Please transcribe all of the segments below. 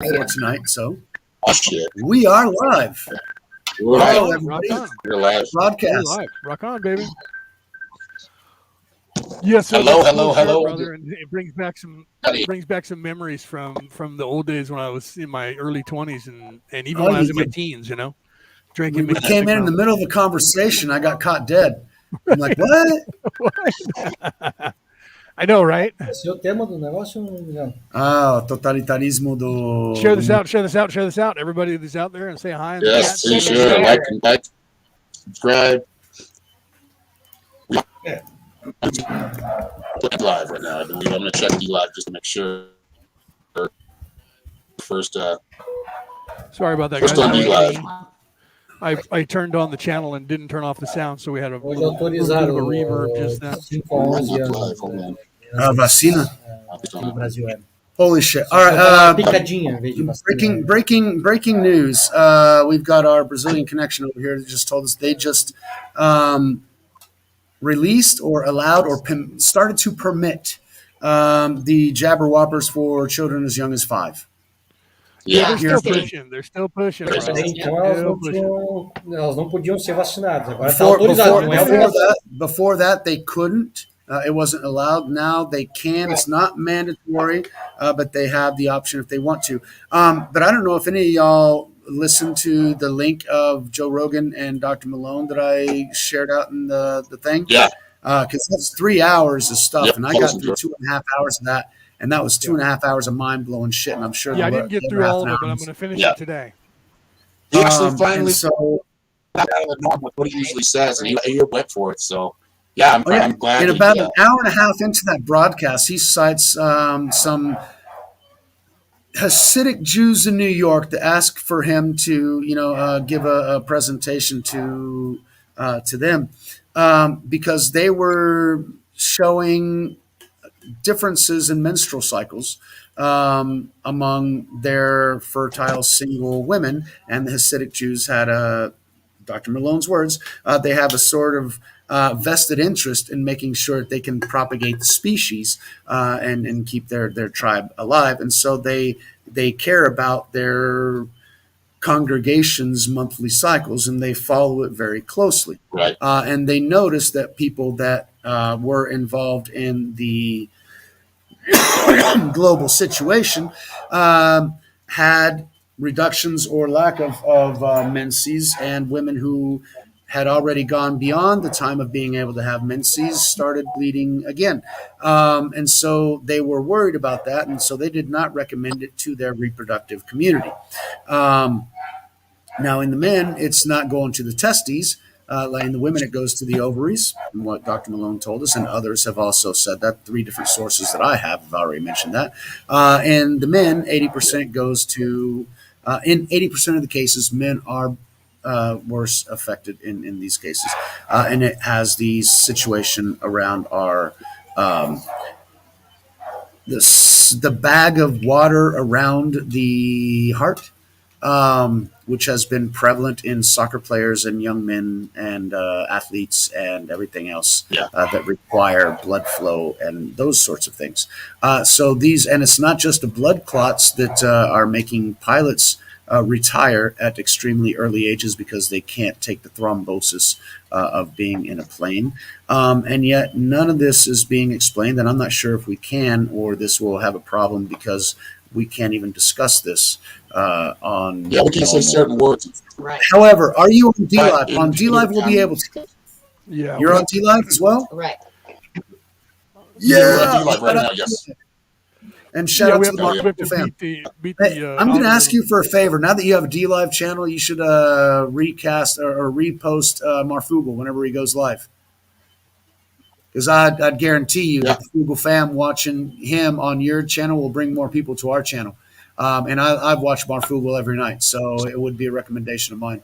tonight, so Oh, shit. we are live. We're Hello, live. everybody. Rock on. We're live. We're Broadcast. live. Rock on, baby. Yeah, so Hello, that's hello, cool shit, hello. brother, and it brings back some memories from the old days when I was in my early 20s and even Oh, when I was you in my did. teens, We drinking Mickey came Stick in the Mountain. middle of a conversation. I got caught dead. I'm like, what? I know, right? Esse é o tema do negócio, Leandro? Ah, totalitarismo Share do this out, share this out, share this out. Everybody that's out there and say hi in the Yes, chat. be sure like and subscribe. Yeah. Put live right now, I believe. I'm gonna check the live just to make sure. First, Sorry about that, first guys. on the live. I turned on the channel and didn't turn off the sound, so we had a Hoje little bit of autorizaram a reverb just then. 5 a 11 Live, anos. hold on. A vacina. Aqui no Brasil é. Holy shit! Só All que eu falar right. picadinha em vez de vacina. Breaking news. We've got our Brazilian connection over here that just told us they just released or allowed or started to permit the jabber whoppers for children as young as 5. Yeah, They're still pushing. They're still pushing, bro. Então elas não podiam ser vacinadas. Agora está Before, autorizado, before, não é before obrigatório. before that, they couldn't. It wasn't allowed. Now they can. It's not mandatory, but they have the option if they want to. But I don't know if any of y'all listened to the link of Joe Rogan and Dr. Malone that I shared out in the thing. yeah. Because that's 3 hours of stuff, Yep, and I got listen, through Joe. 2.5 hours of that, and that was 2.5 hours of mind blowing shit. And I'm sure Yeah, I the didn't get other through half all an of it, but hour I'm was- going to finish Yeah. it today. He actually and finally so got out of the norm with what he usually says, and he went for it. So, yeah, I'm glad. in that he about did an that. hour and a half into that broadcast, he cites some Hasidic Jews in New York that asked for him to, give a presentation to them because they were showing differences in menstrual cycles among their fertile single women, and the Hasidic Jews had Dr. Malone's words, they have a sort of vested interest in making sure that they can propagate the species and keep their tribe alive. And so they care about their congregation's monthly cycles and they follow it very closely. Right. And they noticed that people that were involved in the global situation had reductions or lack of menses, and women who had already gone beyond the time of being able to have menses started bleeding again. And so they were worried about that, and so they did not recommend it to their reproductive community. Now, in the men, it's not going to the testes. Like in the women, it goes to the ovaries, and what Dr. Malone told us, and others have also said that. 3 different sources that I have already mentioned that. And the men, 80% goes to, in 80% of the cases, men are worse affected in these cases. And it has the situation around our the bag of water around the heart, which has been prevalent in soccer players and young men and athletes and everything else that require blood flow and those sorts of things. So these, and it's not just the blood clots that are making pilots retire at extremely early ages because they can't take the thrombosis of being in a plane. And yet none of this is being explained, and I'm not sure if we can or this will have a problem because we can't even discuss this on. Yeah, we can say certain words. Right. However, are you on D But Live? On D Live, we'll be able to. Yeah. You're on D Live as well? Right. We're on D-Live right now, yes. And shout Yeah, out we to have the to, Mark we have to fam. beat Hey, the. I'm going to ask algorithm. you for a favor. Now that you have a D Live channel, you should recast or repost Marfugal whenever he goes live. Because I'd guarantee you that the Fugal fam watching him on your channel will bring more people to our channel. And I've watched Marfugal every night, so it would be a recommendation of mine.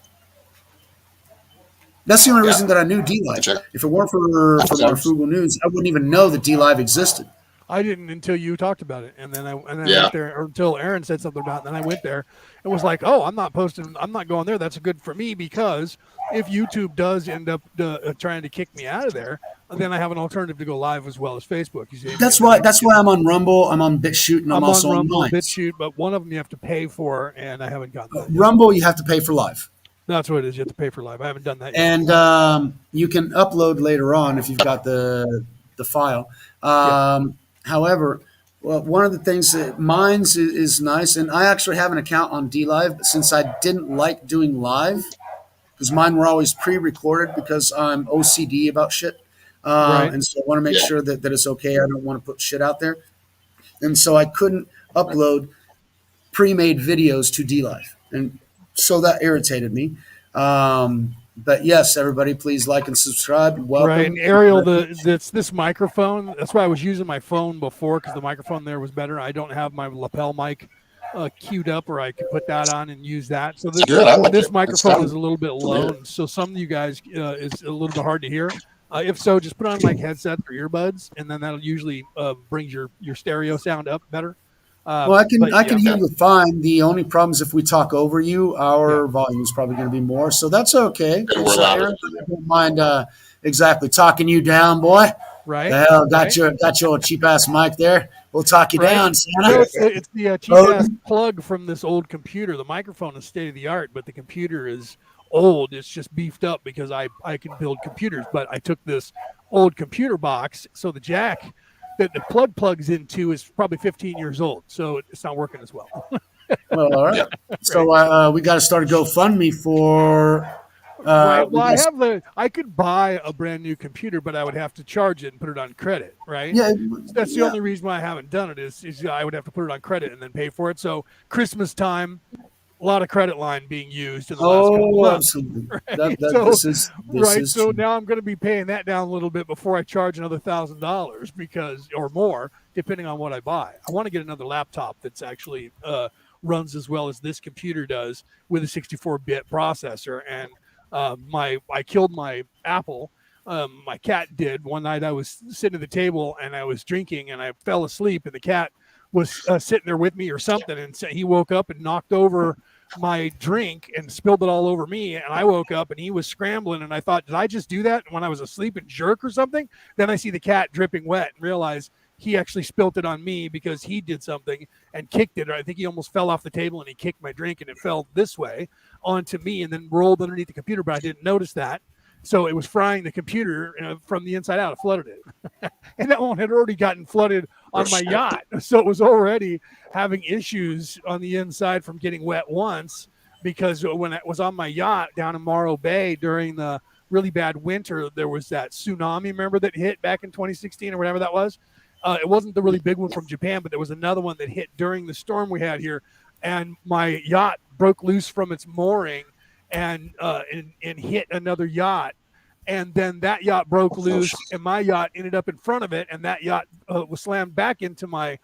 That's the only reason that I knew D Live. Check. If it weren't for Marfugal News, I wouldn't even know that D Live existed. I didn't until you talked about it, and then I Yeah. went there, or until Aaron said something about it. And then I went there and was like, "Oh, I'm not posting. I'm not going there. That's good for me because if YouTube does end up trying to kick me out of there, then I have an alternative to go live as well as Facebook. You see, That's and then why. we can That's get why I'm on Rumble. I'm on BitChute, and I'm I'm on also on Rumble, Minds. BitChute, but one of them you have to pay for, and I haven't gotten that yet. Rumble, you have to pay for live, That's what it is. You have to pay for live. I haven't done that yet. and you can upload later on if you've got the file. Yeah. However, well, one of the things that Minds is nice, and I actually have an account on DLive, but since I didn't like doing live, because mine were always pre-recorded because I'm OCD about shit, Right. and so I want to make Yeah. sure that it's okay. I don't want to put shit out there, and so I couldn't upload pre-made videos to DLive, and so that irritated me. But yes, everybody, please like and subscribe. Right. And Welcome. Ariel, this microphone. That's why I was using my phone before because the microphone there was better. I don't have my lapel mic queued up, or I could put that on and use that. So It's good. I like this it. microphone It's is a little bit low, familiar. and so some of you guys is a little bit hard to hear. If so, just put on like headsets or earbuds, and then that'll usually brings your stereo sound up better. Well, But I yeah, can hear you fine. The only problem is if we talk over you, yeah, our volume is probably going to be more. So that's okay. Yeah, we're So louder. Aaron, I don't mind exactly talking you down, boy. right, The hell, right. got your cheap ass mic there. We'll talk you Right. down, You know, Santa. it's the cheap ass Odin. plug from this old computer. The microphone is state of the art, but the computer is old. It's just beefed up because I can build computers. But I took this old computer box, so the jack that the plug plugs into is probably 15 years old, so it's not working as well. Well, all right. Yeah. So we got to start a GoFundMe for. Right. We Well, got, I could buy a brand new computer, but I would have to charge it and put it on credit. Right. yeah, So that's the yeah. only reason why I haven't done it is I would have to put it on credit and then pay for it. So Christmas time, a lot of credit line being used in the last couple of Oh, months. absolutely. Right? This Right. is So true. now I'm going to be paying that down a little bit before I charge another $1,000 because, or more, depending on what I buy. I want to get another laptop that's actually runs as well as this computer does with a 64-bit processor. And I killed my Apple. My cat did one night. I was sitting at the table and I was drinking and I fell asleep and the cat was sitting there with me or something, and so he woke up and knocked over my drink and spilled it all over me. And I woke up and he was scrambling. And I thought, did I just do that when I was asleep and jerk or something? Then I see the cat dripping wet and realize he actually spilt it on me because he did something and kicked it. Or I think he almost fell off the table and he kicked my drink and it fell this way onto me and then rolled underneath the computer. But I didn't notice that. So it was frying the computer from the inside out. It flooded it. And that one had already gotten flooded on my yacht. So it was already having issues on the inside from getting wet once because when it was on my yacht down in Morro Bay during the really bad winter, there was that tsunami, remember, that hit back in 2016 or whatever that was? It wasn't the really big one from Japan, but there was another one that hit during the storm we had here. And my yacht broke loose from its mooring and hit another yacht. And then that yacht broke loose and my yacht ended up in front of it. And that yacht was slammed back into my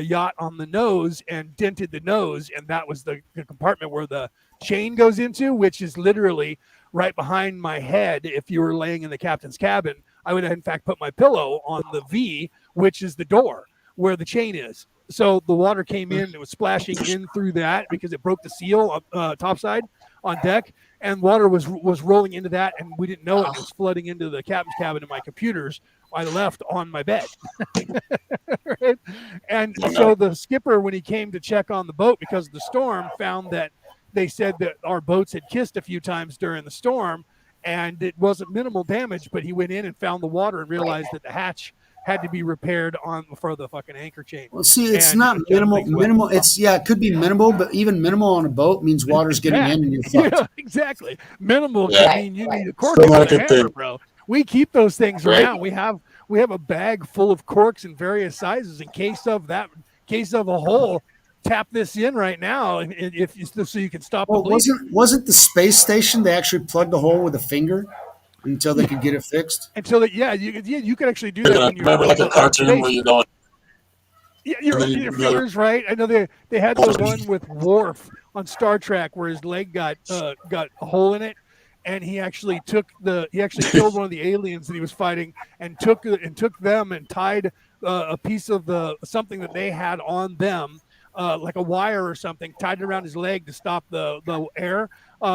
yacht on the nose and dented the nose. And that was the compartment where the chain goes into, which is literally right behind my head. If you were laying in the captain's cabin, I would have in fact put my pillow on the V, which is the door where the chain is. So the water came in, it was splashing in through that because it broke the seal topside on deck, and water was rolling into that, and we didn't know it. It was flooding into the captain's cabin and my computers I left on my bed. Right? And so the skipper, when he came to check on the boat because of the storm, found that they said that our boats had kissed a few times during the storm, and it wasn't minimal damage, but he went in and found the water and realized that the hatch had to be repaired for the fucking anchor chain. Well, see, it's And not kept minimal. things wet. Minimal. It could be minimal, but even minimal on a boat means water's getting Yeah, in and you're fucked. yeah, exactly. Minimal Yeah. could mean you need a cork Still and not a a good hammer, thing. bro. We keep those things Right. around. We have a bag full of corks in various sizes in case of a hole. Tap this in right now, and if so you can stop the Well, bleeding. wasn't the space station they actually plugged a hole with a finger until they could get it fixed? Until that, you could actually do that when you're Remember like a in cartoon space. where you're going, Yeah, and then your you another. fingers, right? I know they had the one with Worf on Star Trek where his leg got a hole in it, and he actually killed one of the aliens that he was fighting and took them and tied a piece of the something that they had on them, like a wire or something, tied it around his leg to stop the air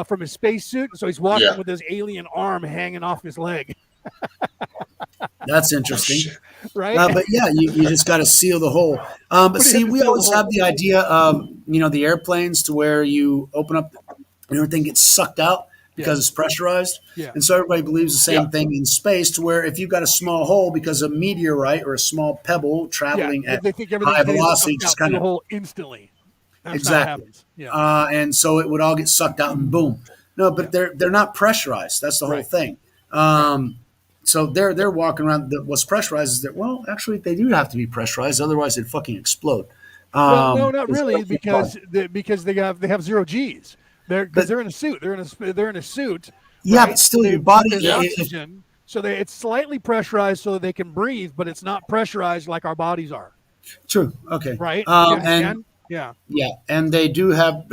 from his spacesuit. So he's walking Yeah. with his alien arm hanging off his leg, That's Oh interesting. shit. right? But yeah, you just got to seal the hole. But But he see, had to we seal the always have hole. the idea of the airplanes to where you open up and everything gets sucked out because Yes. it's pressurized, Yeah. and so everybody believes the Yeah. same thing in space. To where if you've got a small hole because a meteorite or a small pebble Yeah. traveling at They think high everything's getting velocity, sucked just out through kind the of hole instantly. That's not what exactly, happens. Yeah. and so it would all get sucked out and boom. No, Yeah. but they're not pressurized. That's the whole Right. thing. Right. So they're walking around. What's pressurized is that well, actually they do have to be pressurized, otherwise they'd fucking explode. Well, no, not It's really, fucking fun. because they have zero G's. Because But they're in a suit. They're in a suit, yeah, but right? So still, your body. there's If, oxygen. So it's slightly pressurized so that they can breathe, but it's not pressurized like our bodies are, true. Okay. right? You And understand? Yeah. yeah, and they do have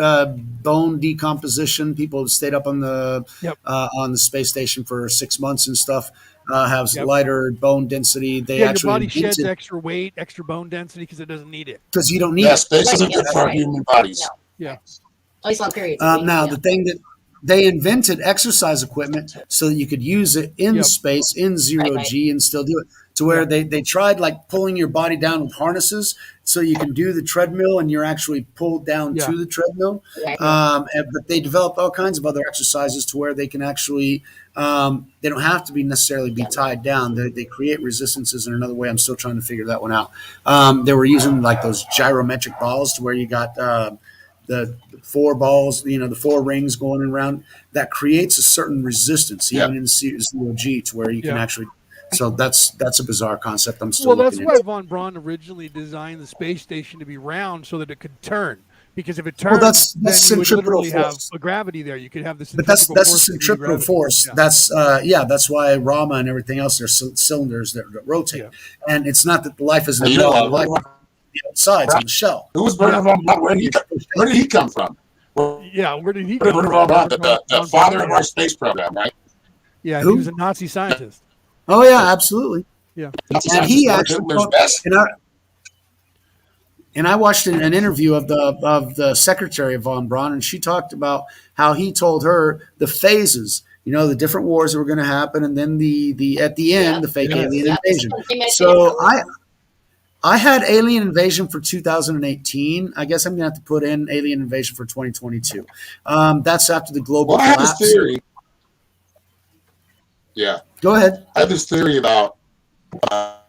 bone decomposition. People have stayed up Yep. on the space station for 6 months and stuff. Have Yep. lighter bone density. They Yeah. Your actually body sheds invented extra weight, extra bone density because it doesn't need it. because you don't need Yeah, it. space isn't good for our Right. human bodies. No. Yeah. At least long periods. Now, Yeah. the thing that they invented exercise equipment so that you could use it in Yep. space in zero Right. G and still do it. To where Yeah. they tried like pulling your body down with harnesses so you can do the treadmill and you're actually pulled down Yeah. to the treadmill. Right. But they developed all kinds of other exercises to where they can actually they don't have to be necessarily be tied down. They create resistances in another way. I'm still trying to figure that one out. They were using like those gyrometric balls to where you got the four balls, the four rings going around. That creates a certain resistance, Yeah. even in zero G, to where you can Yeah. actually. So that's a bizarre concept. I'm still Well, that's looking why into. von Braun originally designed the space station to be round so that it could turn. Because if it Well, turns, that's then you would centripetal literally have force. a gravity there. You could have the But that's centrifugal that's a force of the centripetal gravity. force. Yeah. That's why Rama and everything else are cylinders that rotate, Yeah. and it's not that the life is in the You middle. know, The life is on the outsides on the shell. who was Werner von Braun? Where did he come from? Where Yeah, where did he did come Werner from? von Braun, the Von father Braun. of our space program, right? Yeah, Who? he was a Nazi scientist. Oh yeah, absolutely. Yeah. Nazi And he scientists were actually Hitler's best. and I watched an interview of the secretary of von Braun, and she talked about how he told her the phases, the different wars that were going to happen, and then the at the end Yeah. the fake Yeah. alien Yeah. invasion. They mentioned So it. I had Alien Invasion for 2018. I guess I'm gonna have to put in Alien Invasion for 2022. That's after the global Well, I have this collapse. theory. Yeah, Go ahead. I have this theory about that.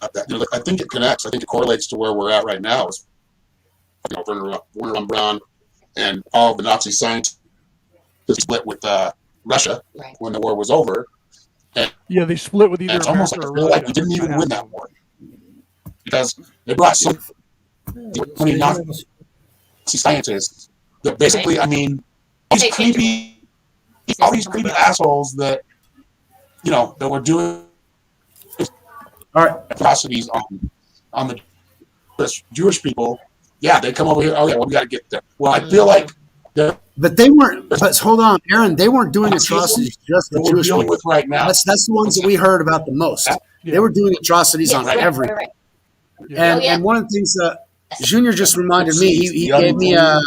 I think it connects. I think it correlates to where we're at right now. Is Werner von Braun and all of the Nazi scientists split with Russia Right. when the war was over. Yeah, they split with either And it's almost America like I or feel like Russia. we didn't even That win that happened. war because they brought so many Nazi scientists that basically, I mean, all these creepy assholes that that were doing All right. atrocities on the Jewish people. Yeah, they come over here. Oh yeah, well, we got to get there. Well, I feel like they're But they weren't. But hold on, Aaron. They weren't doing Nazism atrocities just that the we're Jewish dealing people. with right now. That's the ones that we heard about the most. Yeah. They were doing atrocities on Yes, right, every. right, right. Yeah. Oh, yeah. And one of the things that Junior just reminded me, he gave me a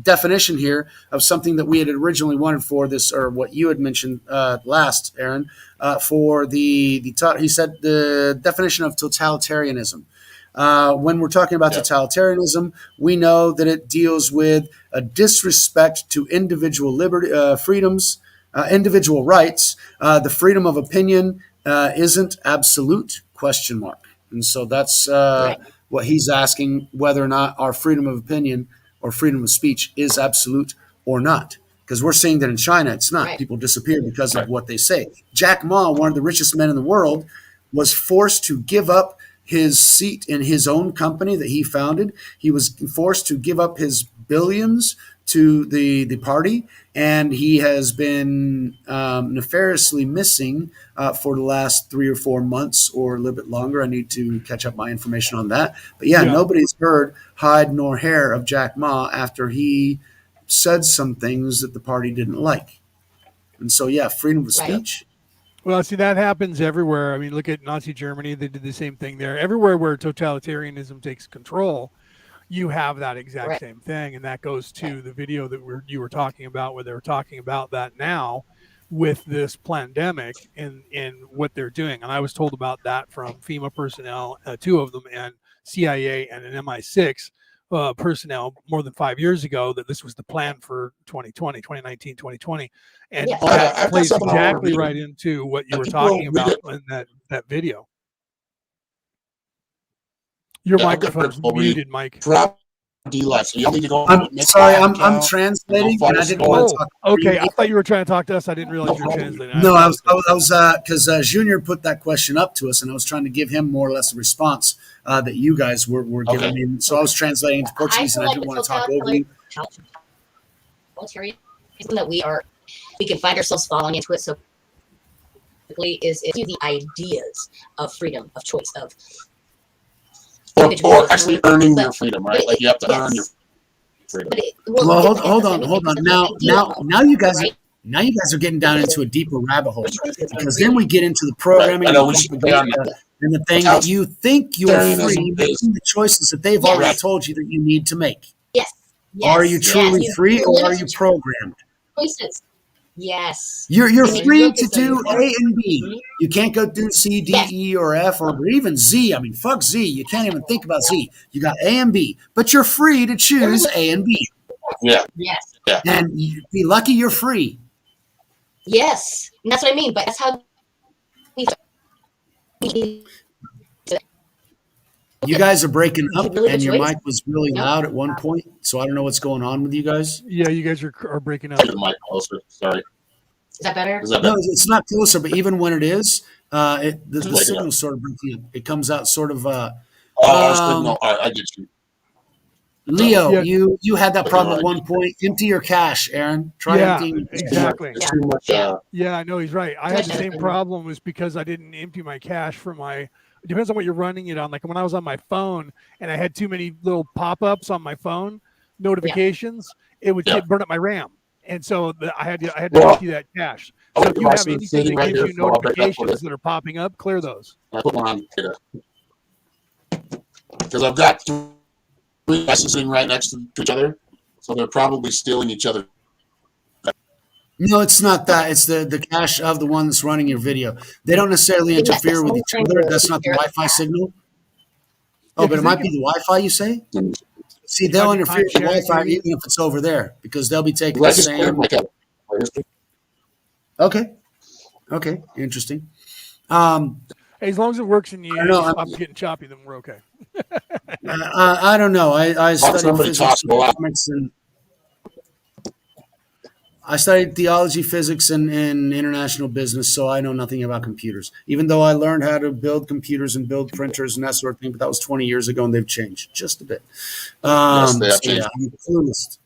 definition here of something that we had originally wanted for this, or what you had mentioned last, Aaron, for he said the definition of totalitarianism. When we're talking about totalitarianism, we know that it deals with a disrespect to individual liberty, freedoms, individual rights. The freedom of opinion isn't absolute? Question mark. And so that's Right. what he's asking, whether or not our freedom of opinion or freedom of speech is absolute or not. Because we're seeing that in China, it's not. Right. People disappear because of what they say. Jack Ma, one of the richest men in the world, was forced to give up his seat in his own company that he founded. He was forced to give up his billions to the party, and he has been nefariously missing for the last 3 or 4 months or a little bit longer. I need to catch up my information on that. But yeah, nobody's heard hide nor hair of Jack Ma after he said some things that the party didn't like. And so, yeah, freedom of Right. speech. Well, see, that happens everywhere. I mean, look at Nazi Germany; they did the same thing there. Everywhere where totalitarianism takes control, you have that exact Right. same thing, and that goes to the video that you were talking about, where they were talking about that now with this pandemic and what they're doing. And I was told about that from FEMA personnel, two of them, and CIA and an MI6 personnel more than 5 years ago, that this was the plan for 2020, 2019, 2020. And Yeah. that I've got plays something I wanna exactly read. right into what you And were people talking read about it. in that video. Your Yeah, I've got microphone's people read muted, Mike. throughout D-Life. So you need to go I'm make sorry, an I'm account and go translating, and follow I didn't want to Oh, talk. okay. I thought you were trying to talk to us. I didn't realize No you were problem. translating. I No, I was apologize. because Junior put that question up to us, and I was trying to give him more or less a response that you guys were giving Okay. me. So I was translating into I Portuguese, feel and I like didn't the want to talk over you. totalitarianism that we can find ourselves falling into it so quickly is the ideas of freedom, of choice, of Or actually earning but- your freedom, right? Like you have to earn your freedom. But Well, it's hold the on, same hold on. because of the idea, Now you guys right? now you guys are getting down into a deeper rabbit hole, because then Freedom. we get into the programming Right. I know and we the should stay on propaganda that. and the thing that you think you're free Totalitarianism is- making the choices that they've Yes. already told you that you need to make. Yes. Are you Yes. truly Yes. free, or are Limited you programmed? choices. Yes. You're And then free look to as though do you are. A and B. Mhm. You can't go do C, D, Yes. E, or F, or even Z. I mean, fuck Z. You can't even think about Z. You got A and B, but you're free to choose A and B. Yeah. Yes. And you be lucky you're free. Yes. And that's what I mean. But that's how we. You guys are breaking You up, really and your enjoy mic was really No. loud at one point. So I don't know what's going on with you guys. Yeah, you guys are breaking up. Take the mic closer. Sorry. Is that better? Is that No, better? it's not closer, but even when it is, the Breaking up. signal's sort of breaking up. It comes out sort of. Our signal. I get you. Leo, Yeah. you had that problem at Right. one point. Empty your cache, Aaron. Try Yeah, emptying. exactly. It's too much. Yeah. Yeah, I know he's right. I Too had much the same effort. problem, was because I didn't empty my cache for my. It depends on what you're running it on. Like when I was on my phone and I had too many little pop-ups on my phone notifications, it would Yeah. burn up my RAM, and so I had to Well, empty that cache. I So got if you have devices anything sitting that right gives here, you so I'll break up with notifications it. that are popping up, clear those. I put one on data because I've got three devices sitting right next to each other, so they're probably stealing each other. No, it's not that. It's the cache of the one that's running your video. They don't necessarily Yes, interfere with that's each something other. to That's not the be Wi-Fi careful. signal. Yeah, Oh, but 'cause it they might can- be the Wi-Fi, you say? See, It they'll might be interfere with the time sharing, Wi-Fi maybe. even if it's over there, because they'll be taking I the just cleared same. my cache. Okay. Okay. Interesting. Hey, as long as it works and you I don't know, stop getting choppy, then we're okay. I don't know. I studied somebody physics talks and a lot. economics, and I studied theology, physics, and international business, so I know nothing about computers. Even though I learned how to build computers and build printers and that sort of thing, but that was 20 years ago, and they've changed just a bit. Yes, they have So changed. yeah, I'm clueless.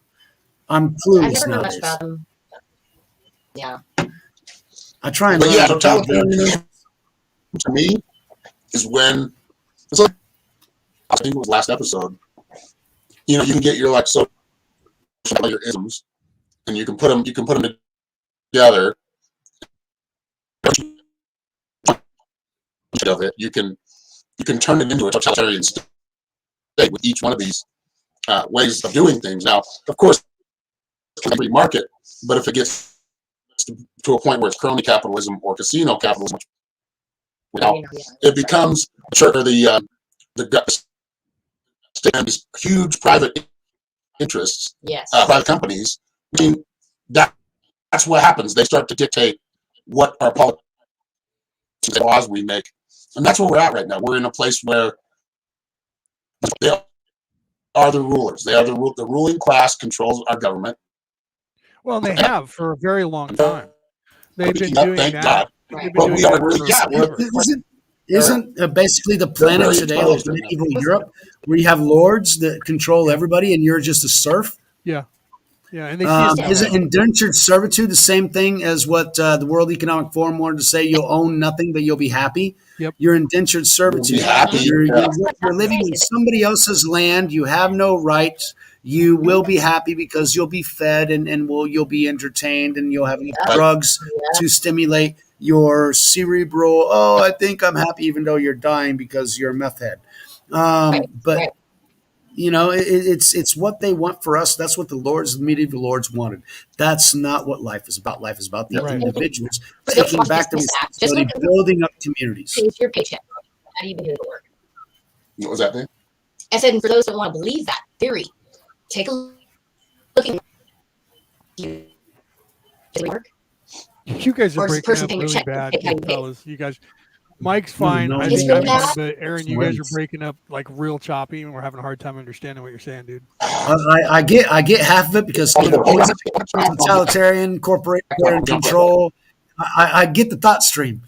I'm I've clueless never heard much nowadays. about them. Yeah. I try and But learn yeah, about that. totalitarianism to me is when it's like, I think it was last episode. You know, you can get your like social your isms, and you can put them together. Of it, you can turn it into a totalitarian state with each one of these ways of doing things. Now, of course, it's a free market, but if it gets to a point where it's crony capitalism or casino capitalism, it becomes the state and these huge private interests, Yes. private companies. I mean, that's what happens. They start to dictate what our politics and laws we make, and that's where we're at right now. We're in a place where they are the rulers. They are the ruling class controls our government. Well, they have for a very long time. They've been Yep, doing thank that. God. They've been But doing we are that really, for yeah, we're forever. Isn't basically the planet very today like exposed right now. medieval Europe, where you have lords that control everybody and you're just a serf? Yeah, yeah, and they see it that Isn't way. indentured servitude the same thing as what the World Economic Forum wanted to say? You'll own nothing, but you'll be happy. Yep. You're indentured servitude. You'll be happy, yeah. You're living in somebody else's land. You have no rights. You will be happy because you'll be fed and you'll be entertained and you'll have enough drugs to stimulate. your cerebral, oh, I think I'm happy even though you're dying because you're a meth head. Right. But Right. it's what they want for us. That's what the medieval lords wanted. That's not what life is about. Life is about the Yep. Right. individuals For those taking who want to back the dismiss that, just responsibility, look at building up communities. who pays your paycheck. How do you do the work? What was that thing? I said, and for those that want to believe that theory, take a look at you. Does it work? You guys are Or does the breaking person up paying your really check bad, take how you pay? fellas. You guys, Mike's No, fine. no, I It's think real I'm fine, bad. but Aaron, you guys are Wins. breaking up like real choppy, and we're having a hard time understanding what you're saying, dude. I get half of it because totalitarian, corporate, they're in control. I get the thought stream.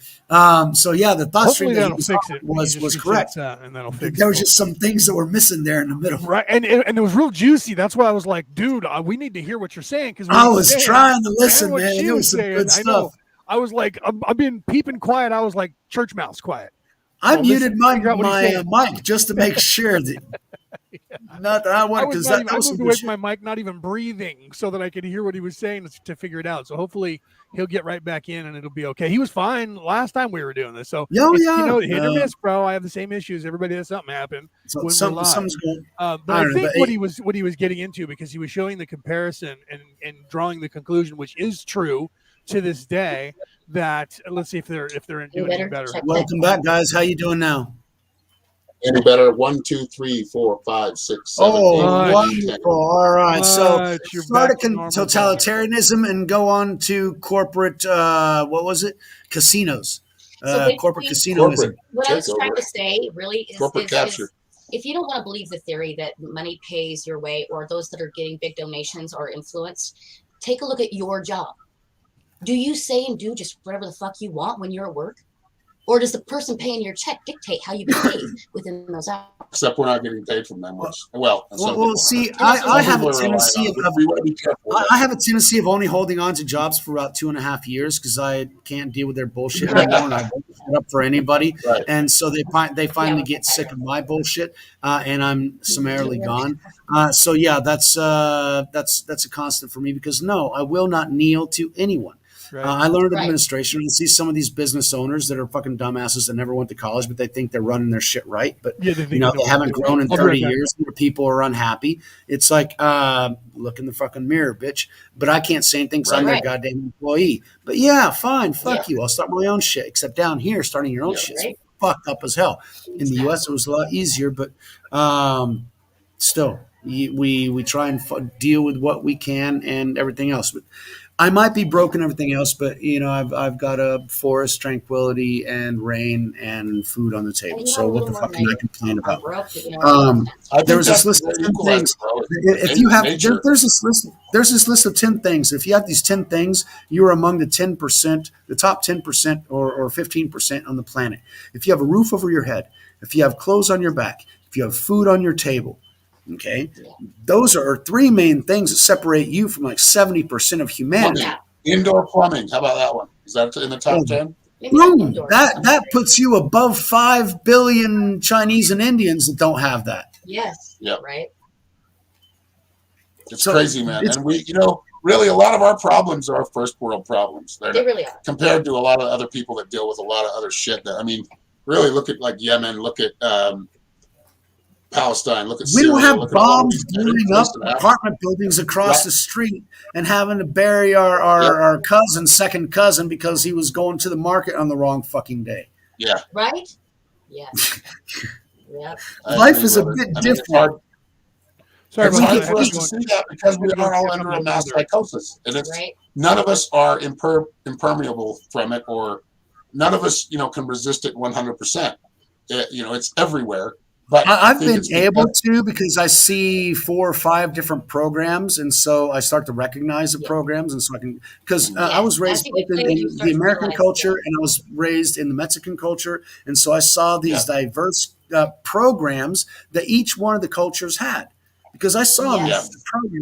So yeah, the thought stream Hopefully that he that'll was fix on it. When he just was resets correct. that, and that'll fix There it. was just some things that were missing there in the middle. Right, and it was real juicy. That's why I was like, dude, we need to hear what you're saying because I was trying to listen, what man. she It was was some saying. good I know. stuff. I was like, I'm being peeping quiet. I was like church mouse quiet. I Well, muted listen, figure out what he's my saying. mic just to make sure that not that I I wanted was because not that even, I was some moved good away shit. from my mic, not even breathing, so that I could hear what he was saying to figure it out. So hopefully he'll get right back in and it'll be okay. He was fine last time we were doing this. So Oh, it's, yeah. hit or miss, bro. I have the same issues. Everybody has something happen So when we're live. something's going. But I I don't know, think but what he was getting into, because he was showing the comparison and drawing the conclusion, which is true to this day, that let's see if they're doing any better. Check that. Welcome back, guys. How you doing now? Any better? 1, 2, 3, 4, 5, 6, 7, 8, Oh, 9, Much. 10. wonderful. All right. So Much. You're start back at to normal, brother. totalitarianism and go on to corporate, what was it? Casinos. So Corporate basically, casinoism. Corporate what I was trying takeover. to say really Corporate is capture. if you don't want to believe the theory that money pays your way, or those that are getting big donations or influence, take a look at your job. Do you say and do just whatever the fuck you want when you're at work? Or does the person paying your check dictate how you behave within those hours? Except we're not getting paid from them. Well, See, I I have a people are relying tendency on of, it. We want to be careful. I have a tendency of only holding on to jobs for about 2.5 years because I can't deal with their bullshit anymore, and I won't put up for anybody. Right. And so they finally get sick of my bullshit, and I'm summarily gone. So yeah, that's a constant for me because no, I will not kneel to anyone. Right. I learned Right. administration and see some of these business owners that are fucking dumbasses that never went to college, but they think they're running their shit right. But Yeah, they think you know, they know they haven't what to do. grown in I'll be 30 right back. years. Where people are unhappy. It's like look in the fucking mirror, bitch. But I can't say anything because I'm their Right. goddamn employee. But yeah, fine, fuck you. I'll start my own shit. Except down here, starting your own Yeah. shit's Right. fucked up as hell. In the U.S., it was a lot easier, but still, we try and deal with what we can and everything else. But I might be broken everything else, but you know, I've got a forest, tranquility, and rain and food on the table. And you So have a what the little more fuck can I night. complain about? We're up to, I think There was this that's list the of 10 equalizer, things. bro. If you have Nature. there's this list of 10 things. If you have these 10 things, you are among the 10%, the top 10% or 15% on the planet. If you have a roof over your head, if you have clothes on your back, if you have food on your table, okay, those are three main things that separate you from like 70% of humanity. Yeah. Indoor plumbing. How about that one? Is that in the top 10? Maybe not Boom! indoors. That puts you above 5 billion Chinese and Indians that don't have that. Yes. Yep. Right. It's So crazy, man. it's- And we, really a lot of our problems are first world problems. They're They not, really are. compared to a lot of other people that deal with a lot of other shit. That, I mean, really look at like Yemen, look at Palestine, look at We Syria. don't have look at all bombs these blowing up places in Africa. apartment buildings across Right. the street and having to bury our cousin, second cousin, because he was going to the market on the wrong fucking day. Yeah. Right. Yes. Yep. I Life agree is a with it. bit I mean, different. It's hard, Sorry it's about hard that. for us to see that because we are all under a mass psychosis. And it's Right. none of us are impermeable from it, or none of us, can resist it 100%. It's everywhere. But I've think been it's able because- to because I see 4 or 5 different programs, and so I start to recognize the Yeah. programs, and so I can because Yeah. I was raised As you both get in older, you start the to American realize culture that. and I was raised in the Mexican culture, and so I saw these diverse programs that each one of the cultures had. Because I saw them, Yes.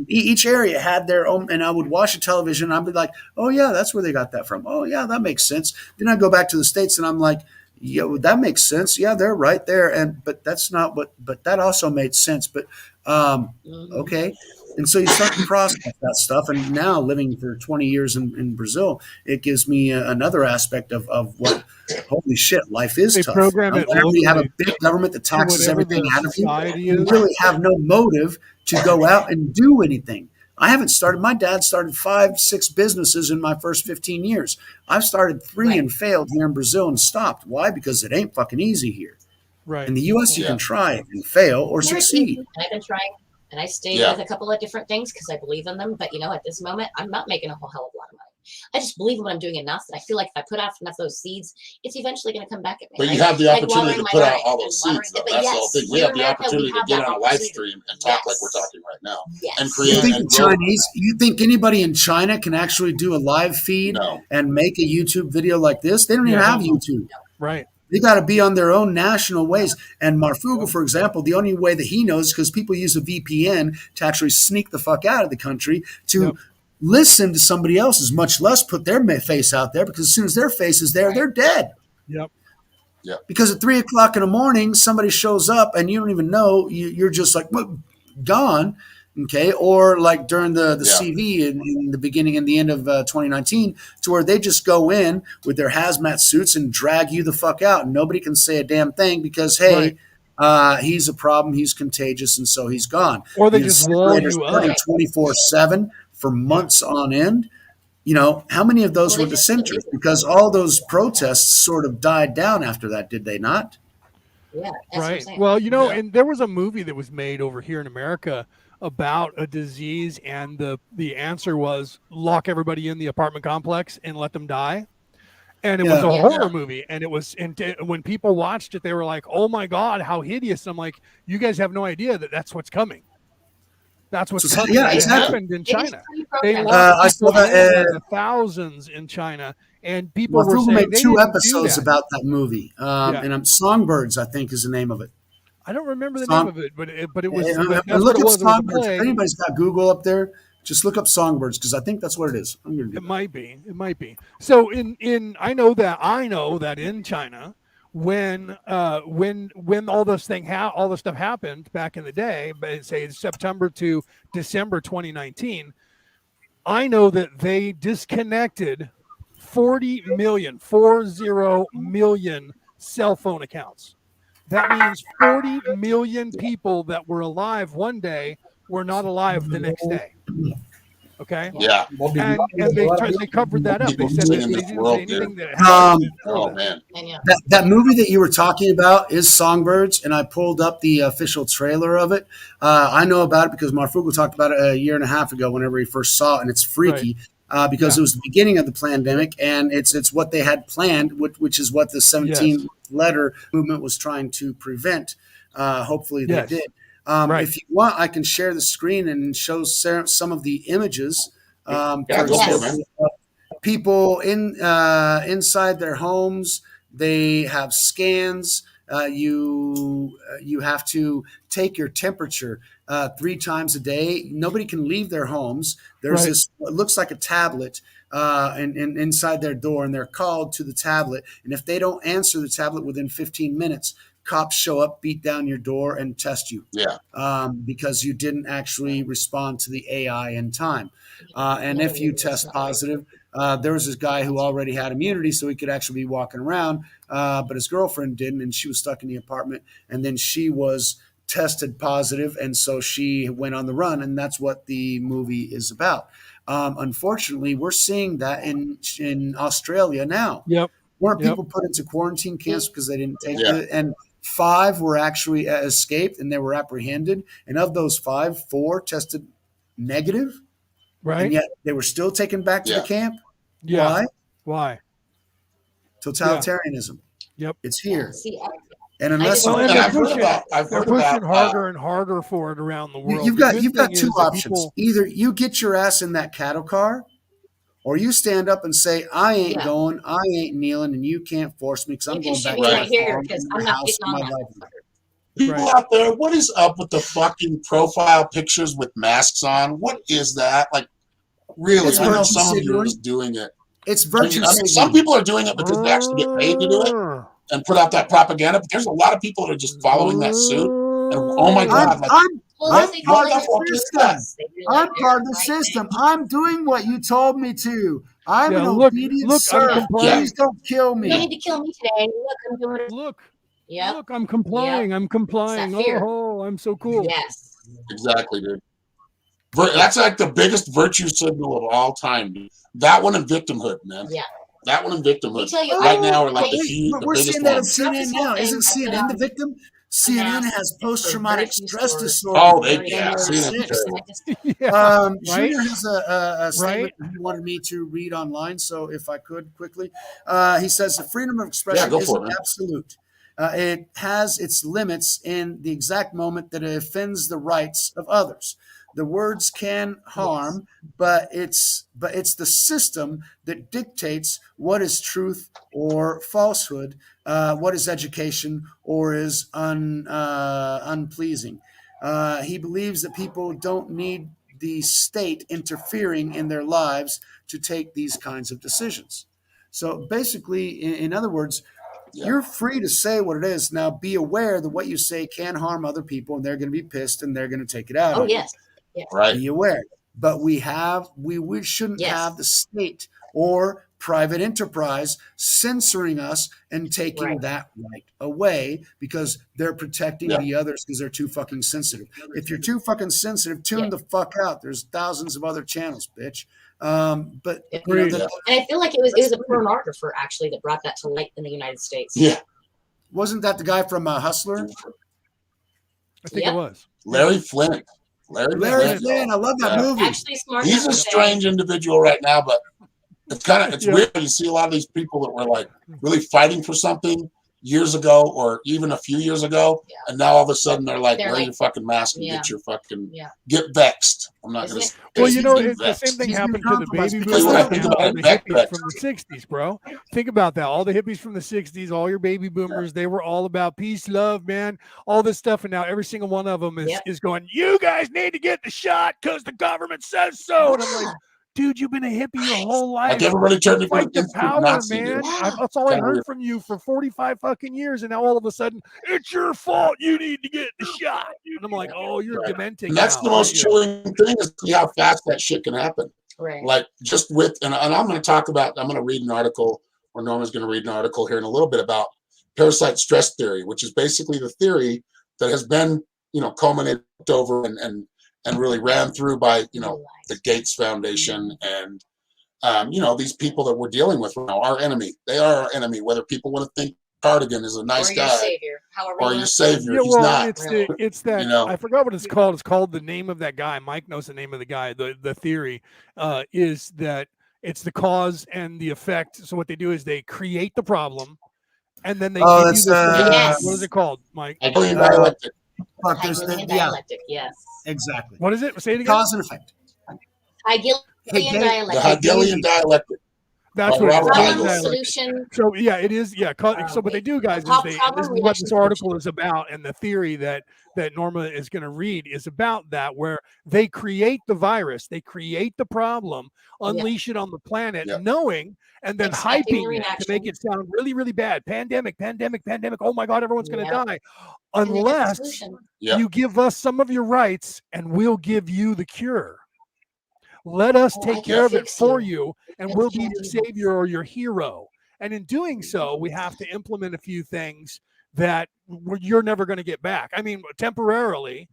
each area had their own, and I would watch the television, and I'd be like, "Oh yeah, that's where they got that from. Oh yeah, that makes sense." Then I go back to the States, and I'm like, yeah, well, that makes sense. Yeah, they're right there, but that's not what. But that also made sense. But Mhm. okay, And so you start to process that stuff. And now living for 20 years in Brazil, it gives me another aspect of what, holy shit, life is They tough. program it Whenever you have a locally big government that to taxes whatever everything the out of you, society you is. really have no motive to go out and do anything. I haven't started. My dad started 5, 6 businesses in my first 15 years. I've started 3 Right. and failed here in Brazil and stopped. Why? Because it ain't fucking easy here. Right. In the U.S., you Yeah. can try and fail or Here it's succeed. easy, and I've been trying, and I stayed Yeah. with a couple of different things because I believe in them. But at this moment, I'm not making a whole hell of a lot of money. I just believe in what I'm doing enough that I feel like if I put out enough of those seeds, it's eventually going to come back at me. But you right? have the Like opportunity watering to my put out garden all and those watering seeds, it. though. But That's the yes, whole thing. We here have in the America, we opportunity to have get that on a live opportunity. stream and talk like we're Yes. talking right now Yes. and You create think and the grow. Chinese? You think anybody in China can actually do a live feed No. and make a YouTube video like this? They don't even Yeah, have hell no. YouTube. Right. They got to be on their own national ways. And Marfugo, Yep. for example, the only way that he knows is because people use a VPN to actually sneak the fuck out of the country to Yep. listen to somebody else's, much less put their face out there. Because as soon as their face is there, they're dead. Yep. Because at 3 o'clock in the morning, somebody shows up and you don't even know. You're just like, well, gone. Okay. Or like during the Yeah. CV in the beginning and the end of 2019, to where they just go in with their hazmat suits and drag you the fuck out. And nobody can say a damn thing because, hey, he's a problem. He's contagious. And so he's gone. Or they The just wall incinerators you running up. 24/7 for months on end. How many of those Well, were they just dissenters? Because all those protests sort of died down after that, did they not? Yeah, that's what I'm Right. saying. Well, Yeah. and there was a movie that was made over here in America about a disease, and the answer was lock everybody in the apartment complex and let them die. And it was a Yeah. horror Yeah. movie, and it was. And when people watched it, they were like, "Oh my god, how hideous!" I'm like, "You guys have no idea that that's what's coming. That's what's So, coming." yeah, And it exactly. happened in It is China. They pre-programmed. locked I saw people that. in by the thousands in China, and people were Marfugo saying made they 2 didn't do episodes that. about that movie, Yeah. and Songbirds, I think, is the name of it. I don't remember the Song, name of it, but it was. and But that's look what it up was. It was a Songbirds. If play. anybody's got Google up there, just look up Songbirds because I think that's what it is. I'm gonna do It that. might be. It might be. So in I know that in China, when all all this stuff happened back in the day, but say September to December 2019, I know that they disconnected 40 million cell phone accounts. That means 40 million people that were alive one day were not alive the next day. Okay. Yeah. Bobby And they covered that up. They People said that in they this didn't world say anything that Um, happened until Oh this. man. And yeah, That movie that you were talking about is Songbirds, and I pulled up the official trailer of it. I know about it because Marfugo talked about it a year and a half ago whenever he first saw it, and it's freaky. Because Yeah. it was the beginning of the pandemic, and it's what they had planned, which is what the 17 Yes. letter movement was trying to prevent. Hopefully, they Yes. did. Right. If you want, I can share the screen and show some of the images. Yeah, For go for it, example, man. people inside their homes, they have scans. You have to take your temperature 3 times a day. Nobody can leave their homes. There's Right. this what looks like a tablet and inside their door, and they're called to the tablet. And if they don't answer the tablet within 15 minutes, cops show up, beat down your door, and test you Yeah. because you didn't actually respond to the AI in time. And if you test positive, there was this guy who already had immunity, so he could actually be walking around, but his girlfriend didn't, and she was stuck in the apartment. And then she was tested positive, and so she went on the run, and that's what the movie is about. Unfortunately, we're seeing that in Australia now. Yep. Weren't Yep. people put into quarantine camps because they didn't take Yeah. it? And 5 were actually escaped, and they were apprehended. And of those 5, 4 tested negative, and Right. yet they were still taken back to Yeah. the camp. Yeah. Why? Why? Totalitarianism. Yep. It's yeah. here, See, and unless Well, you and And they're I've heard pushing. about I've They're heard pushing about harder and harder for it around the world. you've The got good you've got thing 2 is that options. people. Either you get your ass in that cattle car, or you stand up and say, "I ain't Yeah. going, I ain't kneeling, and you can't force me because You I'm can going shoot back me to Right. my right here farm because and I'm my not house getting and on my that. life." people Right. out there. What is up with the fucking profile pictures with masks on? What is that? Like, really? It's I know virtue some of you are signaling. just doing it. It's I mean, virtue some signaling. people are doing it because they actually get paid to do it and put out that propaganda. But there's a lot of people that are just following that suit. And oh my I'm god, like I'm Well, I'm they part do of like the to system. us. They do like I'm part of the right system. thing. I'm doing what you told me to. I'm Yeah, an look, obedient I'm servant. complying. Please don't kill You don't me. need to kill me today. Look, I'm doing it. Look, Yep. look, I'm complying. I'm complying. fear. Oh, I'm so cool. Yes. Exactly, dude. That's like the biggest virtue signal of all time, dude. That one and victimhood, man. Yeah. That one and victimhood. Let me tell you, Right now are like Wait, the we're biggest seeing that on ones. Throughout CNN this whole now. thing, Isn't I put CNN the on victim? a CNN mask has for post-traumatic virtue stress stores. disorder. Oh, they They yeah, were CNN. like, Yeah, right. Junior has a statement Right. he wanted me to read online, so if I could quickly. He says the freedom of Yeah, expression go for isn't it, man. absolute. It has its limits in the exact moment that it offends the rights of others. The words can harm, but it's the system that dictates what is truth or falsehood, what is education or is unpleasing. He believes that people don't need the state interfering in their lives to take these kinds of decisions. So basically, in other words, Yeah. you're free to say what it is. Now, be aware that what you say can harm other people, and they're going to be pissed, and they're going to take it out oh on you. yes, yes, Right. Be aware. But we shouldn't Yes. have the state or private enterprise censoring us and taking Right. that right away because they're protecting Yeah. the others because they're too fucking sensitive. If you're too fucking sensitive, tune Yeah. the fuck out. There's thousands of other channels, bitch. But you know, Agreed. that, And I feel like it was a pornographer actually that brought that to light in the United States. Yeah. wasn't that the guy from Hustler? I think Yep. it was. Larry Flint. Larry Flynn. I love that Yeah. movie. Actually, smart He's enough a to say, strange individual right now, but it's Yeah. weird. You see a lot of these people that were like really fighting for something years ago or even a few years ago, Yeah. and now all of a sudden they're like, They're wear like- your fucking mask and Yeah. get your fucking Yeah. get vexed. I'm not Isn't gonna it- say Well, it, you know, get the vexed. same thing He's happened been to the compromised baby because boomers when I think and about all it, the Vex. hippies from the 60s, bro. Think about that. All the hippies from the 60s, all your baby boomers, they were all about peace, love, man, all this stuff. And now every single one of them is going, you guys need to get the shot because the government says so. And I'm like, dude, you've been a hippie your whole life. Like everybody turned into an Fight the instant power, Nazi, man. dude. Yeah. That's all I Kinda heard weird. from you for 45 fucking years. And now all of a sudden, it's your fault. You need to get the shot. And I'm like, oh, you're Right. dementing And that's now, the most aren't you? chilling thing is see how fast that shit can happen. Right. Like just with and I'm going to read an article, or Norma's going to read an article here in a little bit about parasite stress theory, which is basically the theory that has been culminated over and really ran through by the Gates Foundation and these people that we're dealing with right now, our enemy. They are our enemy, whether people want to think Cardigan is a nice or your guy savior, however or you your want to savior. Yeah, He's well, not. it's that I forgot what it's called. It's called the name of that guy. Mike knows the name of the guy. The theory is that it's the cause and the effect. So what they do is they create the problem, and then they give you that's the solution. Yes. What is it called, Mike? Hegelian dialectic. Fuck, there's Hegelian yeah, dialectic, yes. exactly. What is it? Say it again. Cause and effect. Hegelian Hegel- The dialectic. Hegelian dialectic. That's By what it is. Robert Problem, Hegel. Dialectic. solution. So yeah, it is. Yeah. So what they do, guys, is this Problem, is what reaction, this article is about, and the theory that Norma is going to read is about that, where they create the virus, they create the problem, unleash it on the planet, Yeah. knowing, and then Expecting hyping the it to make reaction. it sound really, really bad. Pandemic. Oh my God, everyone's going to Yeah. die, And they get the unless solution. Yeah. you give us some of your rights, and we'll give you the cure. Let us Oh, I take can care of it fix for you. you, and But we'll we be can't your do that. savior or your hero. And in doing so, we have to implement a few things that you're never going to get back. I mean, temporarily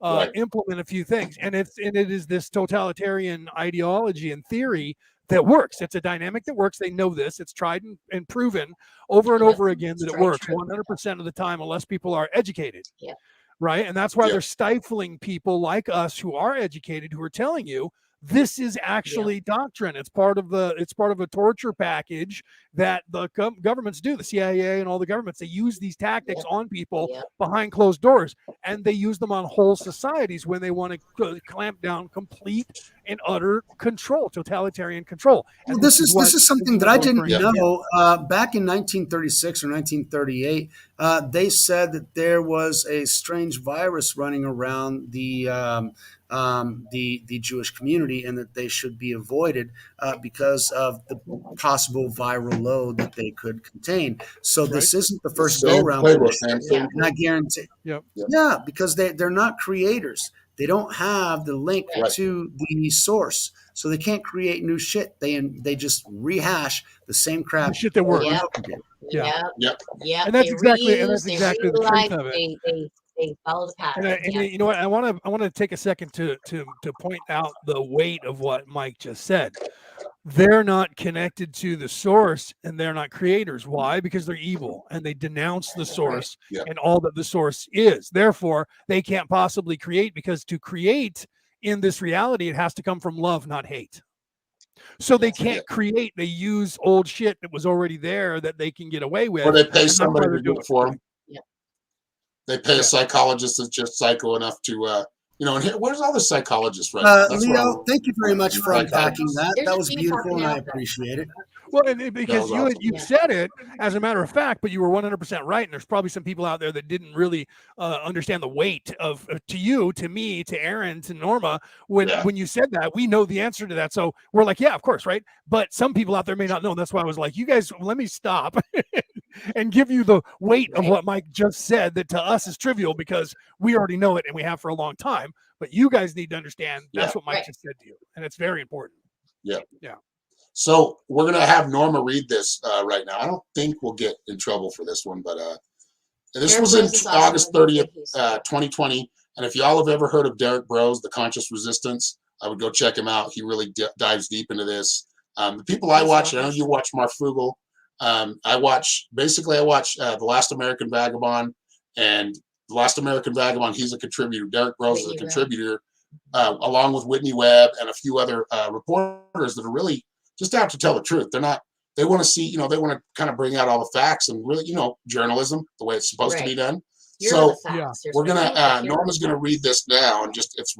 Right. implement a few things, and it is this totalitarian ideology and theory that works. It's a dynamic that works. They know this. It's tried and proven over and Yep. over again that It's it very works true. 100% of the time, unless people are educated. Yep. Right, and that's why Yep. they're stifling people like us who are educated, who are telling you this is actually doctrine. It's part of a torture package that the governments do. The CIA and all the governments, they use these tactics on people behind closed doors, and they use them on whole societies when they want to clamp down complete and utter control, totalitarian control. Well, And this is something that I didn't referring to. know. Back in 1936 or 1938, they said that there was a strange virus running around the Jewish community, and that they should be avoided because of the possible viral load that they could contain. So this isn't the first go round. Playbook, man. Yeah. And I guarantee. Yep. Yeah, because they're not creators. They don't have the link Right. to the source, so they can't create new shit. They just rehash the same crap. The shit that works. Yep. Yeah. Yep. Yep. Yep. And that's They exactly reuse, the they truth realize, of it. they follow the pattern. And Yep. you know what? I want to take a second to point out the weight of what Mike just said. They're not connected to the source, and they're not creators. Why? Because they're evil and they denounce the source Yeah. and all that the source is. Therefore, they can't possibly create, because to create in this reality, it has to come from love, not hate. So they That's right. can't create. They use old shit that was already there that they can get away with. Or they pay and that's somebody why they're to do doing it for them. Yep. They pay Yeah. a psychologist that's just psycho enough to, you know, and here, where's all the psychologists right now? That's what Leo, I'm- thank you very much for unpacking that. There's That a was few beautiful, talking and I out there. appreciate it. Well, and because was you awesome. you said it as a matter of fact, but you were 100% right. And there's probably some people out there that didn't really understand the weight of to you, to me, to Aaron, to Norma. When you said that, we know the answer to that. So we're like, yeah, of course, right? But some people out there may not know. And that's why I was like, you guys, let me stop and give you the weight of what Mike just said, that to us is trivial because we already know it and we have for a long time. But you guys need to understand that's what Mike just said to you, and it's very important. Yeah. Yeah. So we're gonna have Norma read this right now. I don't think we'll get in trouble for this one, but this Derek was in Bros is awesome. August 30th, 2020. And if y'all have ever heard of Derek Bros, The Conscious Resistance, I would go check him out. He really dives deep into this. The people I watch, I know you watch Mark Frugal. I watch The Last American Vagabond, and The Last American Vagabond, he's a contributor. Derek Bros is a contributor, along with Whitney Webb and a few other reporters that are really just out to tell the truth. They want to see, you know, they want to kind of bring out all the facts and really, you know, journalism the way it's supposed to be done. So we're gonna Norma's gonna read this now, and just it's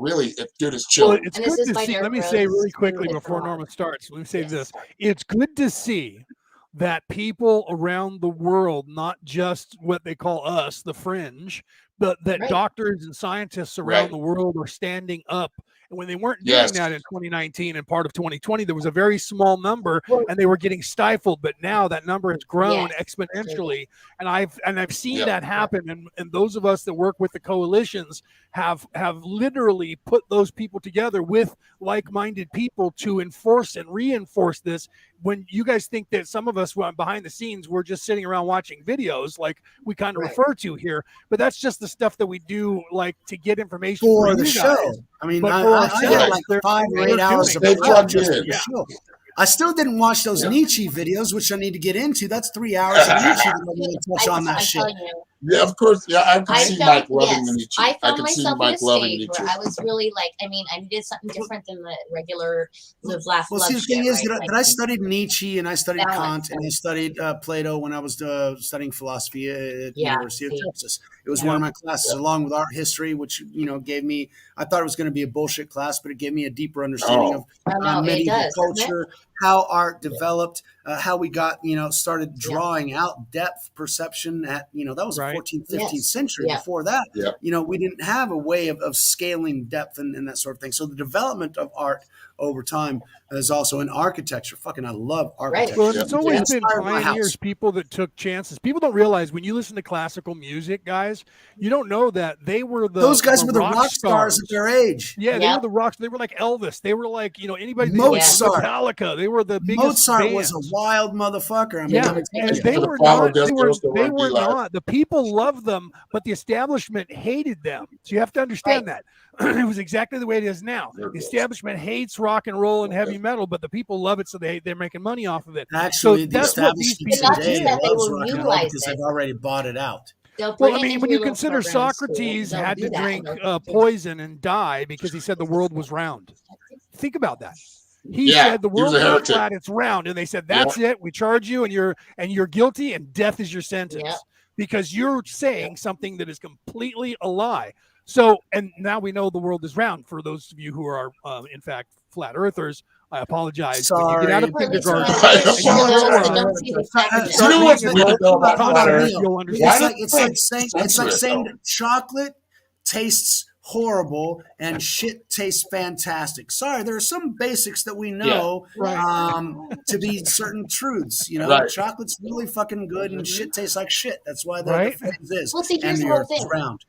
chill. Well, it's good to see. Let me say really quickly before Norma starts. Let me say this: it's good to see that people around the world, not just what they call us, the fringe, but that doctors and scientists around the world are standing up. And when they weren't doing that in 2019 and part of 2020, there was a very small number, and they were getting stifled. But now that number has grown exponentially, and I've seen that happen. And those of us that work with the coalitions have literally put those people together with like-minded people to enforce and reinforce this. When you guys think that some of us behind the scenes, we're just sitting around watching videos like we kind of refer to here, but that's just the stuff that we do, like to get information for the show. Guys. I mean, but I had like 5 or 8 hours of prep just for the show. I still didn't watch those Nietzsche videos, which I need to get into. That's 3 hours of Nietzsche that I'm going to touch on that shit. Yeah, of course. Yeah, I can see Mike loving the Nietzsche. I found myself in a stage where I was really like, I mean, I needed something different than the regular live, laugh, love. Well, see, the thing is right? that I studied Nietzsche and I studied Kant and I studied Plato when I was studying philosophy at the University of Texas. It was one of my classes, along with art history, which, you know, gave me, I thought it was going to be a bullshit class, but it gave me a deeper understanding of medieval culture, how art developed, how we got, you know, started drawing out depth perception at, you know, that was the 14th, 15th century. Before that, you know, we didn't have a way of scaling depth and that sort of thing. So the development of art over time is also in architecture. Fucking, I love architecture. Well, it's always been pioneers, people that took chances. People don't realize when you listen to classical music, guys, you don't know that they were those guys were the rock stars at their age. Yeah, they were the rocks. They were like Elvis. They were like, you know, anybody. Mozart, Metallica. They were the biggest. Mozart bands. was a wild motherfucker. I mean, and they were not. They were not. The people loved them, but the establishment hated them. So you have to understand that. It was exactly the way it is now. The establishment hates rock and roll and heavy metal, but the people love it, so they're making money off of it. Actually, so the establishment today loves rock and roll because they've already bought it out. Well, I mean, when you consider Socrates had to drink poison and die because he said the world was round. Think about that. He said the world is not flat; it's round, and they said that's it. We charge you, and you're guilty, and death is your sentence because you're saying something that is completely a lie. So, and now we know the world is round. For those of you who are, in fact, flat earthers, I apologize. Sorry. When you get out of kindergarten, it's like saying that chocolate tastes horrible and shit tastes fantastic. Sorry, there are some basics that we know to be certain truths. You know, chocolate's really fucking good and shit tastes like shit. That's why the phrase is. Well, see, here's and the the whole earth is thing. round.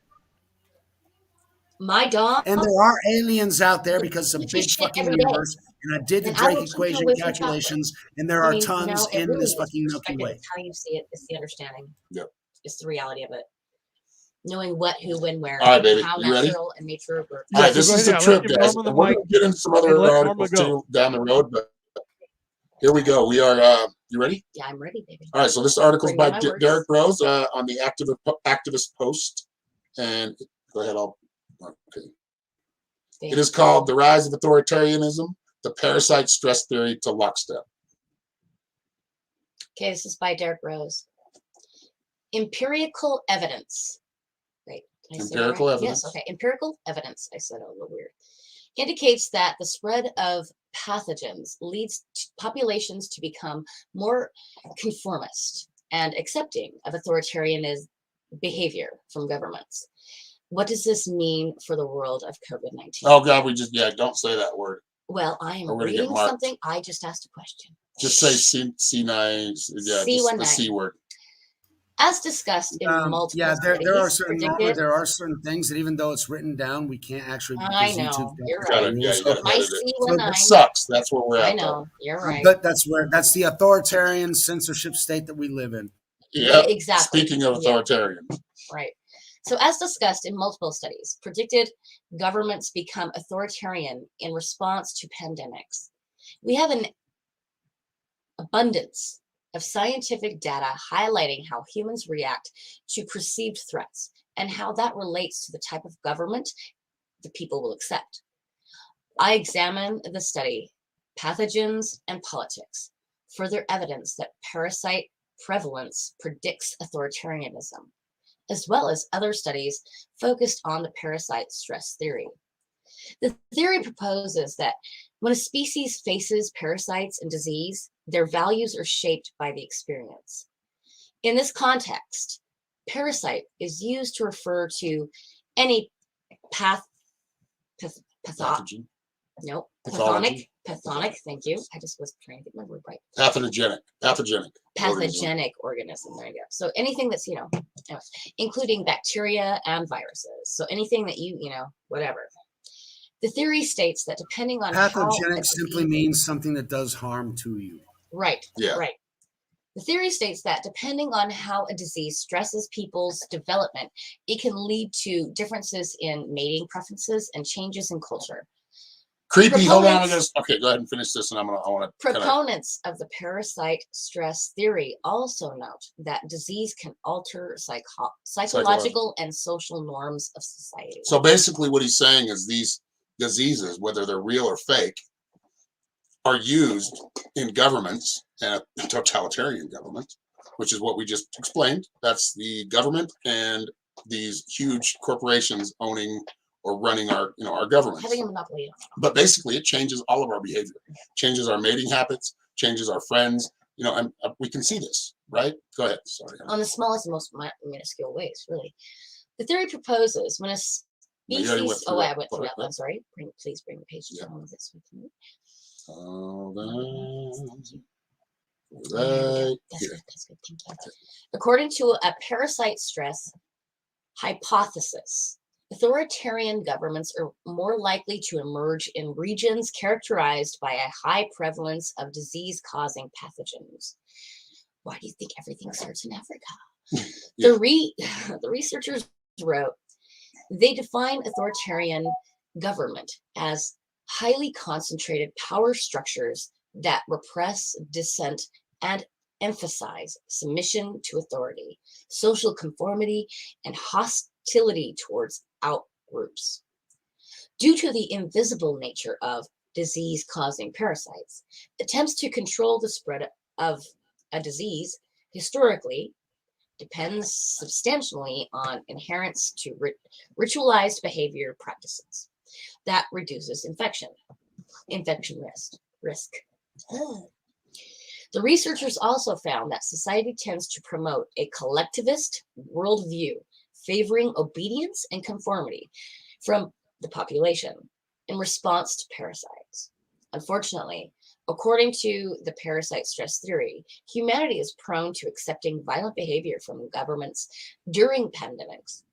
My dog And there are aliens out there because it's a eats his big shit fucking every day, universe. And I did the and I Drake will treat her equation with some chocolate. calculations, and there I are mean, tons it in really this is fucking Milky perspective. Way. It's how you see it. It's the understanding. Yep. It's the reality of it. Knowing what, who, when, where, All right, baby. how You ready? natural and nature works. All right, So this go is ahead. the Yeah, let's trip, give guys. Norma the We're mic going to get into some and other let Norma articles go. too down the road, but here we go. We are, you ready? Yeah, I'm ready, baby. All right, so this article is Bring by me my words. Derek Rose on the Activist Post. And go ahead, okay. It is called The Rise of Authoritarianism, the Parasite Stress Theory to Lockstep. Okay, this is by Derek Rose. Empirical evidence. Right. Empirical evidence. Yes, okay. Empirical evidence. I said it a little weird. Indicates that the spread of pathogens leads populations to become more conformist and accepting of authoritarian behavior from governments. What does this mean for the world of COVID-19? Oh, God, don't say that word. Well, I am We're gonna get reading marked. something. I just asked a question. Just say C9, yeah, just the C word. As discussed in multiple there are studies, there are certain things that even though it's written down, we can't actually. I because know, YouTube's got you're their right. rules. You gotta My edit it. C19. It sucks. That's where we're at. I know, you're right. But that's the authoritarian censorship state that we live in. Yeah, exactly. Speaking of authoritarian. Right. So, as discussed in multiple studies, predicted governments become authoritarian in response to pandemics. We have an abundance of scientific data highlighting how humans react to perceived threats and how that relates to the type of government the people will accept. I examine the study, Pathogens and Politics, further evidence that parasite prevalence predicts authoritarianism, as well as other studies focused on the parasite stress theory. The theory proposes that when a species faces parasites and disease, their values are shaped by the experience. In this context, parasite is used to refer to any Pathogen. No, Pathology. pathogenic, thank you. I just was trying to get my word right. Pathogenic Organism. There you go. So anything that's, including bacteria and viruses. So anything that whatever. The theory states that depending on pathogenic simply means something that does harm to you. Right. Yeah. Right. The theory states that depending on how a disease stresses people's development, it can lead to differences in mating preferences and changes in culture. Creepy. Hold on. Okay, go ahead and finish this, and I want to. Proponents of the parasite stress theory also note that disease can alter psychological and social norms of society. So basically, what he's saying is these diseases, whether they're real or fake, are used in governments and totalitarian governments, which is what we just explained. That's the government and these huge corporations owning or running our governments. Having a monopoly. But basically, it changes all of our behavior, changes our mating habits, changes our friends. And we can see this, right? Go ahead. Sorry. On the smallest and most minuscule ways, really. The theory proposes when a species. I went through that. I'm sorry. Please bring the page down with this with me. Right. That's good. Thank you. According to a parasite stress hypothesis, authoritarian governments are more likely to emerge in regions characterized by a high prevalence of disease-causing pathogens. Why do you think everything starts in Africa? Yeah. The researchers wrote, they define authoritarian government as highly concentrated power structures that repress dissent and emphasize submission to authority, social conformity, and hostility towards outgroups. Due to the invisible nature of disease-causing parasites, attempts to control the spread of a disease historically depends substantially on adherence to ritualized behavior practices that reduces infection risk. The researchers also found that society tends to promote a collectivist worldview favoring obedience and conformity from the population in response to parasites. Unfortunately, according to the parasite stress theory, humanity is prone to accepting violent behavior from governments during pandemics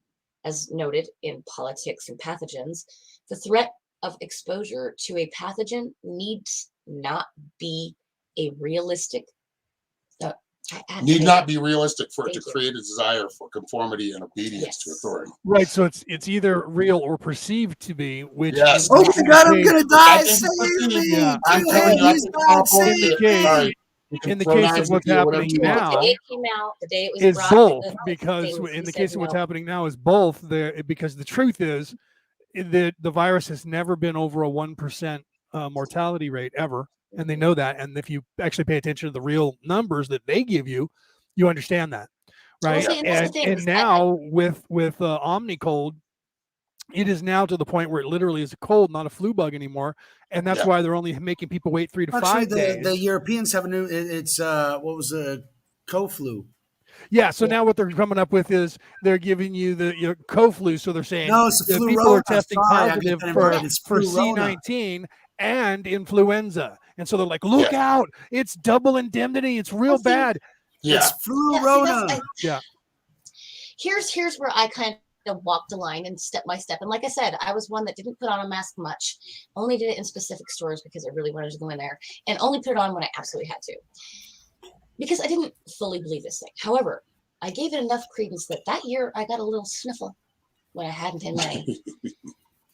as noted in Politics and Pathogens, the threat of exposure to a pathogen needs not be a realistic. Uh, Need not be realistic for it to Thank you. create a desire for conformity and obedience to Yes. authority. Right. So it's either real or perceived to be, which Yes. Oh my God, I'm gonna die! I think Save it's me! Yeah. I'm telling you, I He's think not it's awful. In the safe. case- Sorry. You can in the throw case of knives what's at me or whatever happening you want. now, The day it came out, the day it was is brought to both, the because things, in he the said case of what's no. happening now is both there, because the truth is the virus has never been over a 1% mortality rate ever, and they know that. And if you actually pay attention to the real numbers that they give you, you understand that, right? see, and that's the thing, And is now with Omnicold, it is now to the point where it literally is a cold, not a flu bug anymore, and that's Yeah. why they're only making people wait 3 to Actually, 5 days. the Europeans have a new. It's what was a co-flu. Yeah, so Yeah. now what they're coming up with is they're giving you the co-flu. So they're saying No, it's the that people are Flurona. testing Sorry, I get positive that for inverted. It's Flurona. C19 and influenza, and so they're like, "Look out! It's double indemnity. It's real see, bad." Yeah. It's Yeah, see, Flurona. Yeah. Here's where I kind of walked the line and step by step. And like I said, I was one that didn't put on a mask much. Only did it in specific stores because I really wanted to go in there, and only put it on when I absolutely had to, because I didn't fully believe this thing. However, I gave it enough credence that year I got a little sniffle when I hadn't in many.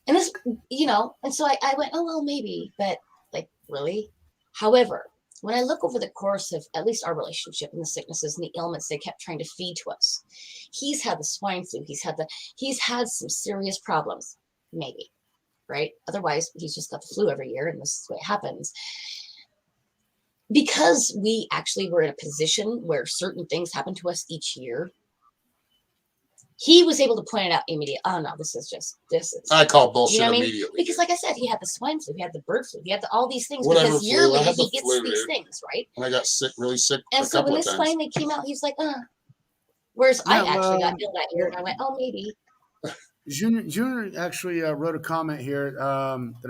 And this, and so I went, oh, well, maybe, but like, really? However, when I look over the course of at least our relationship and the sicknesses and the ailments they kept trying to feed to us, he's had the swine flu. He's had some serious problems, maybe, right? Otherwise, he's just got the flu every year, and this is what happens. Because we actually were in a position where certain things happen to us each year, he was able to point it out immediately. Oh no, this is. I call bullshit You know what I mean? immediately. Because, like I said, he had the swine flu, he had the bird flu, he had all these things. Whatever Because flu, yearly I had the he gets flu, these dude. things, right? And I got sick, really sick And a so when couple of this times. finally came out, he was like, Whereas Yeah, I actually got well, ill that year, and I went, oh, maybe. Junior actually wrote a comment here that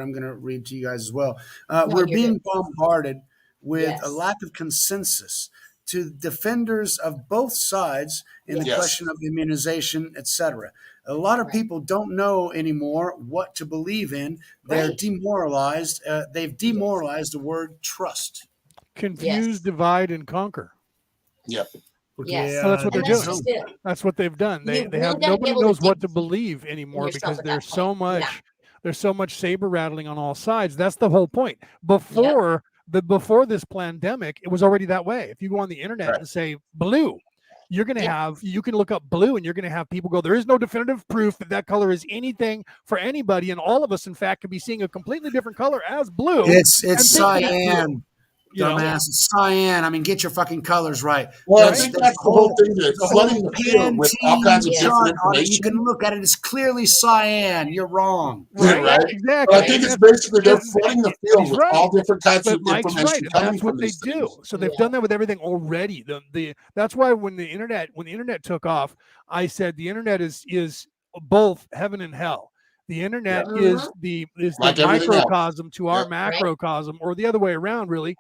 I'm going to read to you guys as well. No, We're you're being good. bombarded with Yes. a lack of consensus to defenders of both sides in the Yes. question of immunization, etc. A lot of Right. people don't know anymore what to believe in. They're Right. demoralized. They've demoralized the word trust. Confuse, Yes. divide, and conquer. Yep. Yes. Well, that's what And they're that's doing. just it. That's what they've done. You They really have gotta be nobody able to knows what dig to believe anymore yourself because at there's that so point. Yeah. much there's so much saber rattling on all sides. That's the whole point. Before this pandemic, it was already that way. If you go on the internet Right. and say blue, you're going to Yeah. you can look up blue and you're going to have people go, there is no definitive proof that color is anything for anybody. And all of us, in fact, could be seeing a completely different color as blue. It's and thinking it's blue. cyan. You know? Dumbass. It's cyan. I mean, get your fucking colors right. Well, I There's- think there's that's the whole thing. That the flooding whole the field with all kinds of Pantene Yeah. chart different on it. You can information. look at it. It's clearly cyan. You're wrong. Right? Right. Exactly. But I think it's basically they're flooding the field he's with right. all different kinds But of Mike's right, information and coming that's what from they these do. things. So they've Yeah. done that with everything already. That's why when the internet took off, I said the internet is both heaven and hell. The internet Yeah. is the Like everything else. microcosm to our Yep. macrocosm, or the other way around, really.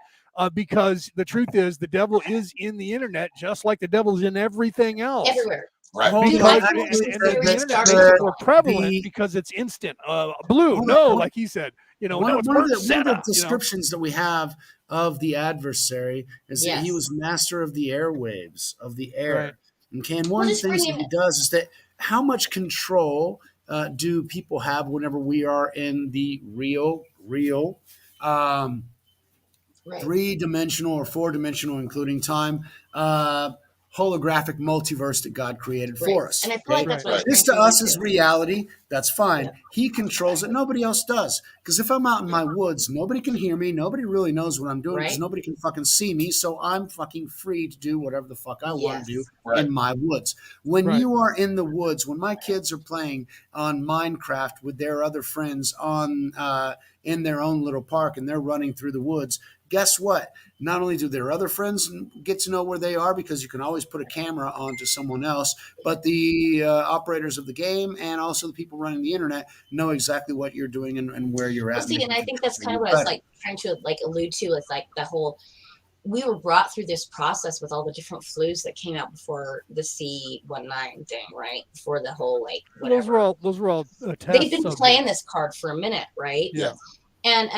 Because the truth is, the devil is in the internet, just like the devil's in everything else. Everywhere. Right. Hold Dude, on. my Because friend was and the serious internet started makes it with more prevalent the- because it's instant. Blue, Hold on, no, hold on. like he said, no, one it's of burnt the senna. descriptions that we have of the adversary is that he Yes. was master of the airwaves, of the air. Right. Okay, and one of the just things that bring he it- does is that how much control do people have whenever we are in the real um, Right. 3-dimensional or 4-dimensional, including time, holographic multiverse that God created for Right. us. And I feel like okay? that's what Right. I'm This to trying us do, is too. reality. That's fine. Yeah. He controls it. Nobody else does. Because if I'm out in my woods, nobody can hear me. Nobody really knows what I'm doing because Right. nobody can fucking see me. So I'm fucking free to do whatever the fuck I want to do Yes. Right. in my woods. When Right. you are in the woods, when my kids are playing on Minecraft with their other friends on in their own little park and they're running through the woods, guess what? Not only do their other friends get to know where they are because you can always put a camera onto someone else, but the operators of the game and also the people running the internet know exactly what you're doing and where you're Well, at. see, and I think that's kind of what I was like trying to allude to. It's like the whole we were brought through this process with all the different flus that came out before the C19 thing, right? Before the whole like whatever. Those were all tests. They've been playing this card for a minute, right? Yeah. And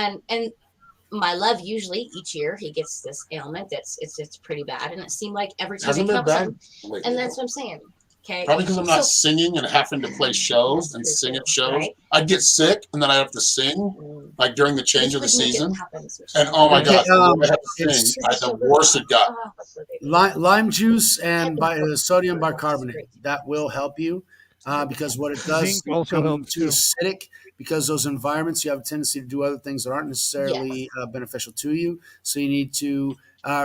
my love usually each year he gets this ailment that's it's pretty bad, and it seemed like every time Hasn't they been come up bad with something, and that's what I'm saying. Okay. Probably because I'm not So- singing and having to play shows and sing at shows. Right. I'd get sick and then I'd have to sing like during the change of the Which would make it season. happen so And slow. oh my Okay, god, the more I have to it's- sing, the worse it got. Lime juice and sodium bicarbonate, that will help you because what it does Zinc also become helps too too. acidic, because those environments you have a tendency to do other things that aren't necessarily beneficial to you. So you need to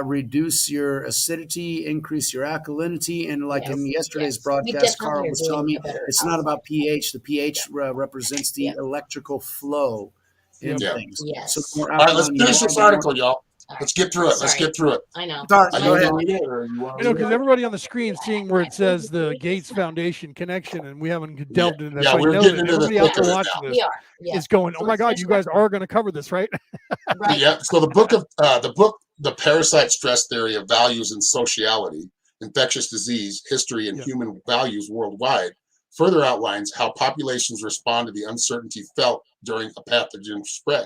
reduce your acidity, increase your alkalinity, and like in yesterday's broadcast, Carl was telling me it's not about pH. The pH represents the electrical flow in Yep. things. Yes. So the more All right, let's alkaline you finish are, this the more- article, y'all. Let's get through it. Let's Sorry. get through it. I know. Sorry, Are go you ahead. gonna read it or you want You know, because everybody on the screen seeing where it says the Gates Foundation connection, and we haven't delved into that. Yeah, so I we're know getting that into the everybody out thick of there it watching now. this We are. Yeah. is going, So "Oh my let's God, finish you guys that. are going to cover this, right?" Right. Yeah. So the book, The Parasite Stress Theory of Values and Sociality, Infectious Disease, History, and Yeah. Human Values Worldwide, further outlines how populations respond to the uncertainty felt during a pathogen spread.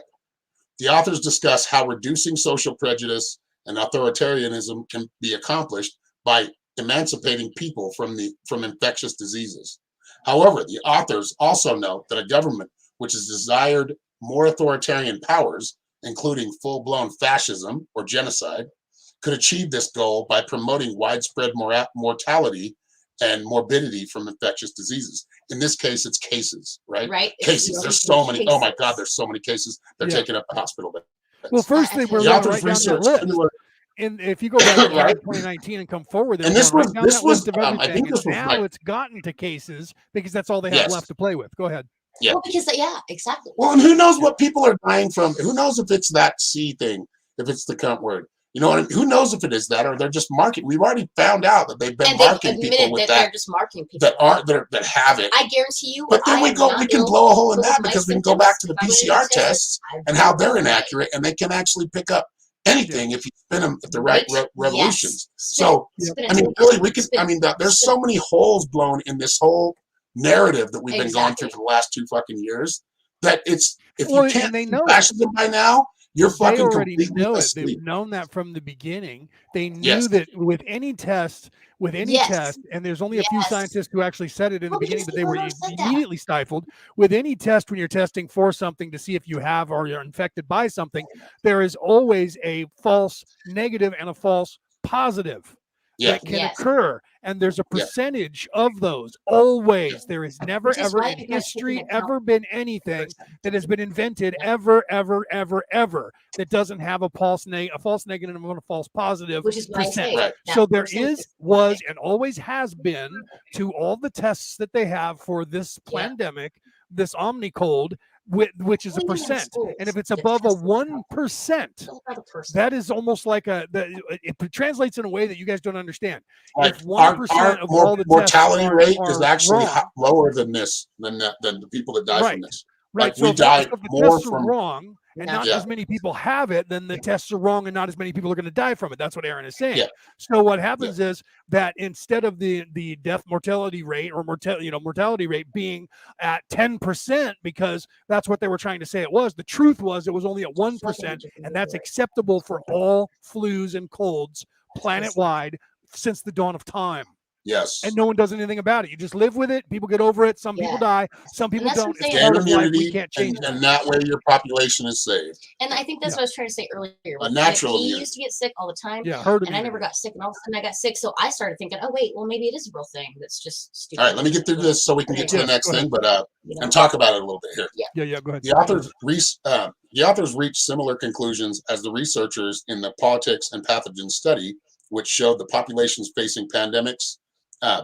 The authors discuss how reducing social prejudice and authoritarianism can be accomplished by emancipating people from infectious diseases. However, the authors also note that a government which has desired more authoritarian powers, including full-blown fascism or genocide, could achieve this goal by promoting widespread mortality and morbidity from infectious diseases. In this case, it's cases, right? Right. Cases. There's so many. Oh my God, there's so many cases. They're Yeah. taking up the hospital beds. Well, first they were the going authors right down that researched list. similar. And if you go back to Right. 2019 and come forward, they And were this going was- right down this that was, list of I everything. think And this was now like- it's gotten to cases because that's all they have Yes. left to play with. Go ahead. Yeah. Well, because exactly. Well, and who knows what people are dying from? Who knows if it's that C thing, if it's the cunt word? You know what I mean? Who knows if it is that, or they're just marketing? We've already found out that they've been And they've marketing people admitted with that they're that just marketing people that have it. I guarantee you. But then I we am go, not we can ill, blow a hole in but that with my because we can go symptoms, back to the if I went PCR to Texas, tests I'd and how be they're fine. inaccurate, and they can actually pick up anything if you spin them at the right Yes. revolutions. Spin So, it. Spin it I mean, to really, it. we can. Spin I it. mean, there's Spin so many holes blown in this whole narrative that we've been going Exactly. through for the last 2 fucking years. That it's if Well, you can't and they see know it. fascism by now, you're They fucking already completely know it. asleep. They've known that from the beginning. They knew Yes. that with any test, Yes. and there's only a few Yes. scientists who actually said it in the Well, beginning, because but they were people have said that. immediately stifled. With any test, when you're testing for something to see if you have or you're infected by something, there is always a false negative and a false positive Yeah. that can Yes. occur. And there's a Yeah. percentage of those always. There is never, Which is ever why in you guys history take into account ever been anything that has been invented Yeah. ever that doesn't have a false negative and a false positive Which is why I percent. say Right. that So there percentage. was, and always has been, to all the tests that they have for this Yeah. pandemic, this omnicold, which is a We need in percent. schools And if it's to above a test it. 1%, Don't tell the person. that is almost like it translates in a way that you guys don't understand. Like If our 1% of all the tests mortality rate is are actually wrong, lower than this, than the people that die from Right. this. right? Like So we if die the more tests are from. wrong and not Yeah. as many people have it, then the tests are wrong and not as many people are going to die from it. That's what Aaron is saying. Yeah. So what happens is that instead of the death mortality rate or mortality rate being at 10%, because that's what they were trying to say it was, the truth was it was only at 1%, and that's acceptable for all flus and colds planet-wide since the dawn of time. Yes. And no one does anything about it. You just live with it. People get over it. Some people die. Some people that's what don't. I'm It's saying. part Gain of life. We immunity, can't change and, that. and that way your population is saved. And I think that's what I was trying to say earlier. A natural He immunity. used to get sick all the time. Yeah, herd And I never immunity. got sick, and all of a sudden I got sick. So I started thinking, oh wait, well maybe it is a real thing. That's just stupid. All right, let me get through this so we can get to Yeah, the next go ahead. thing, but You know? and talk about it a little bit here. Yeah, go ahead. The authors reached similar conclusions as the researchers in the Politics and Pathogens study, which showed the populations facing pandemics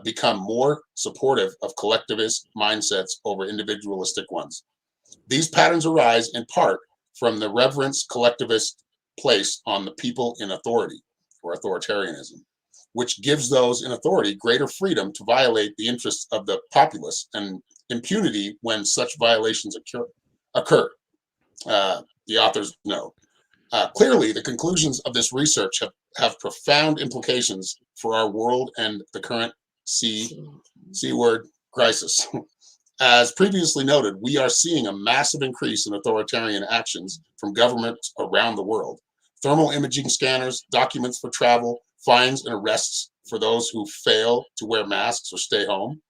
become more supportive of collectivist mindsets over individualistic ones. These patterns arise in part from the reverence collectivists place on the people in authority or authoritarianism, which gives those in authority greater freedom to violate the interests of the populace and impunity when such violations occur. The authors know. Clearly, the conclusions of this research have profound implications for our world and the current C word crisis. As previously noted, we are seeing a massive increase in authoritarian actions from governments around the world. Thermal imaging scanners, documents for travel, fines and arrests for those who fail to wear masks or stay home,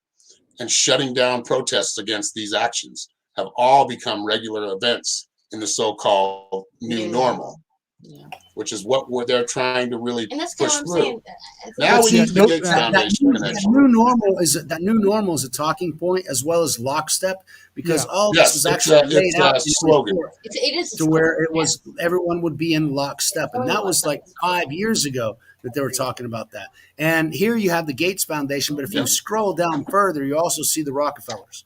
and shutting down protests against these actions have all become regular events in the so-called new normal, which is what they're trying to really And that's push kind of what I'm through. saying. Now we need the Gates that Foundation connection. that new normal is a talking point as well as lockstep, because all this was Yes, actually laid it's out a in the slogan. report It is a to where slogan, it was everyone would be in lockstep, and that was like 5 years ago that they were talking about that. And here you have the Gates Foundation, but if you scroll down further, you also see the Rockefellers.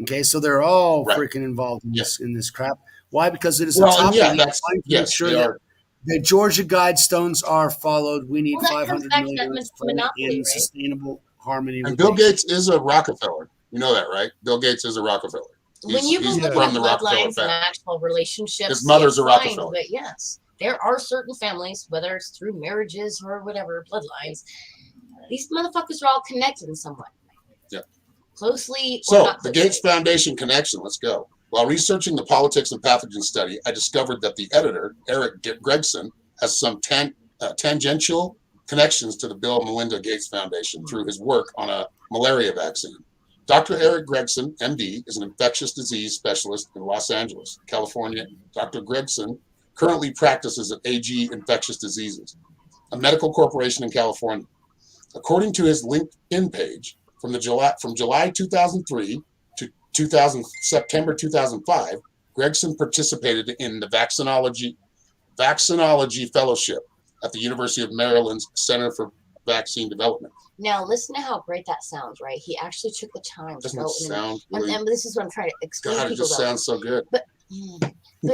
Okay, so they're all Right. freaking involved in Yeah. this crap. Why? Because it is a Well, top and yeah, elite that's trying to make yes, sure they that are. the Georgia Guidestones are followed. We need Well, that comes 500 back to that million monopoly, in right? sustainable harmony And with Bill nature. Gates is a Rockefeller. You know that, right? Bill Gates is a Rockefeller. When you go He's look from at the Rockefeller bloodlines and family. actual relationships, His mother's a it's fine, Rockefeller. but yes, there are certain families, whether it's through marriages or whatever, bloodlines, these motherfuckers are all connected in some way. Yeah. Closely or So not the closely. Gates Foundation connection. Let's go. While researching the politics and pathogen study, I discovered that the editor, Eric Gregson, has some tangential connections to the Bill and Melinda Gates Foundation through his work on a malaria vaccine. Dr. Eric Gregson, MD, is an infectious disease specialist in Los Angeles, California. Dr. Gregson currently practices at AG Infectious Diseases, a medical corporation in California. According to his LinkedIn page, from July 2003 to September 2005, Gregson participated in the vaccinology fellowship at the University of Maryland's Center for Vaccine Development. Now, listen to how great that sounds, right? He actually took the time to Doesn't go it sound really? and this is what I'm trying to explain God, to it people. just Though. sounds so good. But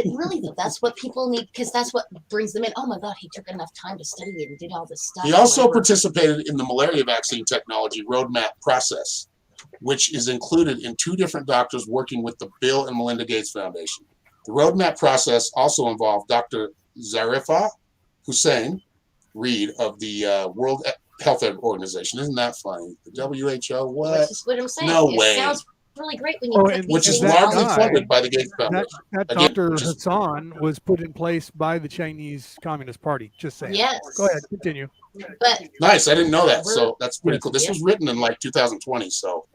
really, though, that's what people need, because that's what brings them in. Oh my God, he took enough time to study it and did all this stuff. He also participated in the malaria vaccine technology roadmap process, which is included in 2 different doctors working with the Bill and Melinda Gates Foundation. The roadmap process also involved Dr. Zarifa Hussein Reed of the World Health Organization. Isn't that funny? The WHO, what? That's just what I'm saying. No it way. sounds really great when you put these Which is things largely all funded by the Gates Foundation. That Again, Dr. which is- Hassan was put in place by the Chinese Communist Party. Just saying. Yes. Go ahead, continue. But Nice. I didn't know that. So that's pretty cool. This Yeah. was written in like 2020. So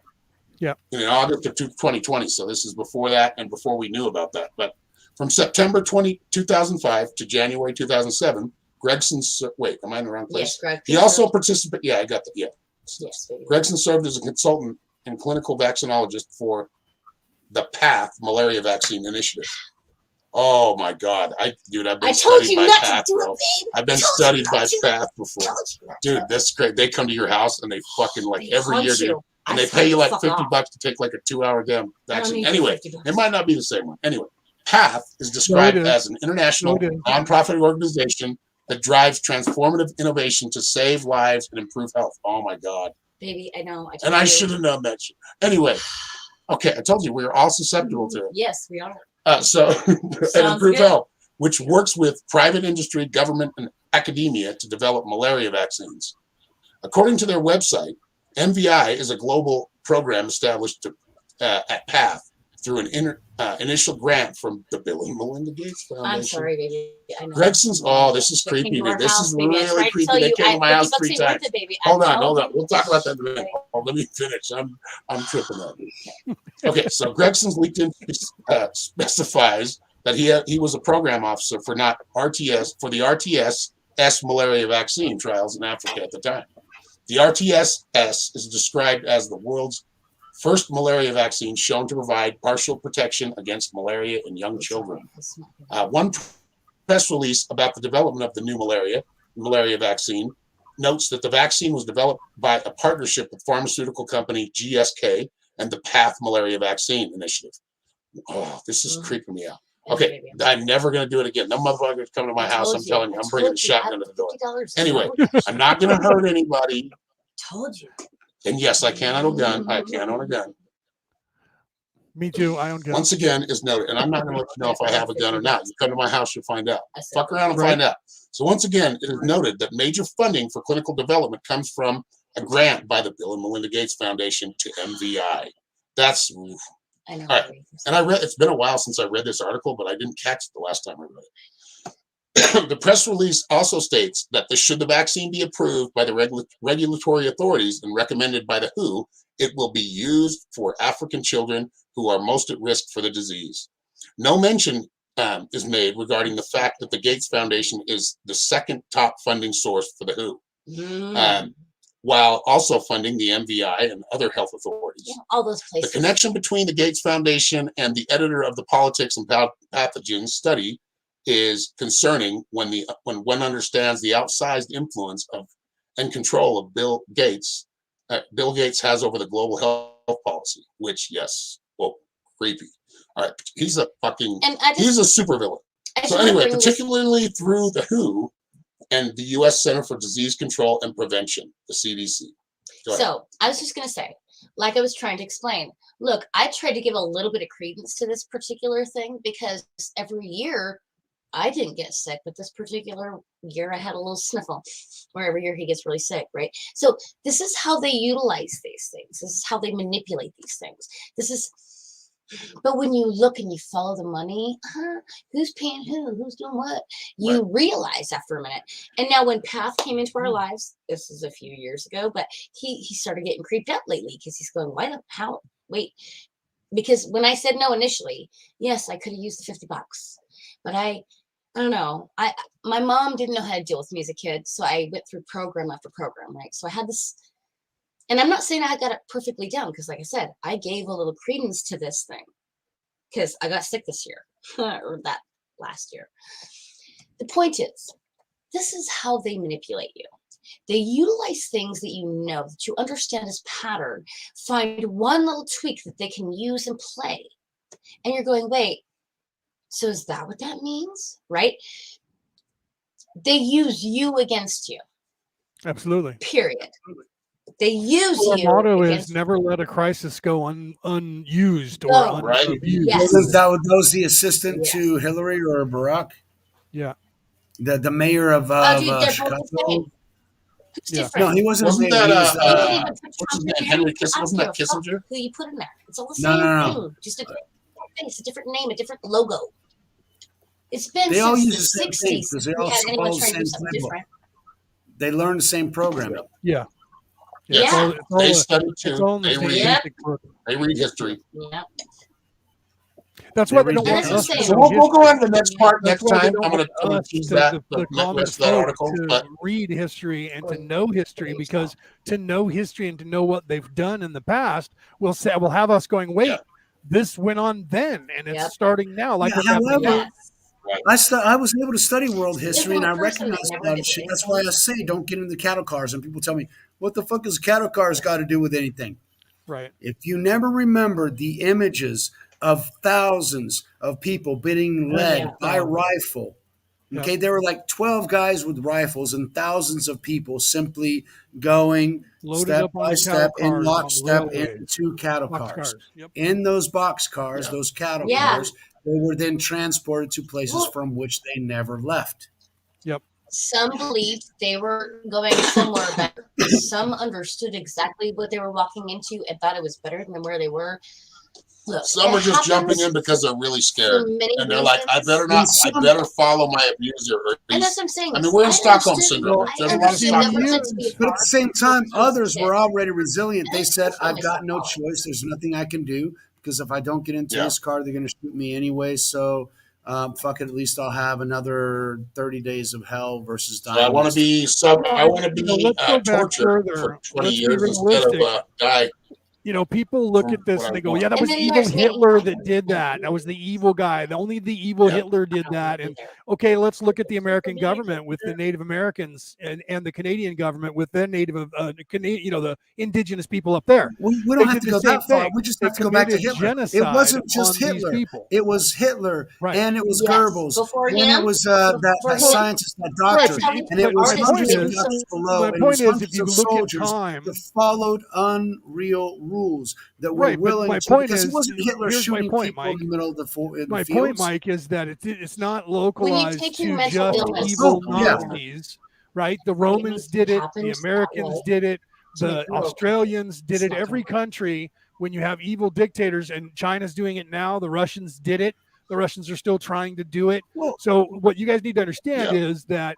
yeah, in August of 2020. So this is before that and before we knew about that. But from September 2005 to January 2007, wait, am I in the wrong place? yes, Greg. He also participated. Yeah, I got that. Yeah. Yes, baby. Gregson served as a consultant and clinical vaccinologist for the PATH malaria vaccine initiative. Oh my God. I've been I told studied you by not PATH, to do bro. it, babe. I've been Told studied you by not to. PATH before. Told you not to. Dude, that's great. They come to your house and they fucking like They every hunt year, dude. you. And I they pay you like fuck $50 off. to take like a 2-hour damn I don't vaccine. need Anyway, $50. it might not be the same one. Anyway, PATH is described is. as an international So it is. nonprofit organization that drives transformative innovation to save lives and improve health. Oh my God. Baby, I know. I And I should have known that shit. Anyway, okay, I told you we are all susceptible to it. Yes, we are. So and Sounds improve good. health, which works with private industry, government, and academia to develop malaria vaccines. According to their website, MVI is a global program established at PATH through an initial grant from the Bill and Melinda Gates Foundation. I'm sorry, baby. I know. Gregson's, oh, this is They came creepy, to our dude. This house, is baby. I really tried to creepy. tell They you, came to my house 3 50 bucks ain't times. worth it, baby. Hold I on. told you. We'll talk about that in a minute. Oh, let me finish. I'm tripping out. Okay, so Gregson's LinkedIn specifies that he was a program officer for the RTS-S malaria vaccine trials in Africa at the time. The RTS-S is described as the world's first malaria vaccine shown to provide partial protection against malaria in young children. One press release about the development of the new malaria vaccine notes that the vaccine was developed by a partnership with pharmaceutical company GSK and the PATH Malaria Vaccine Initiative. Oh, this is creeping me out. Okay, I'm never going to do it again. No motherfuckers come to my house. I'm telling you, I'm bringing the shotgun to the door. Anyway, I'm not going to hurt anybody. Told you. And yes, I can own a gun. I can own a gun. Me too. I own guns. Once again, is noted. And I'm not going to let you know if I have a gun or not. You come to my house, you'll find out. I said, Fuck around and Right. find out. So once again, it is noted that major funding for clinical development comes from a grant by the Bill and Melinda Gates Foundation to MVI. That's I know. all right. And I read, it's been a while since I read this article, but I didn't catch it the last time I read it. The press release also states that should the vaccine be approved by the regulatory authorities and recommended by the WHO, it will be used for African children who are most at risk for the disease. No mention is made regarding the fact that the Gates Foundation is the second top funding source for the WHO, while also funding the MVI and other health authorities. Yeah, all those The places. connection between the Gates Foundation and the editor of the Politics and Pathogens study is concerning when one understands the outsized influence of and control of Bill Gates has over the global health policy, which, yes, well, creepy. All right, he's a fucking, he's a supervillain. So anyway, particularly through the WHO and the U.S. Center for Disease Control and Prevention, the CDC. So I was just going to say, like I was trying to explain, look, I tried to give a little bit of credence to this particular thing because every year I didn't get sick, but this particular year I had a little sniffle, or every year he gets really sick, right? So this is how they utilize these things. This is how they manipulate these things. But when you look and you follow the money, who's paying who? Who's doing what? You realize after a minute. And now when Path came into our lives, this is a few years ago, but he started getting creeped out lately because he's going, wait. Because when I said no initially, yes, I could have used the $50. But I don't know. My mom didn't know how to deal with me as a kid, so I went through program after program, right? So I had this, and I'm not saying I got it perfectly down because, like I said, I gave a little credence to this thing because I got sick this year or that last year. The point is, this is how they manipulate you. They utilize things that that you understand as pattern, find one little tweak that they can use and play, and you're going, wait. So is that what that means? Right? They use you against you. Absolutely. Period. They use Our you. motto is never let a crisis go unused or unabused. Yes. That was the assistant to Hillary or Barack? Yeah. The mayor of Dude, they're Chicago? both the same. Who's different? No, he wasn't. Wasn't the mayor. that what's his name? Henry Kissinger? Wasn't that Kissinger? Who you put in there? It's all the same thing. Just a different face, a different name, a different logo. It's been they all use since the the same thing 60s. because they We all had anyone follow the trying to do same something playbook. different. They learn the same programming. Yeah. Yeah. They study too. They read history. Yeah. That's why they don't want us to So know we'll go on to the next history. part That's next why they time. don't I'm going want to us choose that, the common rest of that folk article. to But read history and to know history, because to know history and to know what they've done in the past will have us going, wait, this went on then and it's starting now. Like what's happening now. I was able to study world history and I recognized a lot of shit. That's why I say don't get into the cattle cars. And people tell me, what the fuck has cattle cars got to do with anything? Right. If you never remember the images of thousands of people being led by rifle, okay, there were like 12 guys with rifles and thousands of people simply going loaded step up on by step in cars lockstep into cattle cars. Yep. In those box cars, those cattle cars, they were then transported to places from which they never left. Yep. Some believed they were going somewhere better. Some understood exactly what they were walking into and thought it was better than where they were. Look, some are just jumping in because they're really scared. And they're like, I better follow my abuser. And that's what I'm saying. I mean, we're in Stockholm Syndrome. There's a lot of Stockholm But at the same time, others were already resilient. They said, I've got no choice. There's nothing I can do because if I don't get into this car, they're going to shoot me anyway. So fuck it, at least I'll have another 30 days of hell versus dying. So I want to be tortured for 20 years instead of a guy. You know, people look at this and they go, yeah, that was evil Hitler that did that. That was the evil guy. Only the evil Hitler did that. And okay, let's look at the American government with the Native Americans and the Canadian government with the Native, the indigenous people up there. We don't have to go that far. We just have to go back to Hitler. It wasn't just Hitler. It was Hitler and it was Goebbels. And it was that scientist, that doctor. And it was hundreds of below. And it was hundreds of soldiers that followed unreal rules. rules, that were Right, but willing my to, point because it is, wasn't Hitler here's my shooting point, people Mike. in the middle of in the My point, fields. Mike, is that it's not When you localized take your to mental just illness evil Oh, yeah. Nazis, right? The right, it Romans needs to did it, happen the that Americans way did it, to make the you okay. Australians did It's it. not gonna Every work. country, when you have evil dictators, and China's doing it now, the Russians did it. The Russians are still trying to do it. Well, So what you guys need to understand Yeah. is that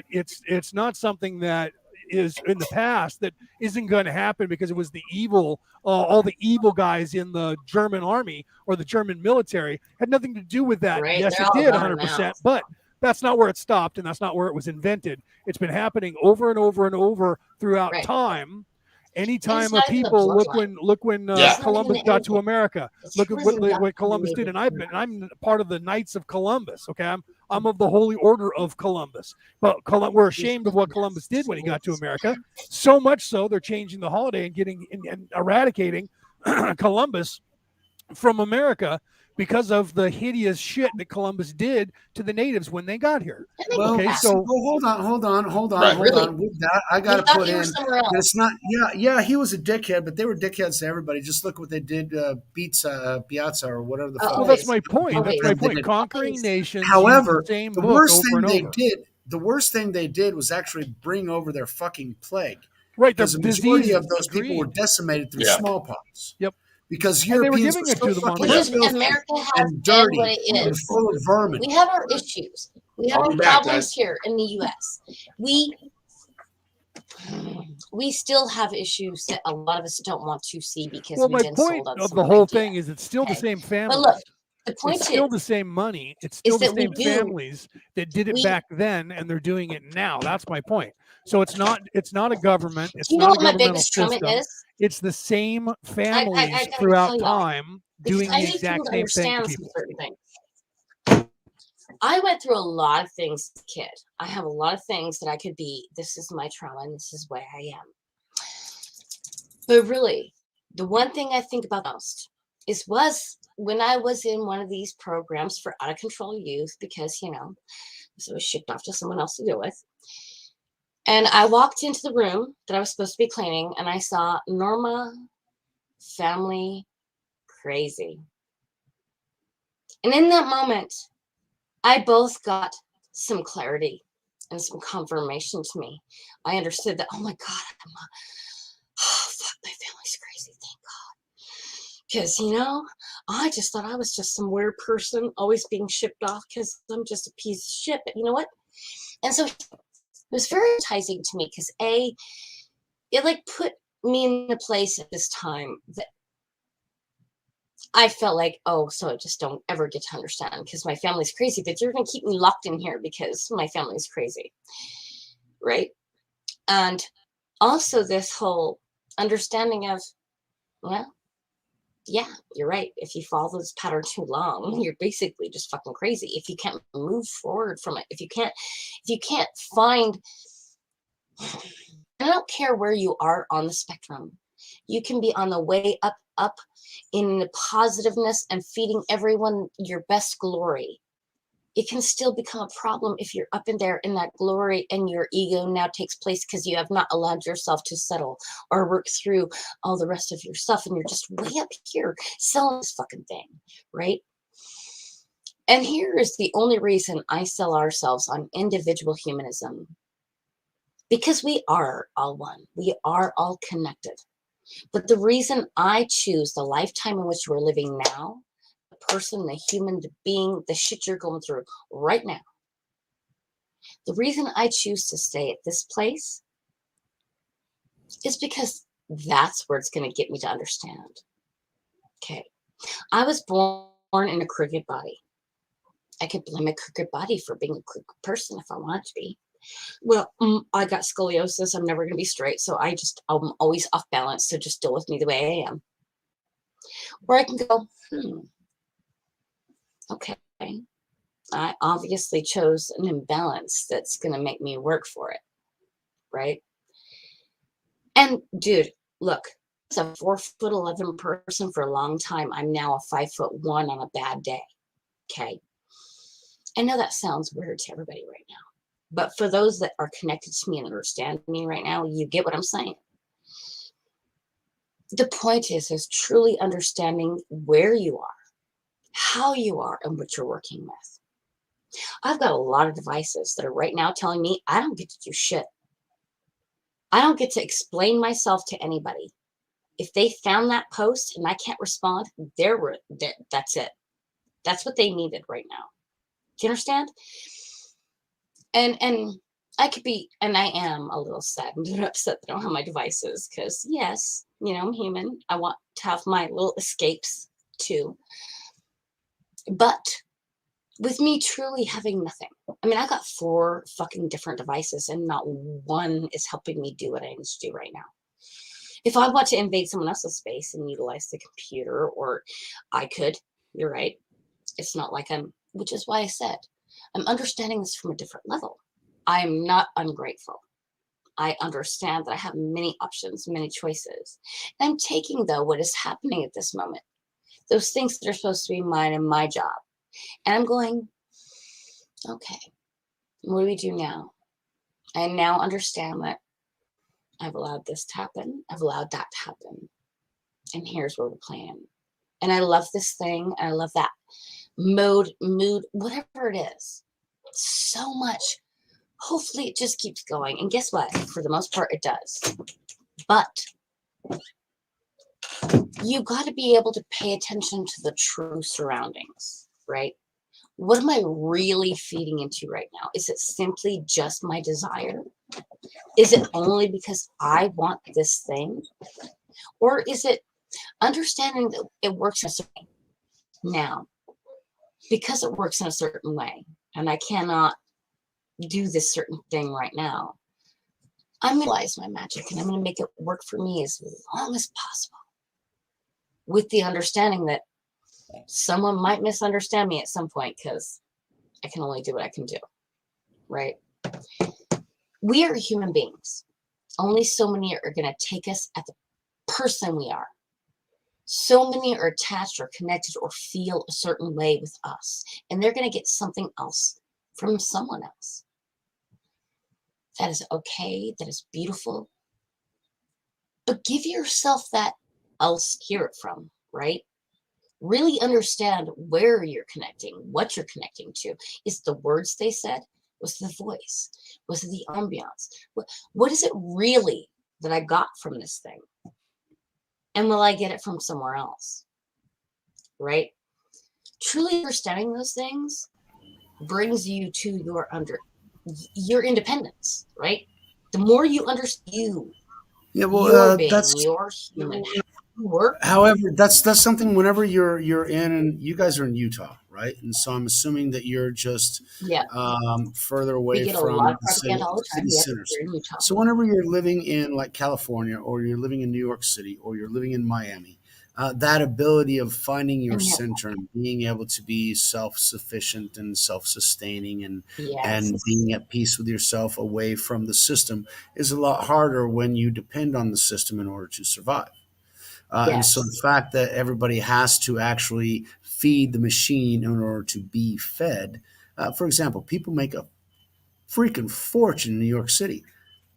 it's not something that is in the past that isn't going to happen because it was the evil, all the evil guys in the German army or the German military had nothing to do with that. Right? Yes, They're it all did gone now. 100%, but that's not where it stopped, and that's not where it was invented. It's been happening over and over and over throughout Right. time. And it's Anytime a not even the people look bloodline. when Yeah. It's not even Columbus the got to anything. America, It's look at who's inducted what in Columbus the did, and neighborhood. I'm part of the Knights of Columbus. Okay, I'm of the Holy Order of Columbus, but we're ashamed of what Columbus did when he got to America. So much so they're changing the holiday and getting and eradicating Columbus from America because of the hideous shit that Columbus did to the natives when they got here. And they well, Okay, passed. so hold on, Right. hold Really? on. With that, I got You to thought put you were in somewhere that else. it's not. Yeah, he was a dickhead, but they were dickheads to everybody. Just look what they did, Piazza or whatever the fuck. well, that's Always. my point. That's Always. my They point. did. Conquering Always. nations use the However, same the book worst over thing and they over. did, the worst thing they did was actually bring over their fucking plague, Right, the because the majority diseases. of those people were Agreed. decimated through Yeah. smallpox. Yep. Because And they were Europeans were giving it so to them on fucking Which Yeah. is purpose. filthy America has and been what dirty it and is. full of vermin. We have our issues. We have I'll our be back, problems guys. here in the U.S. We still have issues that a lot of us don't want to see because Well, we've my been point sold on of some the whole idea. thing is it's still the Okay. same But look, families. the point It's still is the same money. It's still the that we same do families that did it we back then, and they're doing it now. That's my point. So it's not a government. do It's you know not a what my governmental biggest trauma system. is? It's the same I families gotta throughout tell y'all time because doing I the need people exact to same thing to understand some people. certain things. I went through a lot of things as a kid. I have a lot of things that I could be. This is my trauma, and this is where I am. But really, the one thing I think about most was when I was in one of these programs for out of control youth, because so I was shipped off to someone else to deal with. And I walked into the room that I was supposed to be cleaning, and I saw Norma, family, crazy. And in that moment, I both got some clarity and some confirmation to me. I understood that, oh my God, fuck, my family's crazy, thank God. Because, I just thought I was just some weird person always being shipped off because I'm just a piece of shit. But you know what? And so it was very enticing to me because it like put me in a place at this time that I felt like, oh, so I just don't ever get to understand because my family's crazy, but you're going to keep me locked in here because my family's crazy. Right. And also this whole understanding of, well, yeah, you're right. If you follow this pattern too long, you're basically just fucking crazy. If you can't move forward from it, if you can't find, I don't care where you are on the spectrum. You can be on the way up in the positiveness and feeding everyone your best glory. It can still become a problem if you're up in there in that glory and your ego now takes place because you have not allowed yourself to settle or work through all the rest of your stuff and you're just way up here selling this fucking thing, right? And here is the only reason I sell ourselves on individual humanism. Because we are all one. We are all connected. But the reason I choose the lifetime in which we're living now, the person, the human, the being, the shit you're going through right now, the reason I choose to stay at this place is because that's where it's going to get me to understand. Okay. I was born in a crooked body. I could blame a crooked body for being a crooked person if I wanted to be. Well, I got scoliosis. I'm never going to be straight. So I'm always off balance. So just deal with me the way I am. Or I can go, okay. I obviously chose an imbalance that's going to make me work for it. Right. And dude, look, as a 4'11" person for a long time, I'm now a 5'1" on a bad day. Okay. I know that sounds weird to everybody right now. But for those that are connected to me and understand me right now, you get what I'm saying. The point is truly understanding where you are, how you are, and what you're working with. I've got a lot of devices that are right now telling me I don't get to do shit. I don't get to explain myself to anybody. If they found that post and I can't respond, that's it. That's what they needed right now. Do you understand? And I could be, and I am a little saddened and upset that I don't have my devices because, yes, I'm human. I want to have my little escapes too. But with me truly having nothing, I mean, I got 4 fucking different devices and not one is helping me do what I need to do right now. If I want to invade someone else's space and utilize the computer, or I could, you're right. It's not like which is why I said, I'm understanding this from a different level. I'm not ungrateful. I understand that I have many options, many choices. And I'm taking, though, what is happening at this moment, those things that are supposed to be mine and my job. And I'm going, okay, what do we do now? I now understand that I've allowed this to happen. I've allowed that to happen. And here's where we're playing. And I love this thing. And I love that mood, whatever it is. So much. Hopefully it just keeps going. And guess what? For the most part, it does. But you got to be able to pay attention to the true surroundings, right? What am I really feeding into right now? Is it simply just my desire? Is it only because I want this thing? Or is it understanding that it works in a certain way? Now, because it works in a certain way, and I cannot do this certain thing right now, I'm going to utilize my magic and I'm going to make it work for me as long as possible, with the understanding that someone might misunderstand me at some point because I can only do what I can do, right? We are human beings. Only so many are going to take us as the person we are. So many are attached or connected or feel a certain way with us, and they're going to get something else from someone else. That is okay. That is beautiful. But give yourself that else hear it from, right? Really understand where you're connecting, what you're connecting to. Is it the words they said? Was it the voice? Was it the ambiance? What is it really that I got from this thing? And will I get it from somewhere else? Right? Truly understanding those things brings you to your independence, right? The more you understand you, your being, your human, work. However, that's something. Whenever you're in, and you guys are in Utah, right? And so I'm assuming that you're just further away from the city centers. So whenever you're living in like California, or you're living in New York City, or you're living in Miami, that ability of finding your center and being able to be self-sufficient and self-sustaining and being at peace with yourself away from the system is a lot harder when you depend on the system in order to survive. And so the fact that everybody has to actually feed the machine in order to be fed. For example, people make a freaking fortune in New York City,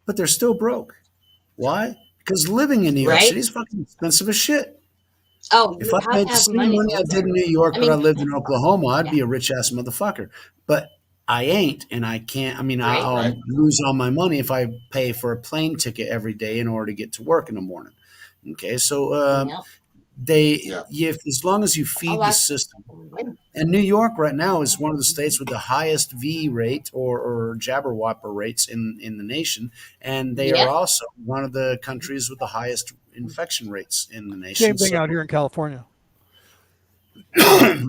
but they're still broke. Why? Because living in New York City is fucking expensive as shit. Oh, if I made the same money I did in New York, but I lived in Oklahoma, I'd be a rich ass motherfucker. But I ain't, and I can't. I mean, I'll lose all my money if I pay for a plane ticket every day in order to get to work in the morning. Okay, so if as long as you feed the system, and New York right now is one of the states with the highest V rate or jabberwopper rates in the nation, and they are also one of the countries with the highest infection rates in the nation. Same thing out here in California.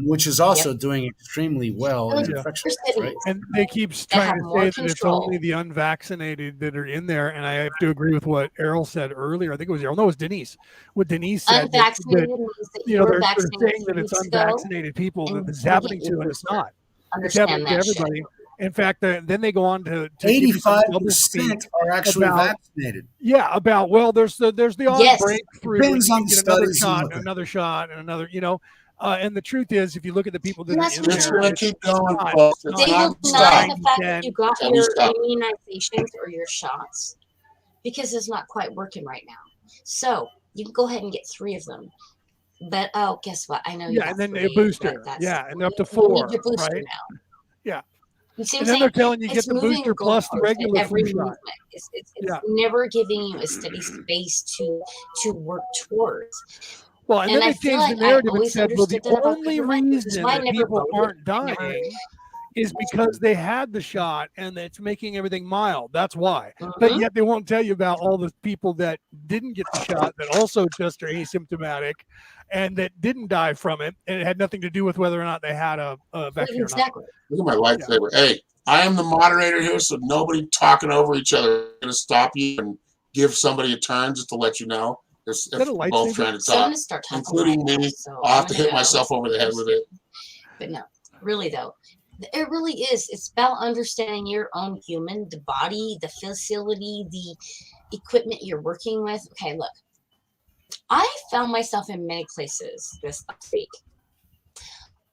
Which is also doing extremely well in infection rates, right? And they keep trying to say that it's only the unvaccinated that are in there, and I have to agree with what Errol said earlier. I think it was Errol. No, it was Denise. What Denise said. Unvaccinated means that you they're vaccinated saying that it's unvaccinated people that this is happening to, and it's not. It's happening to everybody. In fact, then they go on to 85% are actually vaccinated. Yeah, there's the odd breakthrough. Depends on the studies. Another shot, and another. And the truth is, if you look at the people that are in there, going to keep going, they will deny the fact that you got your immunizations or your shots because it's not quite working right now. So You can go ahead and get 3 of them. But guess what? I know you Yeah, got and then 3, a booster. but Yeah, and up to you 4, need your booster right? now. Yeah. You see And what then I'm they're saying? telling you get It's the moving booster plus the goalposts at regular every flu shot. movement. It's Yeah. never giving you a steady space to work towards. Well, and then And I they feel changed the like I narrative and always said, well, the understood that about only your life. This is reason why I that never people voted. aren't I never. dying is because they had the shot and it's making everything mild. That's why. But Mhm. yet they won't tell you about all the people that didn't get the shot that also just are asymptomatic and that didn't die from it. And it had nothing to do with whether or not they had a vaccine or not. Exactly. Look at my lightsaber. Hey, I am the moderator here, so nobody talking over each other. I'm going to stop you and give somebody a turn just to let you know. If that a we're both lightsaber? trying to So I'm talk, gonna start talking including right now, me, so I'll I'm have to gonna hit go. myself over the head with it. But no, really though, it really is. It's about understanding your own human, the body, the facility, the equipment you're working with. Okay, look, I found myself in many places this last week.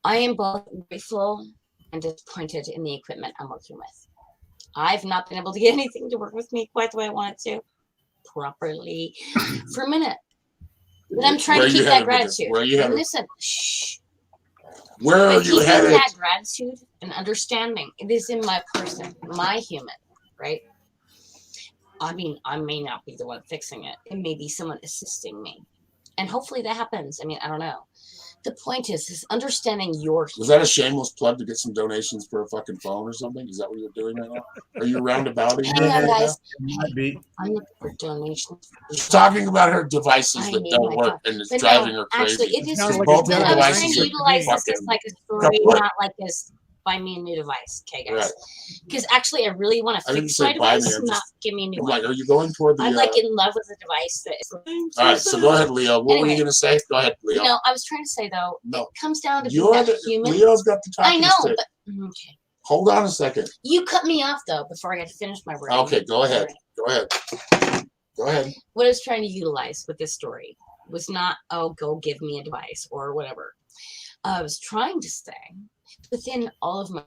I am both grateful and disappointed in the equipment I'm working with. I've not been able to get anything to work with me quite the way I want it to properly for a minute. But I'm trying Where to are you keep that headed with this? gratitude. Where are you And headed? listen, shh. Where are But you keeping headed? that gratitude and understanding, it is in my person, my human, right? I mean, I may not be the one fixing it. It may be someone assisting me. And hopefully that happens. I mean, I don't know. The point is understanding your Was that a shameless plug to get some donations for a fucking phone or something? Is that what you're doing right now? Are you roundabouting Hang on, right now? guys. Might be. I'm looking for donations. She's talking about her devices I that need don't my work phone. and it's But driving no, her crazy. actually, it is sounds true. like a Both Jedi the I was devices trying to are utilize this as fucking like a story, kaput. not like as buy me a new device. Okay, guys. Right. Because actually, I really want to I didn't fix say my buy me, device, I'm not just- give me a new I'm one. like, are you going toward the? I'm like in love with a device that is. All right, so go ahead, Leo. What were you Anyway. going to say? Go ahead, Leo. No, I was trying to say though, No. it comes down to being You're that the human. Leo's got the I talking know, stick. but okay. Hold on a second. You cut me off though before I got to finish my word. Okay, go ahead. Go ahead. Go ahead. What I was trying to utilize with this story was not, oh, go give me a device or whatever. I was trying to stay within all of my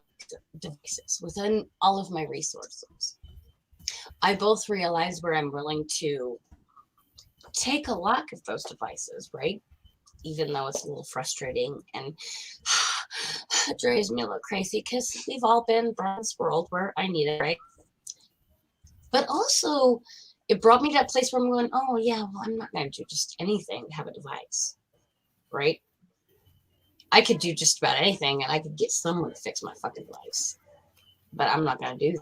devices, within all of my resources. I both realize where I'm willing to take a lot of those devices, right? Even though it's a little frustrating and it drives me a little crazy because we've all been brought in this world where I need it, right? But also, it brought me to that place where I'm going, oh, yeah, well, I'm not going to do just anything to have a device, right? I could do just about anything and I could get someone to fix my fucking device, but I'm not going to do that,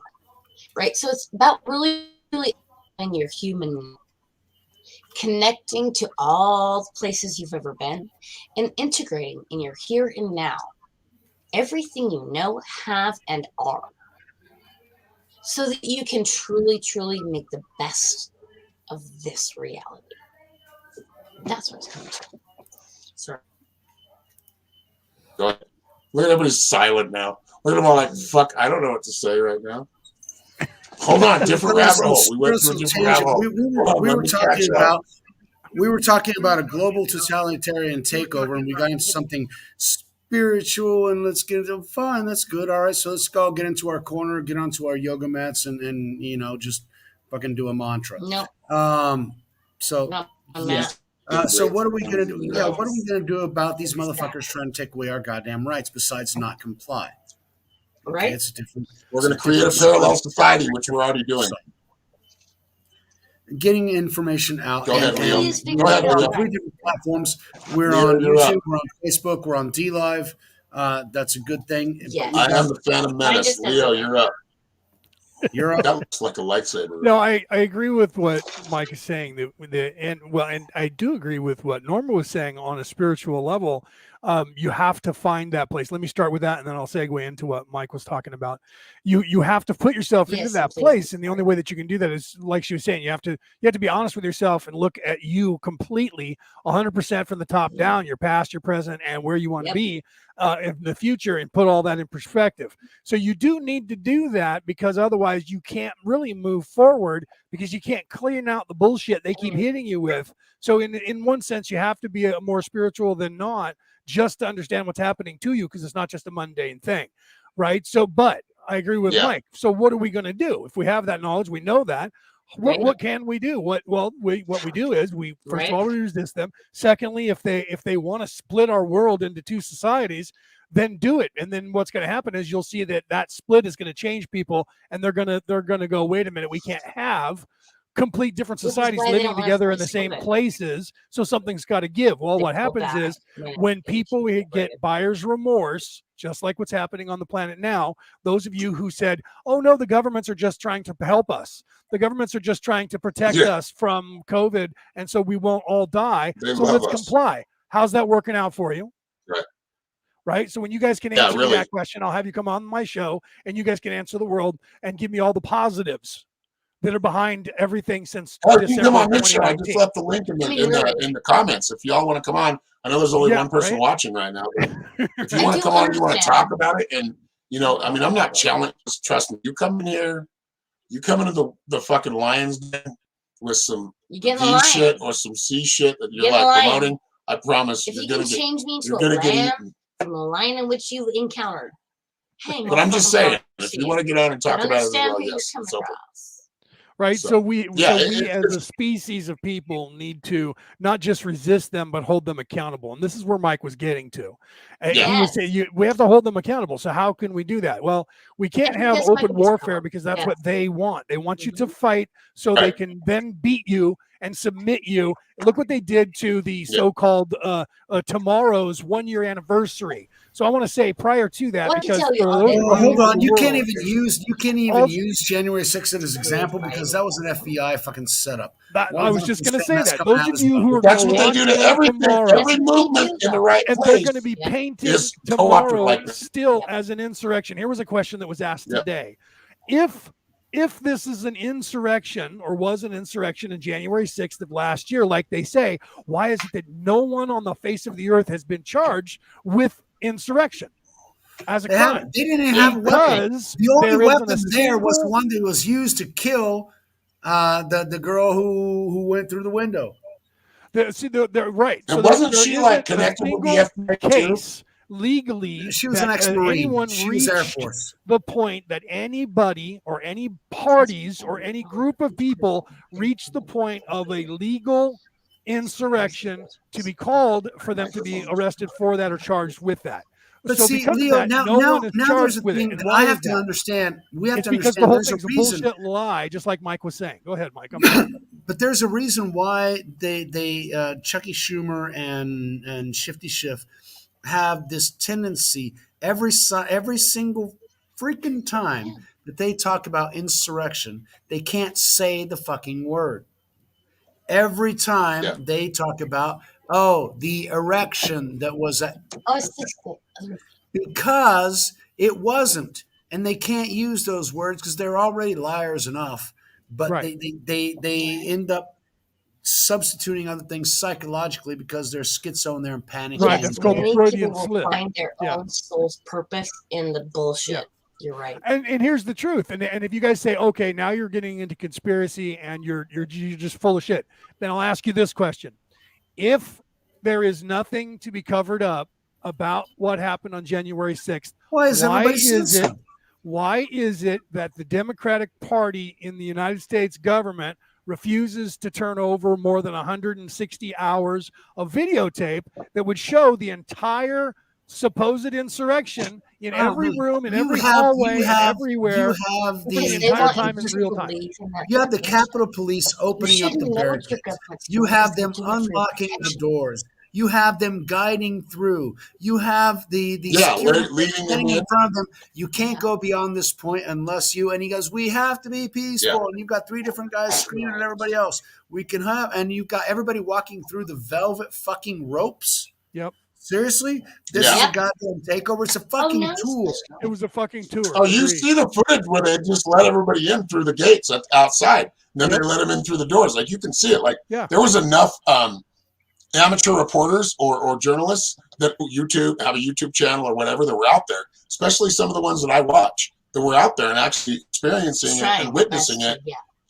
right? So it's about really being your human, connecting to all the places you've ever been and integrating in your here and now everything you know, have, and are, so that you can truly make the best of this reality. That's what's coming from. Sorry. Go ahead. Look at everybody's silent now. Look at them all like, fuck, I don't know what to say right now. Hold on, different rabbit hole. We went through a different rabbit hole. We were talking about a global totalitarian takeover, and we got into something spiritual. And let's get into fine. That's good. All right, so let's go get into our corner, get onto our yoga mats, and just fucking do a mantra. No. So No. yeah. So what are we gonna do? Yeah, what are we gonna do about these motherfuckers trying to take away our goddamn rights besides not comply? Right. Okay, it's a different. We're going to create a parallel society, which we're already doing. So, getting information out. Go ahead, Leo. Go ahead, Leo. 3 different platforms. We're Leo, on you're YouTube. up. We're on Facebook. We're on D Live. That's a good thing. Yes. I am the Phantom Menace. Leo, you're up. You're up. That looks like a lightsaber. No, I agree with what Mike is saying. And I do agree with what Norma was saying on a spiritual level. You have to find that place. Let me start with that, and then I'll segue into what Mike was talking about. You have to put yourself into that place, and the only way that you can do that is, like she was saying, you have to be honest with yourself and look at you completely, 100% from the top down, your past, your present, and where you want to be in the future, and put all that in perspective. So you do need to do that, because otherwise you can't really move forward, because you can't clean out the bullshit they keep hitting you with. So in one sense, you have to be more spiritual than not, just to understand what's happening to you, because it's not just a mundane thing, right? So, but I agree with Mike. So what are we going to do? If we have that knowledge, we know that. What can we do? What we do is we first of all we resist them. Secondly, if they want to split our world into two societies, then do it. And then what's going to happen is you'll see that split is going to change people, and they're going to go, wait a minute, we can't have complete different societies living together in the same places, so something's got to give. Well, what happens is when people get buyer's remorse, just like what's happening on the planet now, those of you who said, oh no, the governments are just trying to help us, the governments are just trying to protect us from COVID, and so we won't all die, so let's comply. How's that working out for you? Right. So when you guys can answer that question, I'll have you come on my show and you guys can answer the world and give me all the positives that are behind everything since December. Come on this show. I just left the link in the comments. If y'all want to come on, I know there's only one person watching right now. If you want to come on, you want to talk about it, and I mean, I'm not challenging. Trust me. You come in here, you come into the fucking Lions Den with some B shit or some C shit that you're like promoting. I promise you're gonna change me into a lamb from the lion in which you encountered. But I'm just saying, if you want to get on and talk about it, yes, it's open. Right. So we as a species of people need to not just resist them, but hold them accountable. And this is where Mike was getting to. He was saying we have to hold them accountable. So how can we do that? Well, we can't have open warfare because that's what they want. They want you to fight so they can then beat you and submit you. Look what they did to the so-called tomorrow's 1-year anniversary. So I want to say prior to that, because hold on, you can't even use January 6th as an example because that was an FBI fucking setup. I was just going to say that those of you who are that's what they do to every movement in the right place, and they're going to be painting tomorrow still as an insurrection. Here was a question that was asked today: if this is an insurrection or was an insurrection in January 6th of last year, like they say, why is it that no one on the face of the earth has been charged with insurrection as a crime? They didn't have weapons. The only weapon there was the one that was used to kill the girl who went through the window. They're right. And so wasn't she like connected with the FBI case legally? She was an ex-Marine. Anyone she was Air Force. The point that anybody or any parties or any group of people reach the point of a legal insurrection to be called for them to be arrested for that or charged with that. But so see, Leo, now there's a thing that I have to understand. We have to understand there's a reason. Bullshit lie, just like Mike was saying. Go ahead, Mike. But there's a reason why they Chucky Schumer and Shifty Schiff have this tendency every single freaking time that they talk about insurrection, they can't say the fucking word. Every time they talk about, the erection that was because it wasn't, and they can't use those words because they're already liars enough. But they end up substituting other things psychologically because they're schizo and they're in panic. Right, that's called the Freudian slip. Find their own soul's purpose in the bullshit. Yeah. You're right. And here's the truth. And if you guys say, okay, now you're getting into conspiracy and you're just full of shit, then I'll ask you this question. If there is nothing to be covered up about what happened on January 6th, why is it that the Democratic Party in the United States government refuses to turn over more than 160 hours of videotape that would show the entire supposed insurrection in every room, in every hallway, everywhere? You have the Capitol Police opening up the barricades. You have them unlocking the doors. You have them guiding through. You have the security standing in front of them. You can't go beyond this point unless you. And he goes, "We have to be peaceful." Yeah. And you've got 3 different guys screaming at everybody else. We can have, and you've got everybody walking through the velvet fucking ropes. Yep. Seriously? This is a goddamn takeover. It's a fucking tool. It was a fucking tour. Oh, you see the footage where they just let everybody in through the gates outside. And then they let them in through the doors. Like, you can see it. Like, there was enough amateur reporters or journalists that have a YouTube channel or whatever that were out there, especially some of the ones that I watch that were out there and actually experiencing it and witnessing it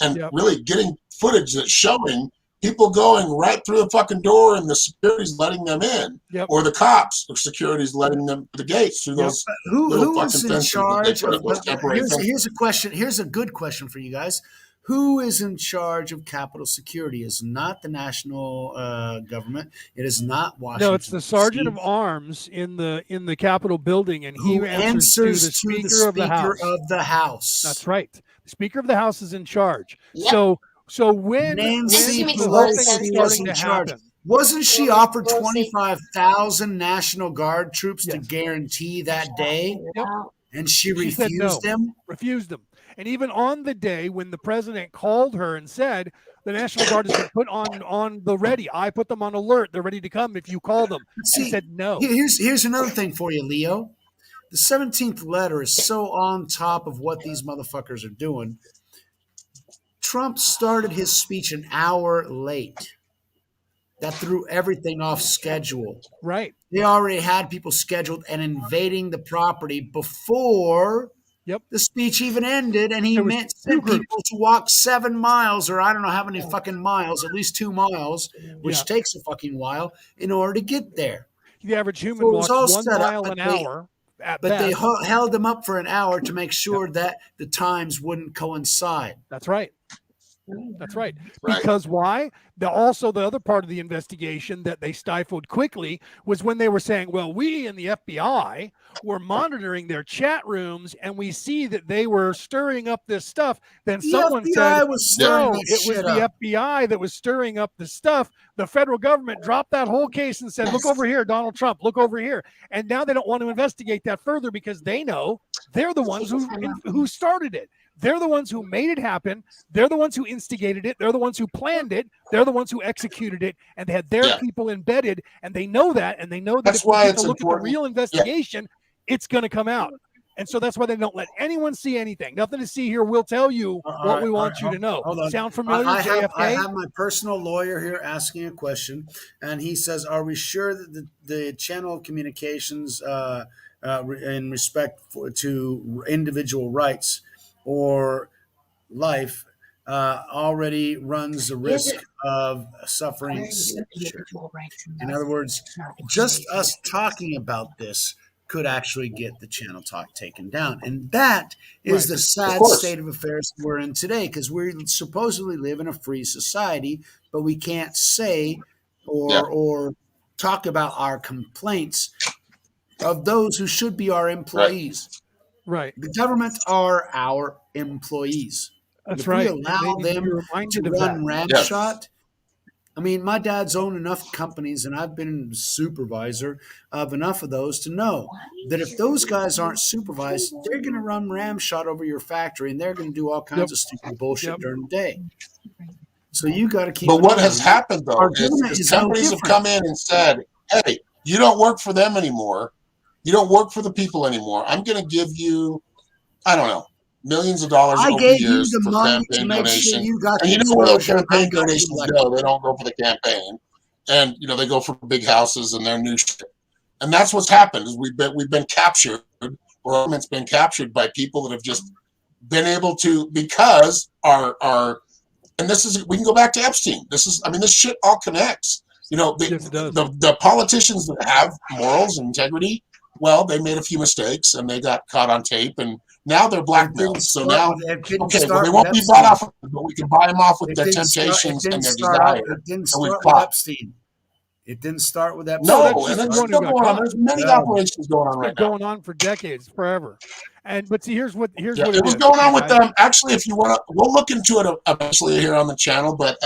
and really getting footage that's showing people going right through the fucking door and the security's letting them in, or the cops or security's letting them the gates through those. Who was in charge? Here's a question. Here's a good question for you guys. Who is in charge of Capitol security? Is not the national government. It is not No, it's Washington the sergeant D.C. of arms in the Capitol building, and he Who answers to the answers to the Speaker of the Speaker House. of the House. That's right. The Speaker of the House is in charge. Yep. So when Nancy makes the a whole lot of thing Pelosi was sense, was starting in to charge. happen, Wasn't she Nancy offered Pelosi. 25,000 National Guard troops to Yes. guarantee that day? Yep. And she She said no. refused them? refused them. And even on the day when the president called her and said, the National Guard has been put on the ready. I put them on alert. They're ready to come if you call them. She See, said no. here's another thing for you, Leo. The 17th letter is so on top of what these motherfuckers are doing. Trump started his speech an hour late. That threw everything off schedule. Right. They already had people scheduled and invading the property before Yep. the speech even ended, and he There was sent two groups. people to walk 7 miles, or I don't know how many fucking miles, at least 2 miles, which Yeah. takes a fucking while, in order to get there. The average human So it was walks all 1 set up, mile but an they- hour at But they best. held them up for an hour to make sure that the times wouldn't coincide. That's right. That's right. Right. Because why? Also, the other part of the investigation that they stifled quickly was when they were saying, well, we in the FBI were monitoring their chat rooms and we see that they were stirring up this stuff. Then The someone FBI said, was stirring no, that it was shit the up. FBI that was stirring up the stuff. The federal government dropped that whole case and said, look over here, Donald Trump, look over here. And now they don't want to investigate that further because they know they're the ones who started it. They're the ones who made it happen. They're the ones who instigated it. They're the ones who planned it. They're the ones who executed it. And they had their people embedded. And they know that. And they know that That's if we why get it's to look at the important. real investigation, it's going to come out. And so that's why they don't let anyone see anything. Nothing to see here. We'll tell you what we want you to know. Hold on. Sound familiar, I JFK? have my personal lawyer here asking a question, and he says, "Are we sure that the channel of communications, in respect to individual rights or life, already runs the risk of suffering censure?" In other words, just us talking about this could actually get the channel talk taken down. And that is Right. the sad course. state of affairs we're in today, because we supposedly live in a free society, but we can't say or talk about our complaints of those who should be our employees. Right. The government are our employees. That's If right. we allow And they need to be them reminded to of that. run ramshot, I mean, my dad's owned enough companies, and I've been supervisor of enough of those to know that if those guys aren't supervised, they're going to run ramshot over your factory, and they're going to do all kinds of stupid bullshit during the day. So you got to keep. But an what eye has on it. happened though Our government is is no companies have different. come in and said, "Hey, you don't work for them anymore. You don't work for the people anymore. I'm going to give you, I don't know, millions of dollars I over gave you years the for money to campaign make sure donations." you got And the you know where those exposure. I campaign got you donations elected. go? They don't go for the campaign, and they go for big houses and their new shit. And that's what's happened. Is we've been captured, or government's been captured by people that have just been able to, because our and this is, we can go back to Epstein. This shit all connects. Yes, it does. The politicians that have morals and integrity, well, they made a few mistakes and they got caught on tape, and now they're blackmailed. So now, okay, well, they won't be bought off, but we can buy them off with their temptations and their desire. It didn't And we start with caught. Epstein. It didn't start with Epstein. No, that's and just it's one still who got going on. caught. There's many Yeah. operations going on It's right been now. going on for decades, forever. But see, here's what Yeah, it it was is. going on with I- them. Actually, if you want to, we'll look into it eventually here on the channel. But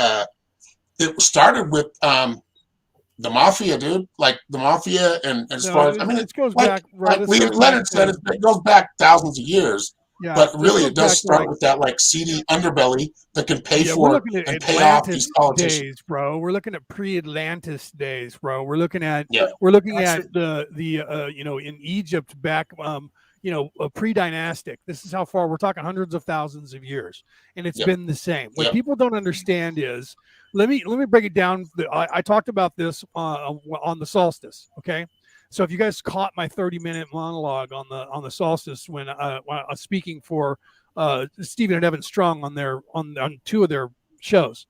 it started with the mafia, dude. Like the mafia, and as No, far as I mean, it goes like, back. Right, like Leonard said, it goes back thousands of years. yeah, But really, goes it does back to, start with that like seedy underbelly that can pay yeah, we're for looking at and pay off Atlantis these politicians. days, bro. We're looking at pre-Atlantis days, bro. We're looking at Yeah. at the in Egypt back pre-dynastic. This is how far we're talking, hundreds of thousands of years, and it's Yep. been the same. What Yep. people don't understand is, let me break it down. I talked about this on the solstice. Okay, so if you guys caught my 30-minute monologue on the solstice when I was speaking for Stephen and Evan Strong on two of their shows.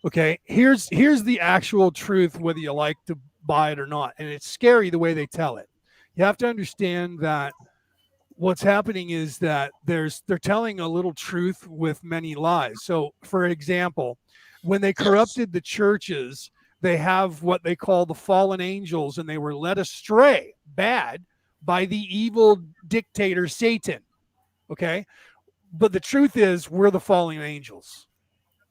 Okay, here's the actual truth, whether you like to buy it or not, and it's scary the way they tell it. You have to understand that what's happening is that they're telling a little truth with many lies. So, for example, when they corrupted the churches, they have what they call the fallen angels, and they were led astray, bad, by the evil dictator Satan. Okay, but the truth is, we're the fallen angels.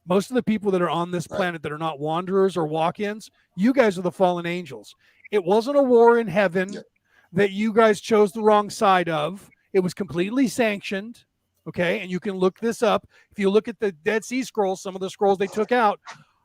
Most of the people that are on this planet that are not wanderers or walk-ins, you guys are the fallen angels. It wasn't a war in heaven that you guys chose the wrong side of. It was completely sanctioned. Okay, and you can look this up. If you look at the Dead Sea Scrolls, some of the scrolls they took out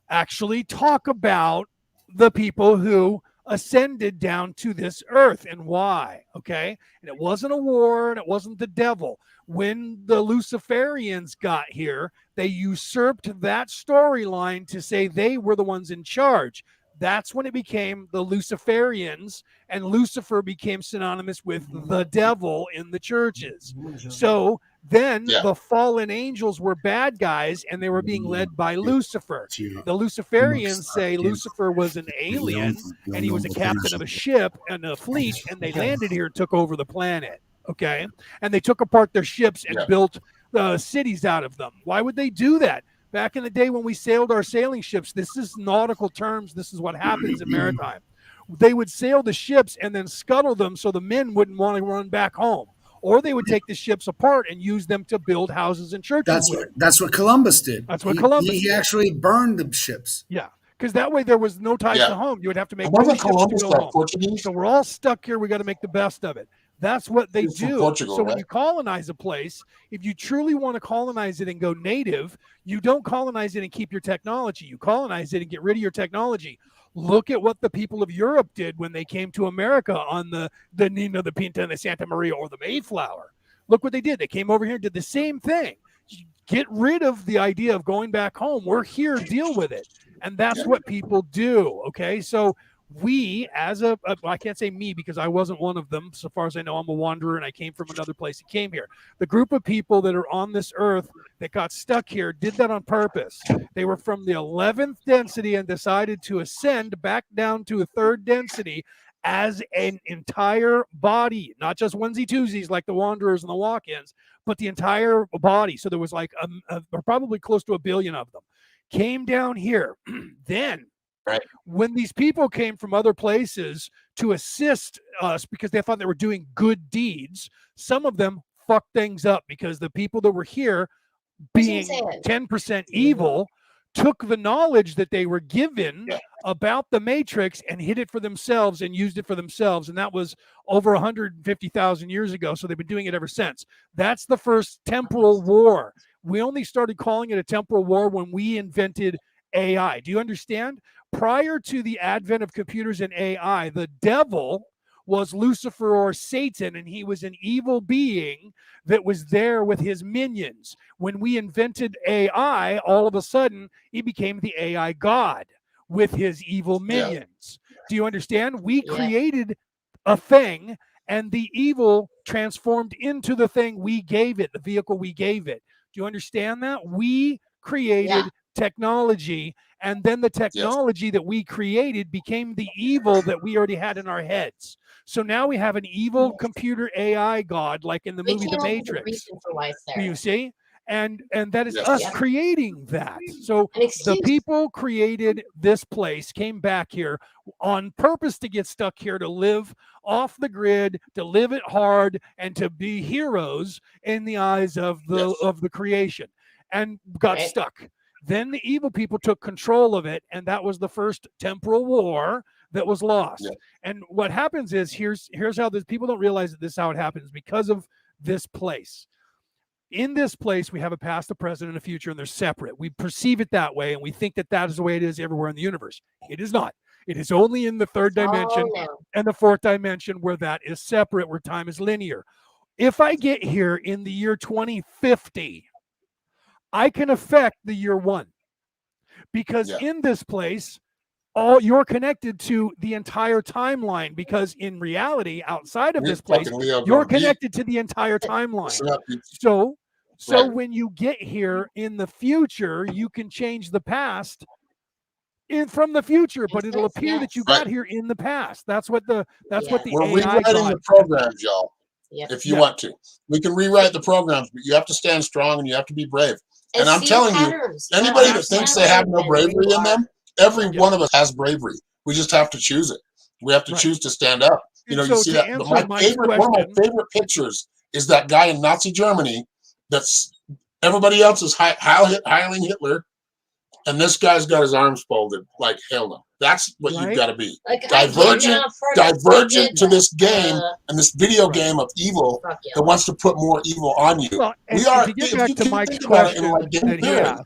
actually talk about the people who ascended down to this earth and why. Okay, and it wasn't a war and it wasn't the devil. When the Luciferians got here, they usurped that storyline to say they were the ones in charge. That's when it became the Luciferians, and Lucifer became synonymous with the devil in the churches. So then the fallen angels were bad guys, and they were being led by Lucifer. The Luciferians say Lucifer was an alien, and he was a captain of a ship and a fleet, and they landed here and took over the planet. Okay, and they took apart their ships and built cities out of them. Why would they do that? Back in the day when we sailed our sailing ships, this is nautical terms. This is what happens in maritime. They would sail the ships and then scuttle them so the men wouldn't want to run back home. Or they would take the ships apart and use them to build houses and churches. That's what Columbus did. That's what Columbus did. He actually burned the ships. Yeah, because that way there was no ties to home. You would have to make ships to go home. Portuguese? So we're all stuck here. We got to make the best of it. That's what they do. Portugal, so when you colonize a place, if you truly want to colonize it and go native, you don't colonize it and keep your technology. You colonize it and get rid of your technology. Look at what the people of Europe did when they came to America on the Nina, the Pinta, and the Santa Maria, or the Mayflower. Look what they did. They came over here and did the same thing. Get rid of the idea of going back home. We're here, deal with it. And that's what people do, okay? So we, as I can't say me because I wasn't one of them. So far as I know, I'm a wanderer and I came from another place and came here. The group of people that are on this earth that got stuck here did that on purpose. They were from the 11th density and decided to ascend back down to a 3rd density as an entire body, not just onesie-twosies like the wanderers and the walk-ins, but the entire body. So there was like probably close to 1 billion of them. Came down here. Then when these people came from other places to assist us because they thought they were doing good deeds, some of them fucked things up because the people that were here, being 10% evil, took the knowledge that they were given about the Matrix and hid it for themselves and used it for themselves. And that was over 150,000 years ago. So they've been doing it ever since. That's the first temporal war. We only started calling it a temporal war when we invented AI. Do you understand? Prior to the advent of computers and AI, the devil was Lucifer or Satan, and he was an evil being that was there with his minions. When we invented AI, all of a sudden, he became the AI god with his evil minions. Do you understand? We created a thing, and the evil transformed into the thing we gave it, the vehicle we gave it. Do you understand that? We created technology, and then the technology that we created became the evil that we already had in our heads. So now we have an evil computer AI god, like in the movie The Matrix. Do you see? And that is us creating that. So the people created this place, came back here on purpose to get stuck here, to live off the grid, to live it hard, and to be heroes in the eyes of the creation, and got stuck. Then the evil people took control of it, and that was the first temporal war that was lost. And what happens is, here's how this, people don't realize that this is how it happens because of this place. In this place, we have a past, a present, and a future, and they're separate. We perceive it that way, and we think that that is the way it is everywhere in the universe. It is not. It is only in the 3rd dimension and the 4th dimension where that is separate, where time is linear. If I get here in the year 2050, I can affect the year 1 because in this place, you're connected to the entire timeline, because in reality, outside of this place, you're connected to the entire timeline. So when you get here in the future, you can change the past from the future, but it'll appear that you got here in the past. That's what the We're AI rewriting the programs, y'all. Yep. if you want to. We can rewrite the programs, but you have to stand strong and you have to be brave. And I'm see telling patterns. you, anybody that That's thinks not they have no like bravery in them, every Yeah. one of us has bravery. We just have to choose it. We have to Right. choose to stand up. You And know, you so see to that. answer One Mike's of my question, favorite pictures is that guy in Nazi Germany. That's everybody else is Heiling Hitler, and this guy's got his arms folded like hell no. That's what you've Right. got to be. Like, I did Divergent, not forget divergent to this that. game and this video Right. game of evil Fuck yeah. that wants to put more evil on you. well, and, We and are. to get If back you to can Mike's think about it in question like game that he theory, asked,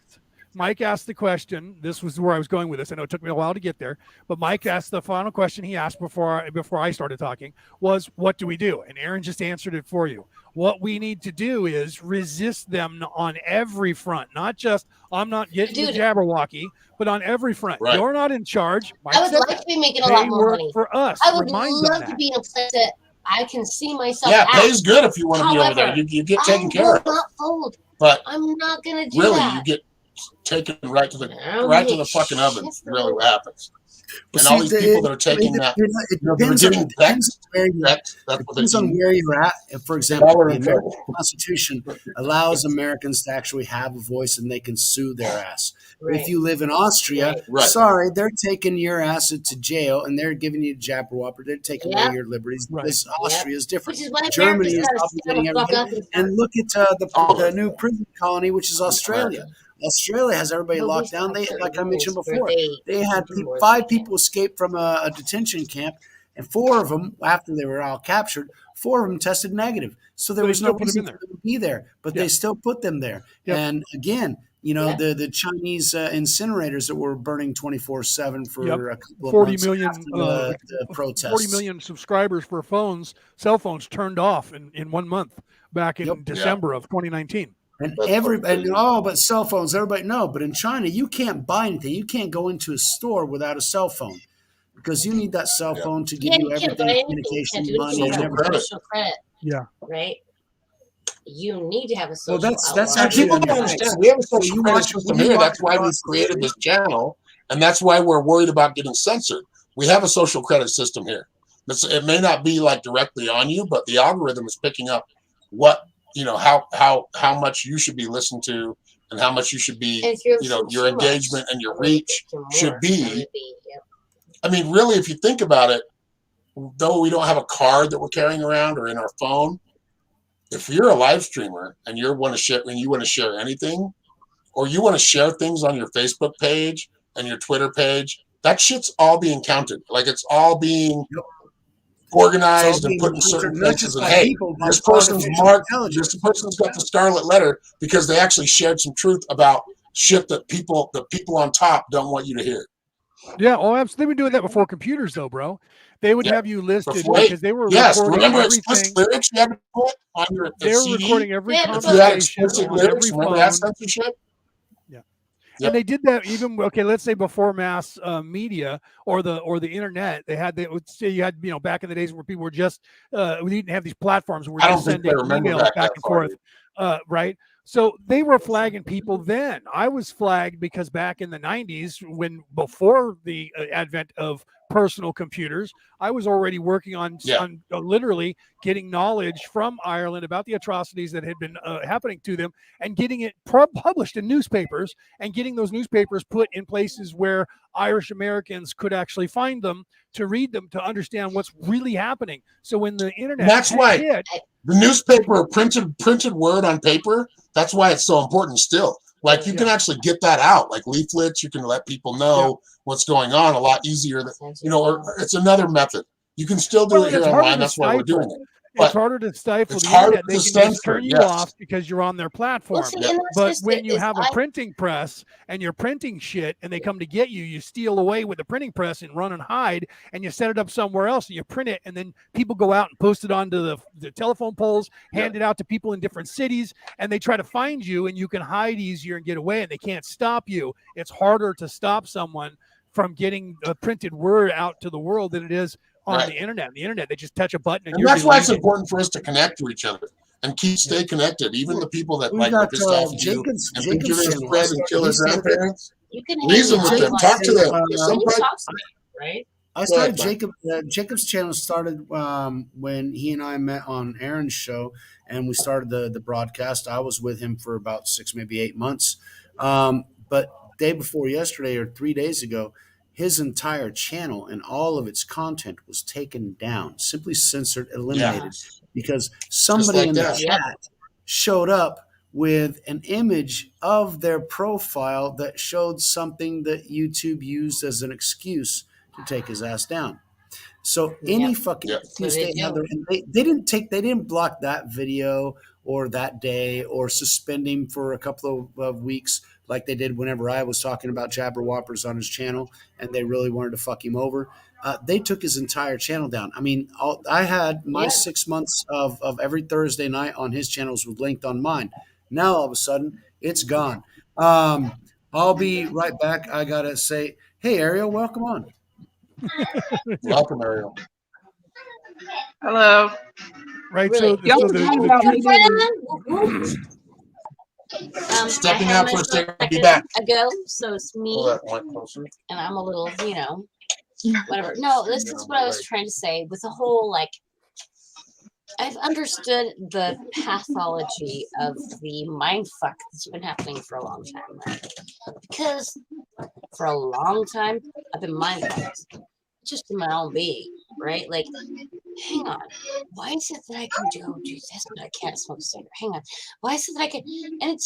Mike asked the question. This was where I was going with this. I know it took me a while to get there, but Mike asked the final question he asked before I started talking was, "What do we do?" And Aaron just answered it for you. What we need to do is resist them on every front, not just I'm not getting the Dude. Jabberwocky, but on every front. Right. You're not in charge. Mike I would said like that. to be making a They lot more work money. for us. I would Remind them love to that. be in a place that I can see myself yeah, at. pay's good if you want to be over there. However, You get I taken will care of. not fold. But I'm not gonna do really, that. you get taken right to the Yeah, fucking oven. shit's the Really, rule. what happens? Well, And see, all these people that are taking that, it they're depends on giving depends text. where you That's what they depends on do. where you're at. And for Y'all example, are the in American trouble. Constitution allows Americans to actually have a voice and they can sue their ass. Right. If you live in Austria, Right. sorry, they're taking your ass to jail and they're giving you jabberwopper. They're taking away Yep. your liberties. Right. This Austria is different. Which is why Germany America's is gotta stand obligating the fuck everything. up and And look at the new prison colony, which is Australia. Australia has everybody But we locked still down. have They, certain like I mentioned rules where before, they had do more 5 than they people escape from a detention camp, and 4 of them, after they were all captured, 4 of them tested negative. So there So they was no still put them reason in for there. them to be there, but Yeah. they still put them there. Yep. And again, you know, Yeah. the Chinese incinerators that were burning 24/7 for Yep. a couple of 40 months million, after the 40 protests. million subscribers for phones, cell phones turned off in 1 month back in Yep. December of 2019. And That's everybody, fucking oh, but cell phones, everybody, no. But in China, you can't buy anything. You can't go into a store without a cell phone because you need that cell Yeah. phone to give Yeah, you you can't everything, buy anything. You communication, can't do money, anything and Social without everything. credit. social credit, Yeah. right? You need to have a social Well, that's outlet. actually People on don't your understand. face. We have a So social you credit watch system when you here. walk That's why we across the created street. this channel, and that's why we're worried about getting censored. We have a social credit system here. It may not be like directly on you, but the algorithm is picking up what how much you should be listened to and how much you should be. And if you're Your listening too engagement much, and your it really reach gets you more. should It be. would be, yep. I mean, really, if you think about it, though we don't have a card that we're carrying around or in our phone, if you're a live streamer and you want to share anything, or you want to share things on your Facebook page and your Twitter page, that shit's all being counted. Like it's all being Yep. organized and being put in certain monitored, not places. just And by hey, people, by this person's artificial marked. intelligence. This person's got the scarlet letter because they actually shared some truth about shit that the people on top don't want you to hear. Yeah. Oh, absolutely. They've been doing that before computers, though, bro. They would Yeah. have you listed Before- because they were Yes, recording remember everything. explicit lyrics you had to put on your They were CD? recording every Yeah, If you had conversation explicit on lyrics, every remember that phone. censorship? Yep. And they did that even let's say before mass media or the internet. They would say you had back in the days where people were just we didn't have these platforms where I we're don't just think they sending remember emails back back that and far, forth, right? So they were flagging people then. I was flagged because back in the 90s, before the advent of personal computers, I was already working on literally getting knowledge from Ireland about the atrocities that had been happening to them and getting it published in newspapers and getting those newspapers put in places where Irish Americans could actually find them to read them to understand what's really happening. So when the internet That's why hit, the newspaper printed word on paper. That's why it's so important still. Like you can actually get that out, like leaflets. You can let people know what's going on a lot easier. Or it's another method. You can still do it here online. That's why we're doing it. It's harder to stifle it's the harder internet. They to can censor, just turn you yes. off because you're on their platform. See, and that's But just when it, you is have a printing press and you're printing shit and they come to get you, you steal away with the printing press and run and hide, and you set it up somewhere else and you print it, and then people go out and post it onto the telephone poles, hand it out to people in different cities, and they try to find you, and you can hide easier and get away, and they can't stop you. It's harder to stop someone from getting a printed word out to the world than it is on the internet. The internet, they just touch a button, and that's why it's important for us to connect to each other and stay connected. Even the people that are pissed off at you and think you're going to spread and kill their grandparents. You can reason with them. Talk to them. talk to them, right? I Go ahead, started Frank. Jacob's channel started when he and I met on Aaron's show, and we started the broadcast. I was with him for about 6, maybe 8 months. But day before yesterday or 3 days ago, his entire channel and all of its content was taken down, simply censored, Yeah, eliminated, because just somebody like in the that. Yep. chat showed up with an image of their profile that showed something that YouTube used as an excuse to take his ass down. So any Yep. fucking Yep. That's what excuse they they have do. there, and they didn't block that video or that day or suspend him for a couple of weeks like they did whenever I was talking about Jabber Whoppers on his channel, and they really wanted to fuck him over. They took his entire channel down. I mean, I had my Yep. 6 months of every Thursday night on his channels was linked on mine. Now all of a sudden it's gone. I'll be right back. I gotta say, hey Ariel, welcome on. Welcome, Ariel. Hello. Right. Really. Y'all So were the talking the about me truth. doing. I Stepping had out my for a phone second. a I'll be second back. ago, so it's Pull me, that mic closer. and I'm a little, whatever. No, this is what I was trying to say with the whole like. I've understood the pathology of the mind fuck that's been happening for a long time, right? Because for a long time I've been mind fucked, just in my own being, right? Like, hang on, why is it that I can do this, but I can't smoke a cigarette? Hang on, why is it that I can? And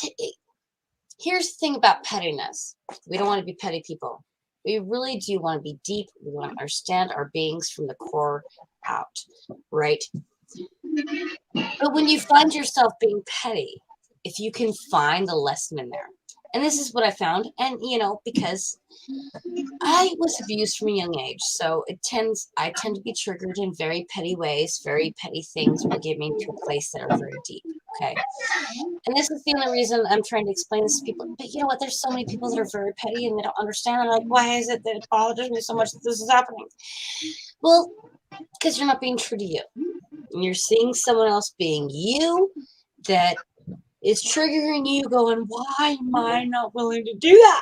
here's the thing about pettiness: we don't want to be petty people. We really do want to be deep. We want to understand our beings from the core out, right? But when you find yourself being petty, if you can find the lesson in there, and this is what I found, and because I was abused from a young age, so I tend to be triggered in very petty ways. Very petty things will get me to a place that are very deep. Okay. And this is the only reason I'm trying to explain this to people. But you know what? There's so many people that are very petty and they don't understand. I'm like, why is it that it bothers me so much that this is happening? Well, because you're not being true to you. And you're seeing someone else being you that is triggering you, going, why am I not willing to do that?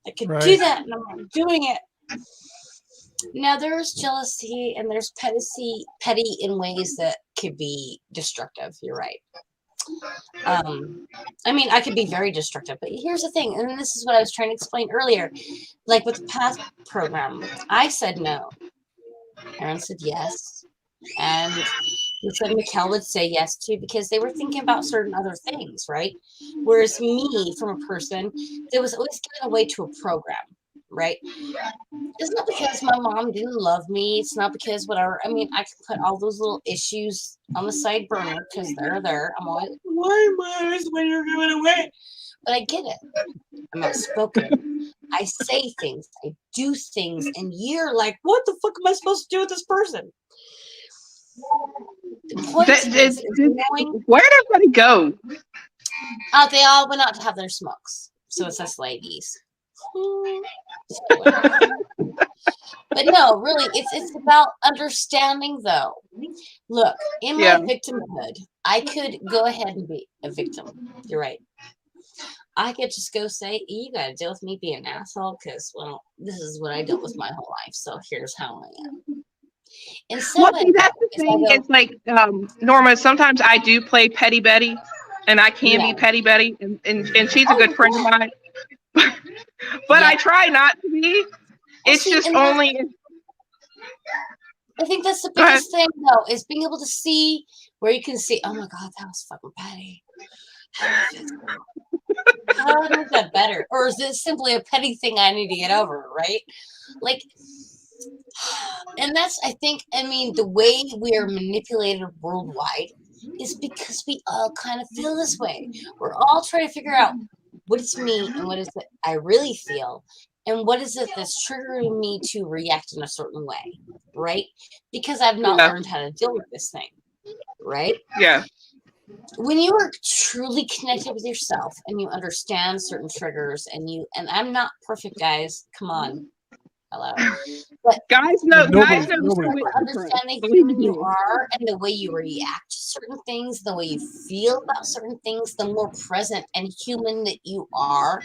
I could do that and I'm not doing it. Now there's jealousy and there's petty in ways that could be destructive. You're right. I mean, I could be very destructive, but here's the thing, and this is what I was trying to explain earlier. Like with the past program, I said no. Aaron said yes. And he said Mikkel would say yes too because they were thinking about certain other things, right? Whereas me, from a person that was always given away to a program, right? It's not because my mom didn't love me. It's not because whatever. I mean, I can put all those little issues on the side burner because they're there. I'm always, why am I always when you're giving away? But I get it. I'm outspoken. I say things. I do things. And you're like, what the fuck am I supposed to do with this person? The point is knowing. Where did everybody go? They all went out to have their smokes. So it's us ladies. But no, really, it's about understanding though. Look, in my victimhood, I could go ahead and be a victim. You're right. I could just go say, you gotta deal with me being an asshole because, well, this is what I dealt with my whole life. So here's how I am. Well, see, that's the thing. It's like, Norma, sometimes I do play Petty Betty, and I can be Petty Betty, and she's a good friend of mine. But I try not to be. It's just only. I think that's the biggest thing, though, is being able to see where you can see, oh my God, that was fucking petty. How do I make that better? Or is this simply a petty thing I need to get over, right? Like, and that's, I think, I mean, the way we are manipulated worldwide is because we all kind of feel this way. We're all trying to figure out what is me and what is it I really feel and what is it that's triggering me to react in a certain way, right? Because I've not learned how to deal with this thing, right? Yeah. When you are truly connected with yourself and you understand certain triggers and I'm not perfect, guys. Come on. Hello. But guys know understanding who you are and the way you react to certain things, the way you feel about certain things, the more present and human that you are,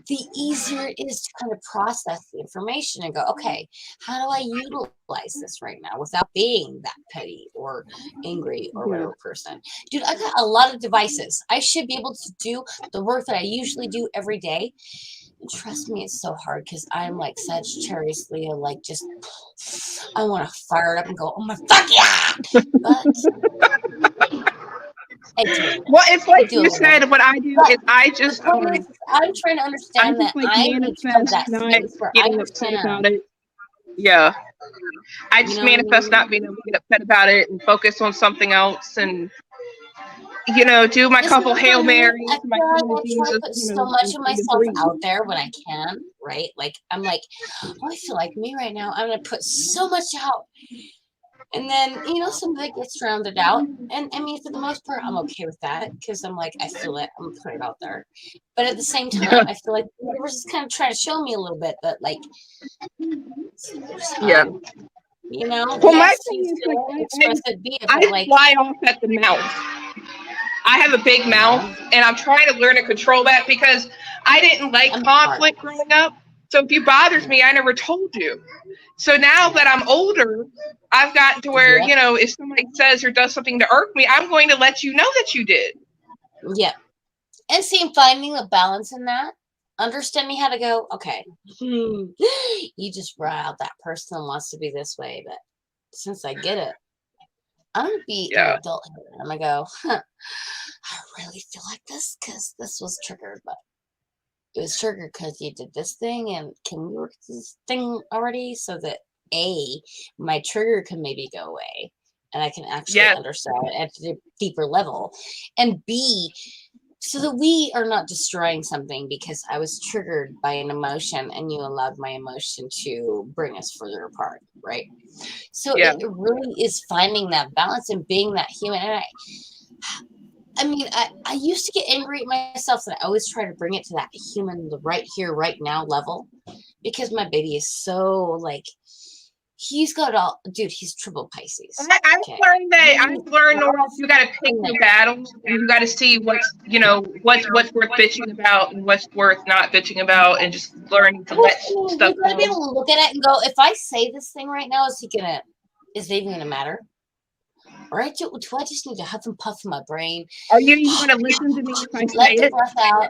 the easier it is to kind of process the information and go, okay, how do I utilize this right now without being that petty or angry or whatever person? Dude, I got a lot of devices. I should be able to do the work that I usually do every day. And trust me, it's so hard because I'm like Sagittarius Leo, like just I want to fire it up and go, oh my fuck yeah! But well, it's like you said. What I do is I just I'm trying to understand that like I need to come to that not space where I getting upset about understand. it. Yeah, I just You know what I manifest mean? not being able to get upset about it and focus on something else, and do my This couple is Hail for me. Marys, I my feel like couple I of try to Jesus, put so much of and myself breathe. out there when I can, right? Like I'm like, oh, I feel like me right now. I'm gonna put so much out. And then, some of it gets rounded out. And I mean, for the most part, I'm okay with that because I'm like, I feel it. I'm going to put it out there. But at the same time, I feel like the universe is kind of trying to show me a little bit that, like, there's time. Well, my Yes, thing you is, feel it, express it, be it. I But, like, fly off at the mouth. I have a big mouth, and I'm trying to learn to control that because I didn't like conflict growing up. So if you bothered me, I never told you. So now that I'm older, I've gotten to where, if somebody says or does something to irk me, I'm going to let you know that you did. Yeah. And see, finding the balance in that, understanding how to go, okay, you just brought out that person that wants to be this way, but since I get it, I'm going to be an adult here. I'm going to go, I really feel like this because this was triggered, but it was triggered because you did this thing, and can we work this thing already so that my trigger can maybe go away and I can actually understand it at a deeper level, and B, so that we are not destroying something because I was triggered by an emotion and you allowed my emotion to bring us further apart, right? So it really is finding that balance and being that human. And I mean, I used to get angry at myself, and I always try to bring it to that human, the right here, right now level, because my baby is so, like, he's got all, dude, he's triple Pisces. I've learned, Nora, you got to pick your battles, and you got to see what's worth bitching about and what's worth not bitching about, and just learning to let stuff go. You got to be able to look at it and go, if I say this thing right now, is it even going to matter? Or do I just need to huff and puff in my brain? Are you even going to listen to me if I say let the it? breath out,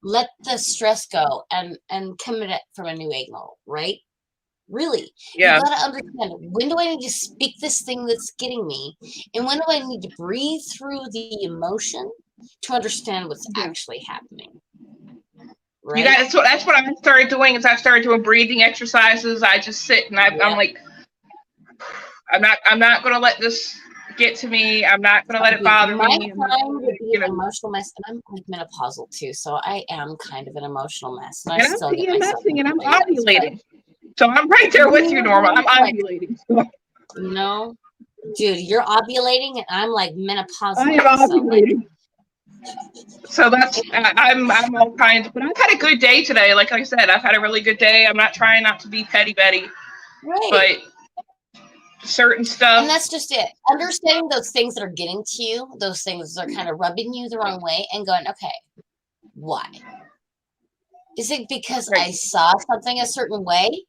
let the stress go, and come at it from a new angle, right? Really, you got to understand, when do I need to speak this thing that's getting me, and when do I need to breathe through the emotion to understand what's actually happening? Right? That's what I started doing. Is I started doing breathing exercises. I just sit and I'm like, I'm not going to let this get to me. I'm not going to let it bother me. My time would be an emotional mess, and I'm like menopausal too, so I am kind of an emotional mess, and I still get myself and I'm ovulating. So I'm right there with you, Norma. I'm ovulating. Dude, you're ovulating, and I'm like menopausal. I am ovulating. So that's I'm all kinds, but I've had a good day today. Like I said, I've had a really good day. I'm not trying not to be petty Betty, but certain stuff. And that's just it. Understanding those things that are getting to you, those things that are kind of rubbing you the wrong way, and going, okay, why? Is it because I saw something a certain way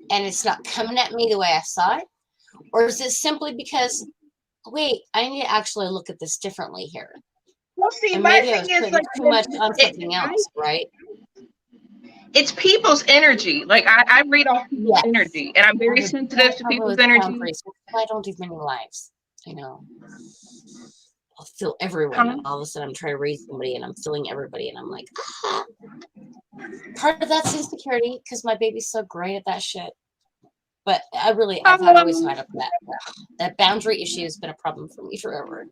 and it's not coming at me the way I saw it? Or is it simply because, wait, I need to actually look at this differently here? Well, see, and my maybe thing is like too much on something else, right? It's people's energy. Like I read off people's energy, and I'm very sensitive to people's energy. I don't do many lives. I know. I'll feel everyone, and all of a sudden I'm trying to read somebody, and I'm feeling everybody, and I'm like, ah. Part of that's insecurity because my baby's so great at that shit. But I've always had that boundary issue has been a problem for me forever.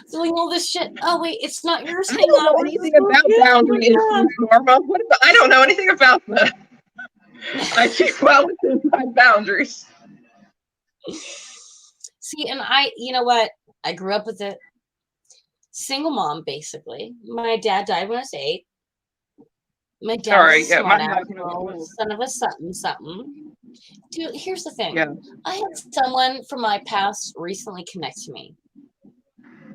Feeling all this shit. Oh wait, it's not yours. I don't know anything about boundary issues, Norma. I don't know anything about that. I keep well within my boundaries. See, and you know what? I grew up with it. Single mom, basically. My dad died when I was 8. My dad was a smart ass, son of a something. Dude, here's the thing. I had someone from my past recently connect to me.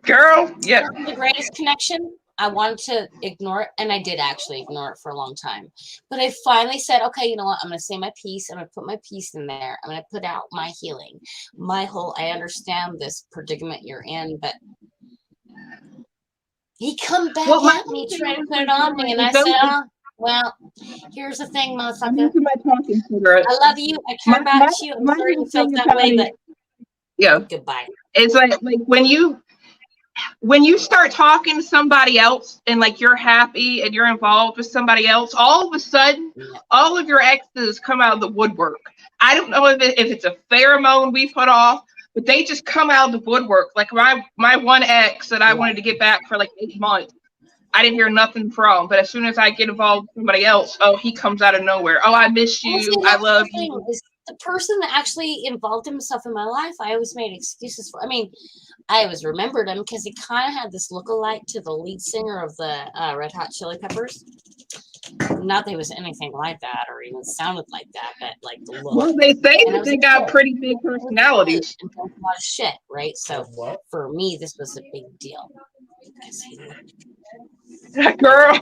Girl, The greatest connection. I wanted to ignore it, and I did actually ignore it for a long time. But I finally said, okay, you know what? I'm going to say my piece. I'm going to put my piece in there. I'm going to put out my healing. I understand this predicament you're in, but he come back at me trying to put it on me, and I said, well, here's the thing, motherfucker. I love you. I care about you. I'm sorry you felt that way, but yeah, goodbye. It's like when you start talking to somebody else and like you're happy and you're involved with somebody else, all of a sudden, all of your exes come out of the woodwork. I don't know if it's a pheromone we put off, but they just come out of the woodwork. Like my one ex that I wanted to get back for like 8 months, I didn't hear nothing from. But as soon as I get involved with somebody else, oh, he comes out of nowhere. Oh, I miss you. I love you. The person that actually involved himself in my life, I always made excuses for. I mean, I always remembered him because he kind of had this look-alike to the lead singer of the Red Hot Chili Peppers. Not that he was anything like that or even sounded like that, but like the look. Well, they say that they got pretty big personalities. And a lot of shit, right? So for me, this was a big deal. Girl,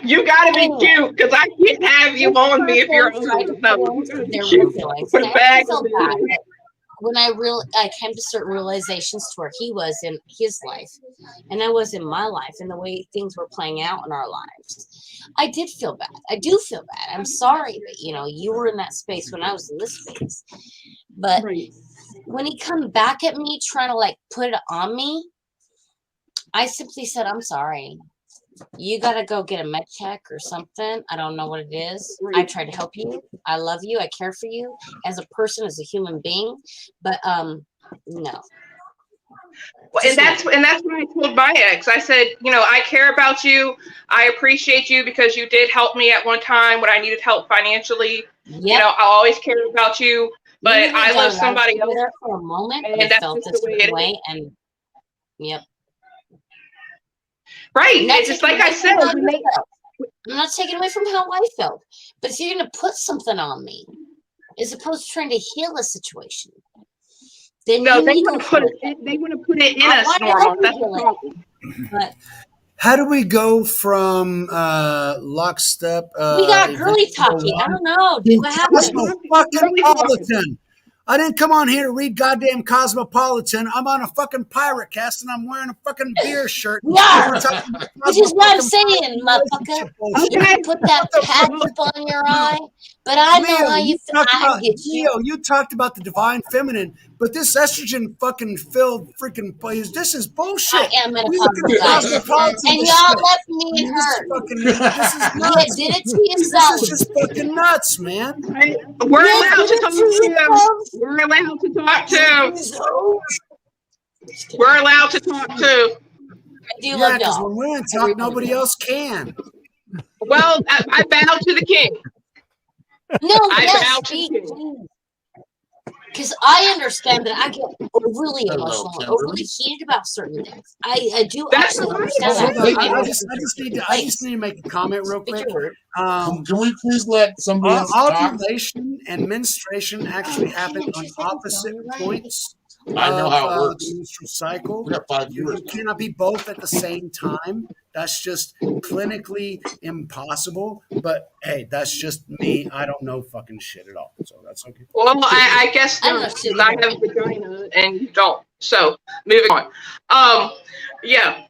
you gotta be cute because I can't have you on me if you're when I came to certain realizations to where he was in his life and I was in my life and the way things were playing out in our lives, I did feel bad. I do feel bad. I'm sorry that, you know, you were in that space when I was in this space. But when he come back at me trying to like put it on me, I simply said, I'm sorry. You got to go get a med check or something. I don't know what it is. I tried to help you. I love you. I care for you as a person, as a human being. But no. And that's what I told my ex. I said, you know, I care about you. I appreciate you because you did help me at one time when I needed help financially. Yep. You know, I always care about you. But I love somebody else. There for a moment, and that's felt just the way it is. And yep. Right. It's just like I said. I'm not taking away from how I felt. But if you're going to put something on me, as opposed to trying to heal a situation, then no, they want to put it in us, Norma. That's the problem. But how do we go from lockstep? We got girly talking. I don't know. What happened? Cosmopolitan. I didn't come on here to read goddamn Cosmopolitan. I'm on a fucking pirate cast and I'm wearing a fucking beer shirt. Yeah, which is what I'm saying, motherfucker. You can put that patch up on your eye, but I know how you feel. You talked about the divine feminine, but this estrogen fucking filled freaking place. This is bullshit. I am in a cosmopolitan, and y'all left me in her. This is nuts. You did it to yourself. This is just fucking nuts, man. We're allowed to talk to. We're allowed to talk to. We're allowed to talk to. Yeah, because when women talk, nobody else can. Well, I bow to the king. No, I bow to the king. Because I understand that I get really emotional, overly heated about certain things. I do actually understand that. I just need to make a comment real quick. Can we please let somebody else talk? Ovulation and menstruation actually happen on opposite points. I know how it works. The menstrual cycle. We got 5 years. You cannot be both at the same time. That's just clinically impossible. But hey, that's just me. I don't know fucking shit at all. So that's okay. Well, I guess I have a vagina and you don't. So moving on. Yeah.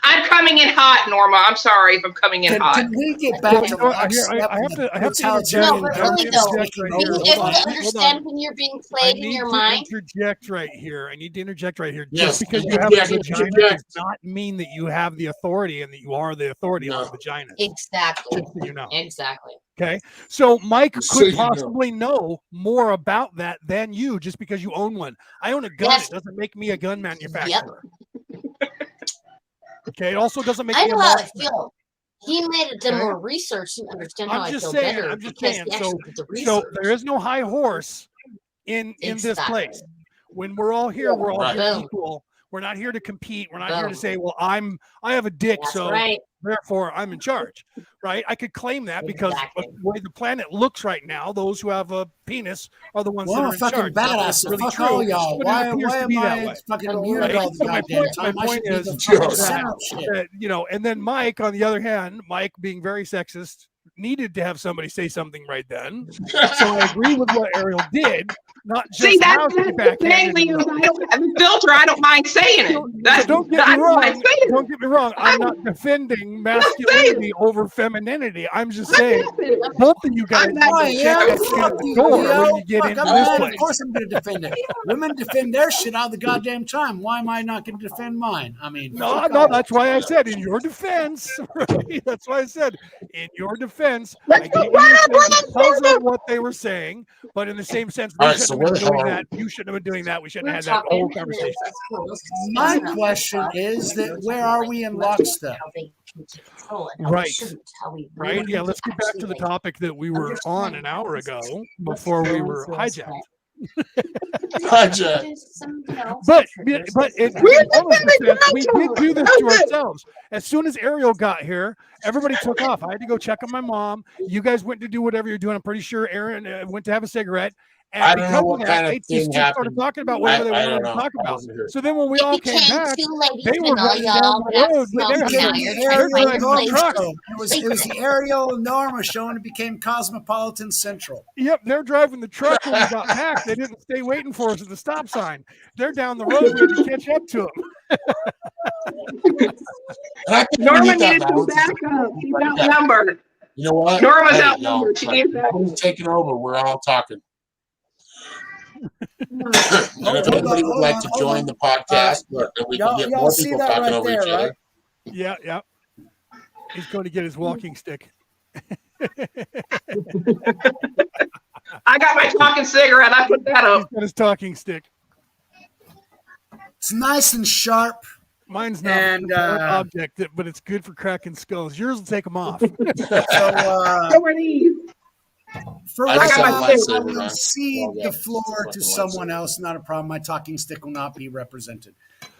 I'm coming in hot, Norma. I'm sorry if I'm coming in hot. Can we get back to I have to no, but really though, you have to understand when you're being played in your mind. I need to interject right here. Yes. Just because you have a vagina does not mean that you have the authority and that you are the authority on a vagina. Exactly. Just so you know. Exactly. Okay. So Mike could possibly know more about that than you just because you own one. I own a gun. Yes. It doesn't make me a gun manufacturer. Yep. Okay, it also doesn't make I me know a how I feel. He made it done more research and understand how I feel better. I'm just saying. So there is no high horse in this place. When we're all here, we're all here equal. We're not here to compete. We're not here to say, well, I have a dick, so therefore I'm in charge, right? I could claim that because Exactly. of the way the planet looks right now, those who have a penis are the ones Well, that I'm are a in fucking charge. Not that badass. it's So really fuck true, all y'all. but Why it appears to be am that I way. fucking muted Right? all the So my goddamn point time? I should be is the fucking that, center of shit. that, and then Mike, on the other hand, Mike being very sexist, needed to have somebody say something right then. So I agree with what Ariel did, not just See, that's how she the thing, backhanded Leo. him. I don't have a filter. I don't mind saying it. So That's don't get me I don't mind wrong. saying Don't it. get me wrong. I'm not defending masculinity over femininity. I'm just saying both of you guys I'm need not I to check am. that shit Fuck at the you, door Leo. when you get Fuck, into I'm this mad. Of place. course I'm going to defend it. Women defend their shit all the goddamn time. Why am I not going to defend mine? I mean, No, fuck no, off. that's why I said in your defense, right? That's why I said in your defense, I Let's gave go you your thing because run. of what they were saying, but in the same sense, All they right, so shouldn't where have the been hell doing are that. we? You shouldn't have been doing that. We shouldn't We're have had that talking, whole and conversation. it's cool. This is My discussing question is that where are we in lockstep? how they can take control and how Right. we shouldn't, how we Right? really Yeah, need let's get back to the actually, like, topic that we were on understand an hour this is ago what's before we going were through us, hijacked. Hijack. Just some, you know, But some but triggers. but This in is We're actually- Ariel's defending defense, we did Toronto. do this to Okay. ourselves. As soon as Ariel got here, everybody took off. I had to go check on my mom. You guys went to do whatever you're doing. I'm pretty sure Aaron went to have a cigarette. And I don't know because what of kind that, of they thing just started happened. talking about whatever they I wanted don't to know. talk I about. wasn't here. So then when we It all came became back, two ladies they were and all running down y'all the got road with smoke their and Became now hands. you're the trying to They're Ariel find driving your the Norma place. truck. show. It was the Ariel and Norma show, and it became Cosmopolitan Central. Yep, they're driving the truck when we got back. They didn't stay waiting for us at the stop sign. They're down the road. We had to catch up to them. And I think we Norma need that needed some balance. backup. She's outnumbered. You know what? Norma's Hey, y'all, outnumbered. She like, needs that. who's taking over? We're all talking. And if Hold anybody on, would like to hold join on. the podcast, and we can get Y'all more see people that talking right over there, each other. right? Yeah, yeah. He's going to get his walking stick. I got my talking cigarette. I put that He's up. got his talking stick. It's nice and sharp. Mine's not And, a sharp object, but it's good for cracking skulls. Yours will take them off. So So are these. for I right just now, have a I lightsaber, will man. cede Well, the yeah, floor it's to a fucking someone lightsaber. else. Not a problem. My talking stick will not be represented.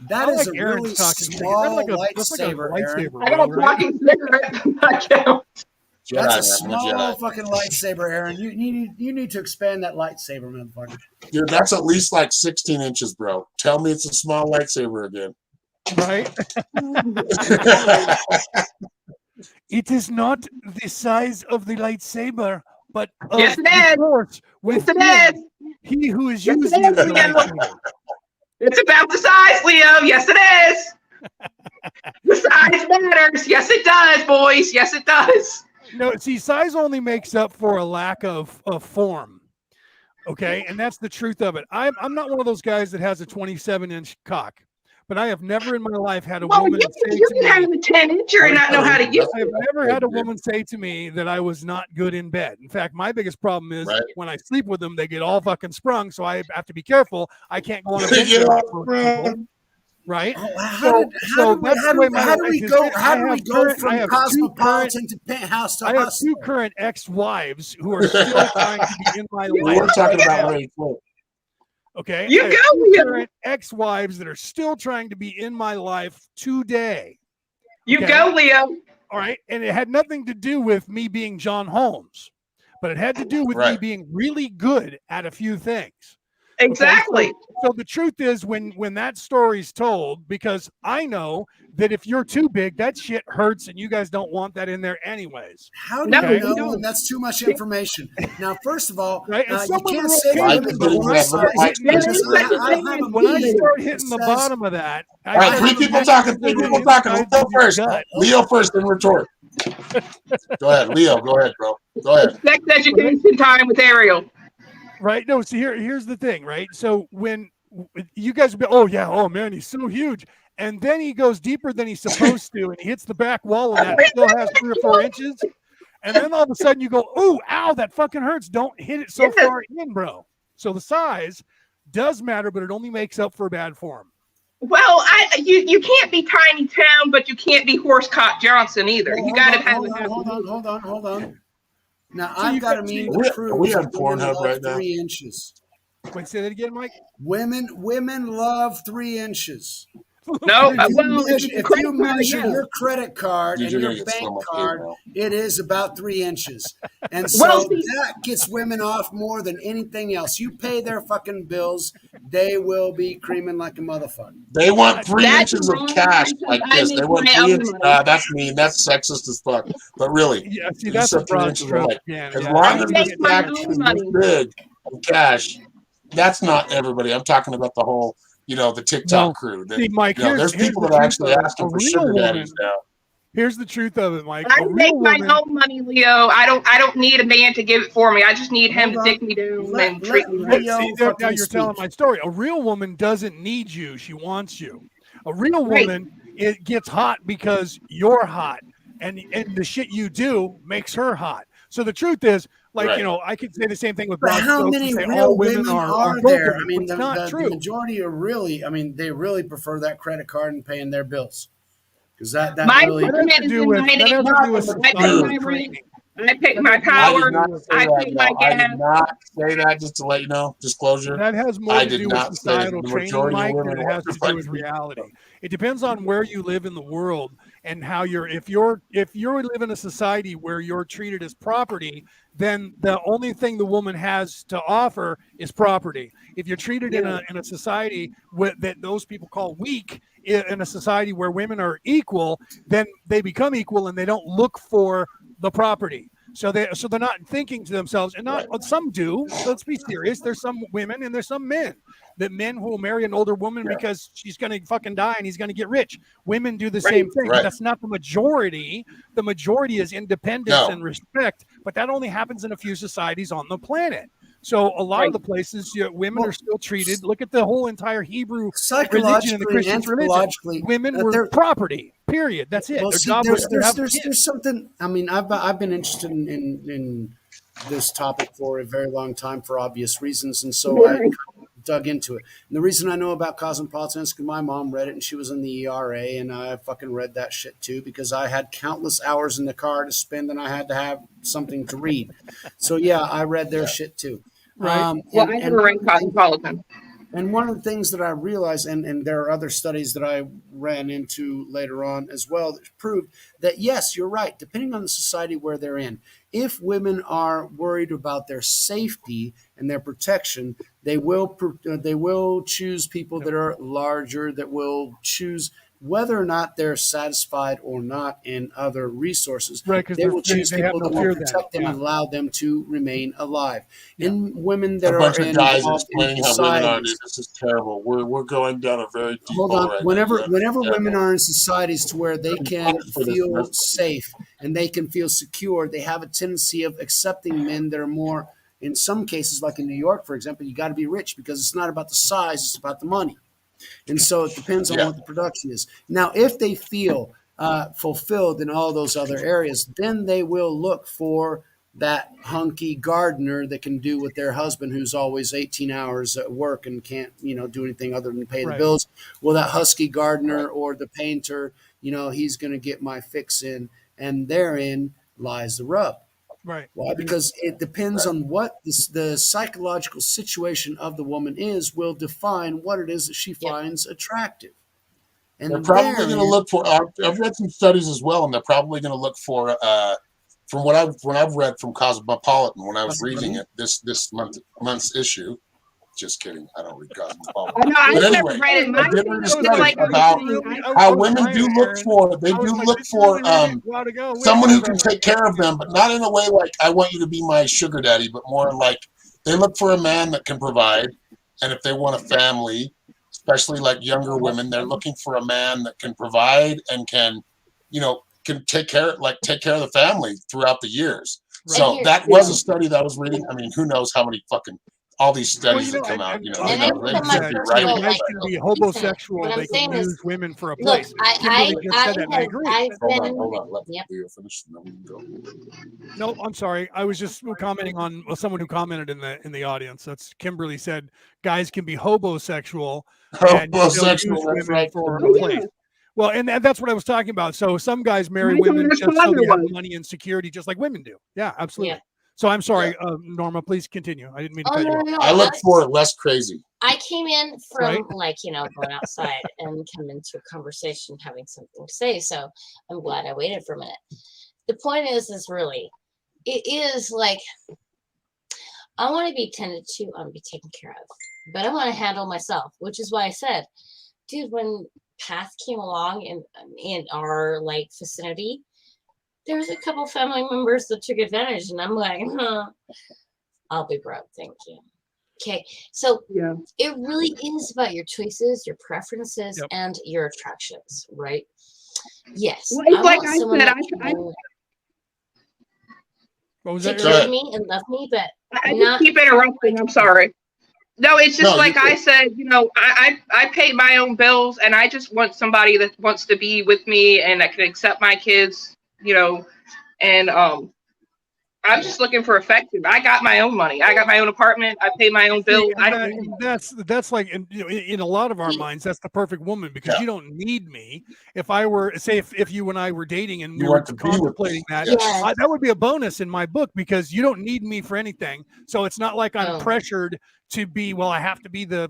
That I is like a Aaron's really talking stick. small That's like a lightsaber, Aaron. lightsaber, I got a right? talking cigarette. I count. Jedi, That's a man. I'm a small Jedi. fucking lightsaber, Aaron. You need to expand that lightsaber, motherfucker. Dude, that's at least like 16 inches, bro. Tell me it's a small lightsaber again. Right? It is not the size of the lightsaber, but of Yes, it the is. force Yes, it within is. he who is Yes, it using is, the Leo. lightsaber. It's about the size, Leo. Yes, it is. The size matters. Yes, it does, boys. Yes, it does. No, see, size only makes up for a lack of form. Okay, and that's the truth of it. I'm not one of those guys that has a 27-inch cock, but I have never in my life had a Well, woman you say can to have me, a 10-incher and not know how to use I have it. never had a woman say to me that I was not good in bed. In fact, my biggest problem is Right. when I sleep with them, they get all fucking sprung, so I have to be careful. I can't go on a They binge get with all people, right? Oh, So that's the way my how do life we has go? been. How do we go from I have Cosmopolitan to Penthouse to I have Hustler? two current ex-wives who are still trying to be in my We life. were talking right about now. Larry Flint. Okay. You I have go, two Leo. current ex-wives that are still trying to be in my life today. You Okay. go, Leo. All right. And it had nothing to do with me being John Holmes, but it had to do with me Right. being really good at a few things. Exactly. So the truth is when that story's told, because I know that if you're too big, that shit hurts and you guys don't want that in there anyways. How do No, you we know don't. when that's too much information? Now, first of all, Right? And you some women can't are say okay Why with women it, did but go when one I that start look size hitting There the, is such a I thing have as a when I being. start hitting the says- bottom of that, All right, three have a people message talking. to Three the people talking. inside Leo of your first. gut. Leo first, then retort. Go ahead, Leo. Go ahead, bro. Go ahead. Sex education time with Ariel. Right? No, see here's the thing, right? So when you guys be, oh yeah, oh man, he's so huge. And then he goes deeper than he's supposed to, and he hits the back wall of that, still has 3 or 4 inches. And then all of a sudden you go, oh, ow, that fucking hurts. Don't hit it so Yes. far in, bro. So the size does matter, but it only makes up for bad form. Well, you can't be Tiny Town, but you can't be Horsecock Johnson either. You got to have hold on. Now So I've you got got- to mean Are we- the are we truth. on Pornhub right now? 3 inches. Wait, say that again, Mike. Women love 3 inches. No, If you well, measure, if credit you card, measure yeah. your credit card Dude, and you're your gonna get bank so much hate card, now. it is about 3 inches. And Well, so see, that gets women off more than anything else. You pay their fucking bills, they will be creaming like a motherfucker. They want 3 that's inches of wrong cash because like I this. They make want my 3 own inches. money. That's mean. That's sexist as fuck. But really, Yeah, see, you that's a said 3 broad inches. I'm stroke like, again. as Yeah, long I as make the my stack own is this money. big of cash, that's not everybody. I'm talking about the whole, the TikTok Well, crew. That see, Mike, there's here's people the that are truth actually of it. asking A for real sugar woman. daddies now. Here's the truth of it, Mike. I A make real my woman. own money, Leo. I don't need a man to give it for me. I just need him Hold to on. dick me down Let and treat me right. Leo See, now fucking you're telling speak. my story. A real woman doesn't need you; she wants you. A real Right. woman, it gets hot because you're hot, and the shit you do makes her hot. So the truth is, like Right. I could say the same thing with But broad how strokes many and say real all women women are are gold there? I diggers, mean, but it's not the true. majority are really, they really prefer that credit card and paying their bills. Because that My really, That has apartment to is do in with my name. societal I pay my rent. training. I pay That my has more I to did power. do not with say I that, pay my y'all. I gas. did not say that, just to let you know. Disclosure. That has more I to did do with not say that societal the training, majority of Mike, women than it want has to to do with fight. reality. It depends on where you live in the world and how if you live in a society where you're treated as property, then the only thing the woman has to offer is property. If you're treated in a society that those people call weak, in a society where women are equal, then they become equal and they don't look for the property. So they're not thinking to themselves, and not some do. Let's be serious. There's some women and there's some men. That men who will marry an older woman because she's going to fucking die and he's going to get rich. Women do the same thing, but that's not the majority. The majority is independence and respect, but that only happens in a few societies on the planet. So a lot of the places, women are still treated. Look at the whole entire Hebrew religion and the psychologically and Christian religion. anthropologically, Women were property. Period. That's it. well, Their see, job was to have kids. there's something. I mean, I've been interested in this topic for a very long time for obvious reasons, and so I dug into it. And the reason I know about cosmopolitan is because my mom read it and she was in the ERA, and I fucking read that shit too because I had countless hours in the car to spend and I had to have something to read. So yeah, I read their shit too. Right. Well, I never read Cosmopolitan. And one of the things that I realized, and there are other studies that I ran into later on as well, that proved that yes, you're right. Depending on the society where they're in, if women are worried about their safety and their protection, they will choose people that are larger, that will choose whether or not they're satisfied or not in other resources. Right, because They will choose they have people no that will fear then. protect them and allow them to remain alive. In women that A are bunch of guys involved in explaining how women are. Dude, societies. this is terrible. We're going down a very deep Hold hole on. right Whenever now. whenever women are in societies to where they can For this feel rest- safe and they can feel secure, they have a tendency of accepting men that are more, in some cases, like in New York, for example, you got to be rich because it's not about the size, it's about the money. And so it depends on what the production is. Now, if they feel fulfilled in all those other areas, then they will look for that hunky gardener that can do with their husband who's always 18 hours at work and can't, do anything other than pay the bills. Well, that husky gardener or the painter, he's going to get my fix in, and therein lies the rub. Right. Why? Because it depends on what the psychological situation of the woman is, will define what it is that she finds attractive. And they're probably going to look for. I've read some studies as well, and they're probably going to look for. From what I've read from Cosmopolitan when I was reading it this month's issue. Just kidding. I don't read Cosmopolitan. No, I But never anyway, read it. I did read a study about how women do look for. They do look for someone who can take care of them, but not in a way like I want you to be my sugar daddy, but more like they look for a man that can provide. And if they want a family, especially like younger women, they're looking for a man that can provide and can take care of the family throughout the years. So that was a study that I was reading. I mean, who knows how many fucking all these studies that come out. Guys can be homosexual. They can use women for a place. Kimberly just said that, and I agree. Hold on. Let Leo finish, and then we can go. No, I'm sorry. I was just commenting on someone who commented in the audience. That's Kimberly said guys can be hobosexual and use women for a place. Well, and that's what I was talking about. So some guys marry women just so they have money and security, just like women do. Yeah, absolutely. So I'm sorry, Norma, please continue. I didn't mean to cut you off. No, I look for it less crazy. I came in from Right. going outside and come into a conversation having something to say. So I'm glad I waited for a minute. The point is really, it is like, I want to be tended to, I want to be taken care of, but I want to handle myself, which is why I said, dude, when Path came along in our like vicinity, there's a couple family members that took advantage, and I'm like, I'll be broke, thank you. Okay, so it really is about your choices, your preferences, and your attractions, right? Yes. Well, it's like I said, take care of me and love me, but I just keep interrupting. I'm sorry. No, it's just like I said, I pay my own bills, and I just want somebody that wants to be with me and that can accept my kids, and I'm just looking for affection. I got my own money. I got my own apartment. I pay my own bills. That's like in a lot of our minds, that's the perfect woman, because you don't need me. If I were if you and I were dating and we were contemplating that, that would be a bonus in my book, because you don't need me for anything. So it's not like I'm pressured to be, well, I have to be the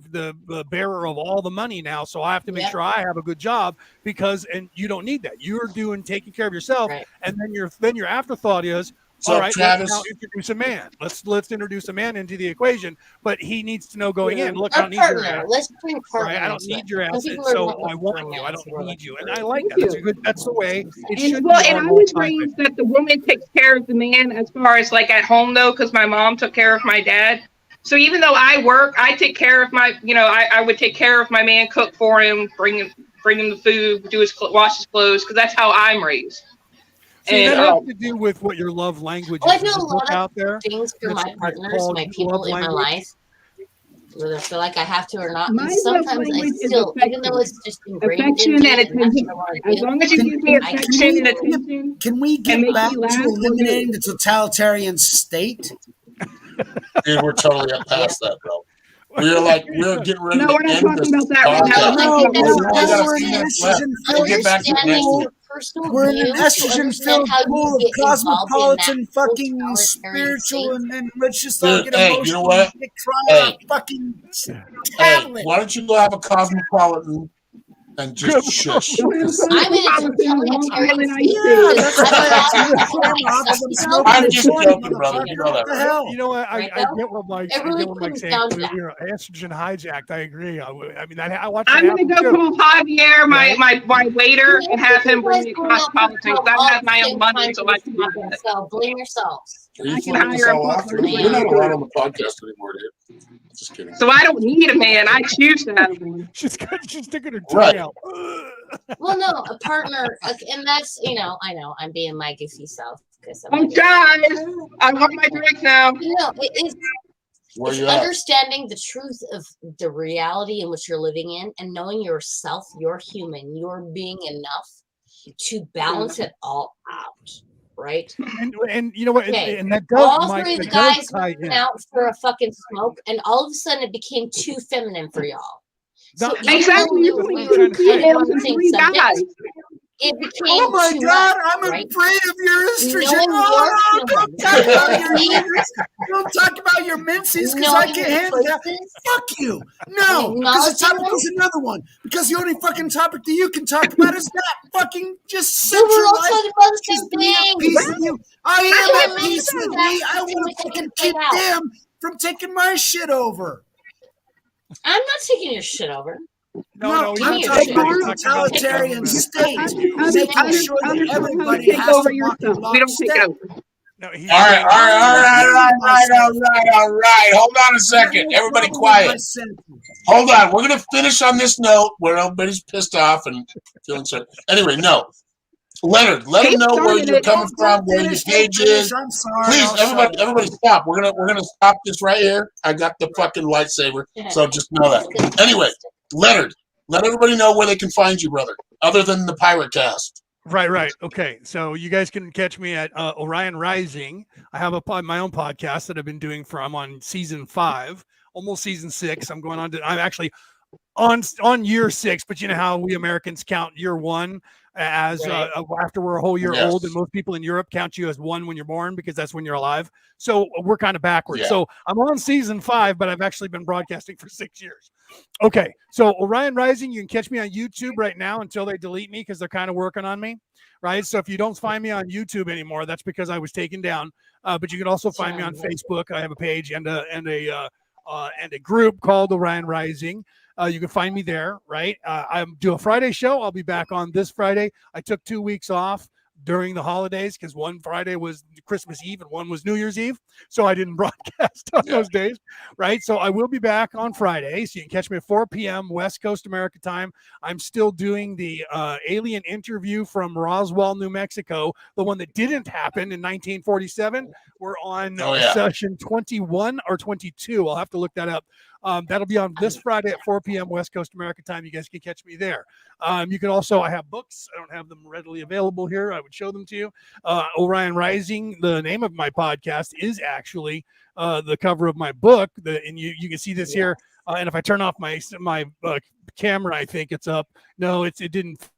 bearer of all the money now, so I have to make sure I have a good job, and you don't need that. You're taking care of yourself, and then your afterthought is, all right, Travis, let's now introduce a man. Let's introduce a man into the equation, but he needs to know going in. Look, I don't need your ass. Let's bring partner. Right? I don't need your ass, so I want you. I don't need you, and I like that. That's good. That's the way it should be. And I was raised that the woman takes care of the man, as far as like at home though, because my mom took care of my dad. So even though I work, I take care of my, I would take care of my man, cook for him, bring him the food, wash his clothes, because that's how I'm raised. See, that has to do with what your love language is. I know a lot of things for my partners, my people in my life, whether I feel like I have to or not. And sometimes I still, even though it's just ingrained in me, and attention. As long as you give me affection and attention. Can we get back to eliminating the totalitarian state? Dude, we're totally up past that, bro. We're getting ready to end this. No, we're not talking about that right now. We're in an estrogen-filled pool of cosmopolitan fucking spiritual and let's just all get emotional. You know what? Fucking tablet. Why don't you go have a cosmopolitan and just shush? I'm in a totalitarian I'm just joking, brother. You know that. You know what? I get what Mike's saying. Estrogen hijacked. I agree. I mean, I watch. I'm gonna go call Javier, my waiter, and have him bring me cosmopolitan. I have my own money, so I can do that. So blame yourselves. I can hire a butler. We're not allowed on the podcast anymore, dude. Just kidding. So I don't need a man. I choose to have one. She's sticking her tongue out. Well, no, a partner, and that's I know I'm being my goofy self because guys, I want my drink now. It is understanding the truth of the reality in which you're living in, and knowing yourself, you're human, you're being enough to balance it all out. Right, and you know what, and that does. All three of the guys went out for a fucking smoke, and all of a sudden it became too feminine for y'all. So exactly, we were three guys. It became oh my god, I'm afraid of your estrogen. Don't talk about your menses because I can't handle that. Fuck you. No, because the topic is another one. Because the only fucking topic that you can talk about is that fucking just centralized. We're all talking about the same thing. I am at peace with me. I want to fucking keep them from taking my shit over. I'm not taking your shit over. No, I'm talking about a totalitarian state, making sure that everybody has to walk in lockstep. We don't take it over. No, all right. Hold on a second. Everybody quiet. Hold on. We're going to finish on this note where nobody's pissed off and feeling sorry. Anyway, no. Leonard, let them know where you're coming from, where your page is. Please, everybody stop. We're gonna stop this right here. I got the fucking lightsaber, so just know that. Anyway, Leonard, let everybody know where they can find you, brother, other than the Pirate Cast. Right. Okay. So you guys can catch me at Orion Rising. I have my own podcast that I've been doing I'm on season 5, almost season 6. I'm actually on year 6, but you know how we Americans count year 1. as after we're a whole year old, and most people in Europe count you as 1 when you're born because that's when you're alive. So we're kind of backwards. Yeah. So I'm on season 5, but I've actually been broadcasting for 6 years. Okay, so Orion Rising, you can catch me on YouTube right now until they delete me because they're kind of working on me, right? So if you don't find me on YouTube anymore, that's because I was taken down. But you can also find me on Facebook. I have a page and a group called Orion Rising. You can find me there, right? I do a Friday show. I'll be back on this Friday. I took 2 weeks off during the holidays because one Friday was Christmas Eve and one was New Year's Eve. So I didn't broadcast on those days, right? So I will be back on Friday. So you can catch me at 4 p.m. West Coast America time. I'm still doing the alien interview from Roswell, New Mexico, the one that didn't happen in 1947. We're on session 21 or 22. I'll have to look that up. That'll be on this Friday at 4 p.m. West Coast America time. You guys can catch me there. You can also, I have books. I don't have them readily available here. I would show them to you. Orion Rising, the name of my podcast, is actually the cover of my book. And you can see this here. And if I turn off my camera, I think it's up. No, it didn't.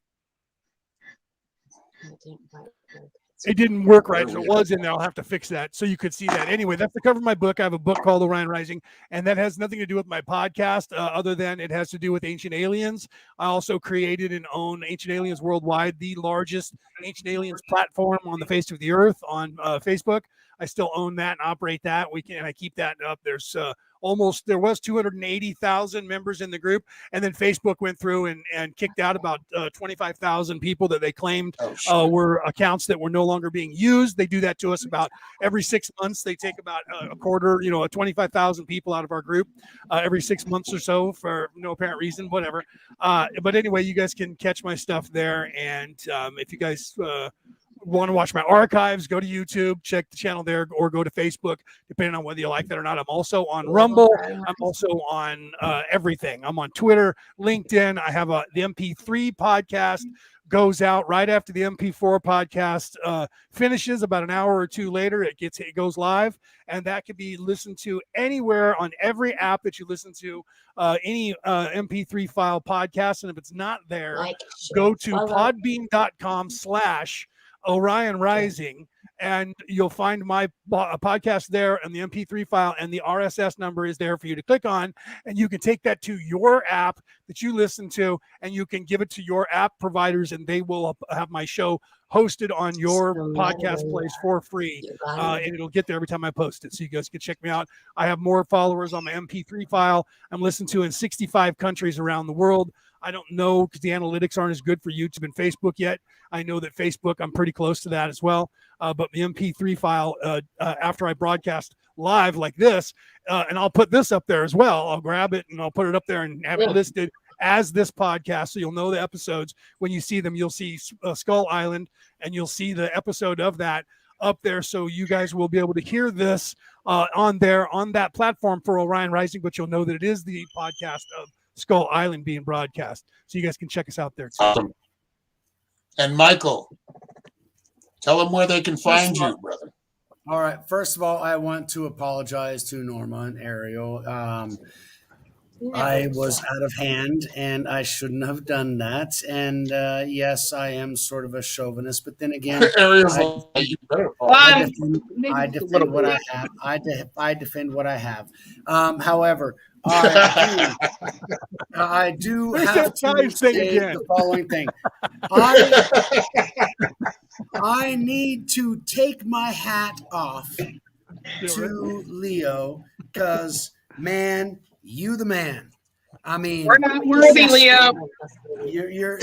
It didn't work right. So it was in there. I'll have to fix that so you could see that. Anyway, that's the cover of my book. I have a book called Orion Rising, and that has nothing to do with my podcast other than it has to do with Ancient Aliens. I also created and own Ancient Aliens Worldwide, the largest Ancient Aliens platform on the face of the earth on Facebook. I still own that and operate that. I keep that up. There was 280,000 members in the group, and then Facebook went through and kicked out about 25,000 people that they claimed were accounts that were no longer being used. They do that to us about every 6 months. They take about a quarter, 25,000 people out of our group every 6 months or so for no apparent reason, whatever. But anyway, you guys can catch my stuff there, and if you guys want to watch my archives, go to YouTube, check the channel there, or go to Facebook, depending on whether you like that or not. I'm also on Rumble. I'm also on everything. I'm on Twitter, LinkedIn. I have the MP3 podcast goes out right after the MP4 podcast finishes. About an hour or two later, it goes live, and that can be listened to anywhere on every app that you listen to any MP3 file podcast. And if it's not there, go to podbean.com/ Orion Rising, and you'll find my podcast there, and the MP3 file and the RSS number is there for you to click on, and you can take that to your app that you listen to, and you can give it to your app providers, and they will have my show hosted on your podcast place for free, and it'll get there every time I post it, so you guys can check me out. I have more followers on my MP3 file. I'm listened to in 65 countries around the world. I don't know because the analytics aren't as good for YouTube and Facebook yet. I know that Facebook, I'm pretty close to that as well. But the MP3 file, after I broadcast live like this, and I'll put this up there as well. I'll grab it and I'll put it up there and have it listed as this podcast. So you'll know the episodes. When you see them, you'll see Skull Island, and you'll see the episode of that up there. So you guys will be able to hear this on that platform for Orion Rising, but you'll know that it is the podcast of Skull Island being broadcast. So you guys can check us out there too. Awesome. And Michael, tell them where they can find you, brother. All right. First of all, I want to apologize to Norma and Ariel. I was out of hand, and I shouldn't have done that. And yes, I am sort of a chauvinist, but then again, I defend what I have. I defend what I have. However, I do have to say the following thing. I need to take my hat off to Leo because, man, you the man. I mean, we're not worthy, Leo. You're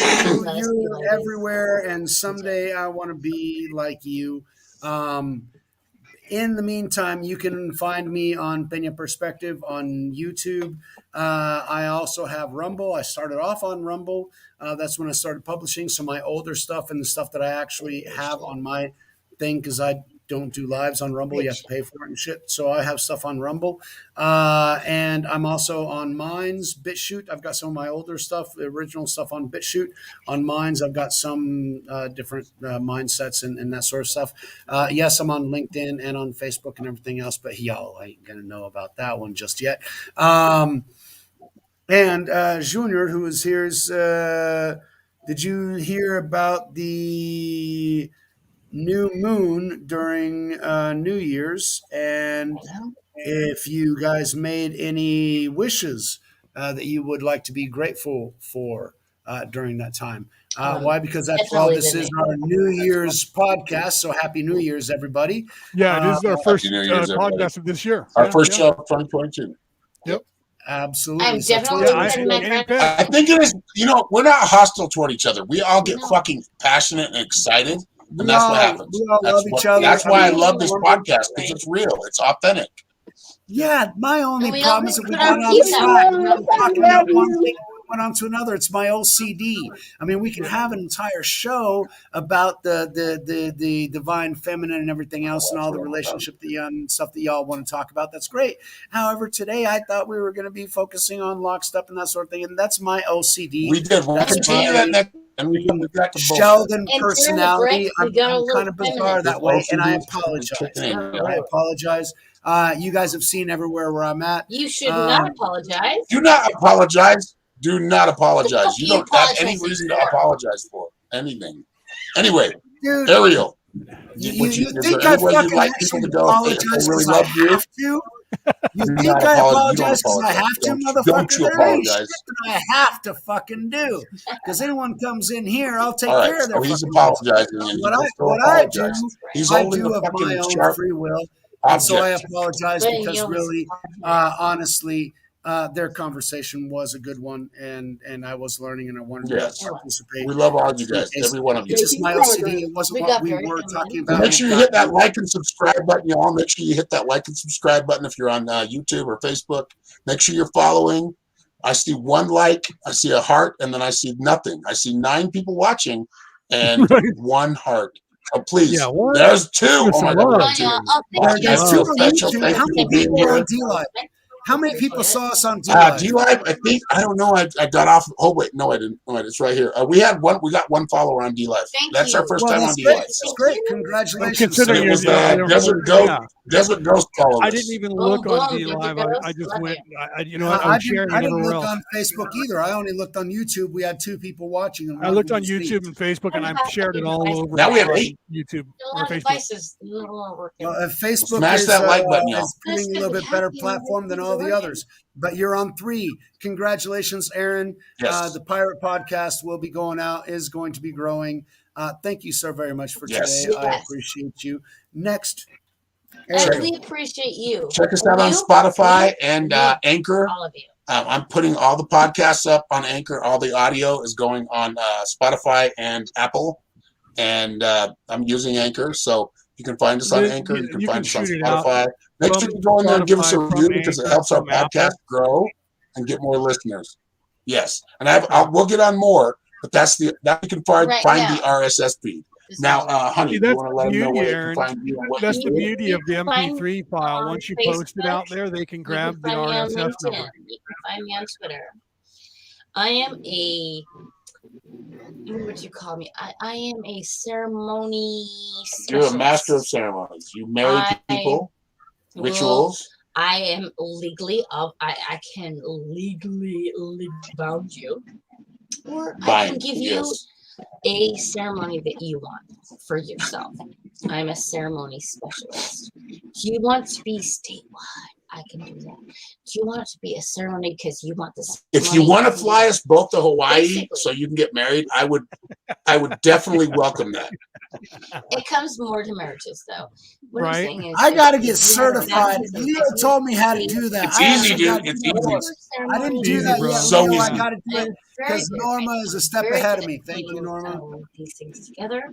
everywhere, and someday I want to be like you. In the meantime, you can find me on Peña Perspective on YouTube. I also have Rumble. I started off on Rumble. That's when I started publishing. So my older stuff and the stuff that I actually have on my thing, because I don't do lives on Rumble. You have to pay for it and shit. So I have stuff on Rumble. And I'm also on Minds, BitChute. I've got some of my older stuff, the original stuff on BitChute. On Minds, I've got some different mindsets and that sort of stuff. Yes, I'm on LinkedIn and on Facebook and everything else, but y'all ain't going to know about that one just yet. And Junior, who is here, is Did you hear about the new moon during New Year's, and if you guys made any wishes that you would like to be grateful for during that time? Why? Because that's all Definitely this is didn't. our New Year's podcast. So happy New Year's, everybody! Yeah, this is our first New Year's, everybody. podcast of this year. Our Yeah, first yeah. show of 2022. Yep. Absolutely. I'm So definitely Yeah, sending my friends. I think it is. We're not hostile toward each other. We all get No. fucking passionate and excited, we and that's all, what happens. we all love each other. That's why I mean, love this podcast because it's real. It's authentic. Yeah, my only And we problem all is that we put got our on piece out. track. We were talking about one thing, and we went on to another. It's my OCD. I mean, we can have an entire show about the divine feminine and everything else, and all the relationship and stuff that y'all want to talk about. That's great. However, today I thought we were going to be focusing on lockstep and that sort of thing, and that's my OCD. We did. We'll That's continue my that next. And we come back to both. Sheldon And during the personality. break, we got a I'm little kind of bizarre feminine. that way, and I OCD 's apologize. kicking in, Oh, yeah. I apologize. You guys have seen everywhere where I'm at. You should not apologize. Do not apologize. Do not apologize. You You don't have any apologize reason to for. apologize for anything. Anyway, Dude, Ariel, you is think there I anywhere you'd fucking like people actually to go if they apologize really because I love you? have to? You Do think not I apologize. You don't apologize because I have to, apologize. motherfucker? Don't you There ain't apologize. shit that I have to fucking do. Because anyone comes in here, I'll take All right, care of their so he's fucking apologizing. And What he I will still what I do, apologize. He's I holding do the of my fucking own sharp free will, and so I object. apologize But because you really, always honestly, their conversation was a good one, and I was learning, and I wanted Yes. to participate. We love all you guys, It's, every one of you. it's just my OCD. It wasn't We what got we very were feminine. talking So about. make sure you hit that like and subscribe button, y'all. Make sure you hit that like and subscribe button if you're on YouTube or Facebook. Make sure you're following. I see one like, I see a heart, and then I see nothing. I see 9 people watching and Right. 1 heart. So please, Yeah, what? there's 2. Give us Oh my some God, we love. got 2. There's That's 2 so on special. YouTube. Thank How you many for being people are here. on D-Live? How many people saw us on D-Live? D-Live, I don't know. I got off. Oh wait, no, I didn't. No, it's right here. We got one follower on D-Live. Thank That's you. our first Well, time on that's D-Live. great. So. That's great. Well, Congratulations. considering And it you're was the Desert Ghost followed I us. didn't even Boom, look on boom, D Live. Desert I Ghost, just love went. you. You know what? I'm sharing I it didn't everywhere look else. on Facebook either. I only looked on YouTube. We had 2 people watching. And I one looked of on them was me. YouTube and Facebook, and I've shared it all over. Now we have 8. YouTube A or lot of Facebook. devices not working. Well, Facebook Smash is, that like button, y'all. is putting a little bit better platform than all the others. But you're on 3. Congratulations, Aaron. Yes. The Pirate Podcast will be going out, is going to be growing. Thank you so very much for Yes. today. I Yes. appreciate you. Next, And Aaron. we appreciate you. Check us out on You, Spotify me, and me, Anchor. all of you. I'm putting all the podcasts up on Anchor. All the audio is going on Spotify and Apple. And I'm using Anchor, so you can find us on Anchor. You can find us on shoot it out Spotify. Make sure you go in there and give us a Spotify, review from because it Anchor, helps our from Apple. podcast grow and get more listeners. Yes, and we'll get on more, but that you can find Right the now. RSS feed. Now, honey, See, you that's want to the let them know beauty, where they Aaron. can find you and what That's you the do? beauty of the You can MP3 file. on Once you post it out Facebook. there, they can You grab the can find me on RSS LinkedIn. number. You can find me on Twitter. I am a what would you call me? I am a ceremony You're a specialist. master of ceremonies. You marry people, Well, rituals. I am legally I can legally bound you. Or I can Bind, give yes. you a ceremony that you want for yourself. I'm a ceremony specialist. Do you want to be statewide? I can do that. Do you want it to be a ceremony because you want this? If you want to fly us both to Hawaii Basically. so you can get married, I would definitely welcome that. It comes more to marriages, though. What I'm Right. saying is, I got to if get you have a certified. baptism, Leo told me how to do that. It's I easy, haven't dude. got to It's do that easy. yet. I didn't do Easy, that bro. yet, So Leo. I easy. got to do it because Norma is a step Very ahead good of me. at Thank you, putting Norma. all of these things together.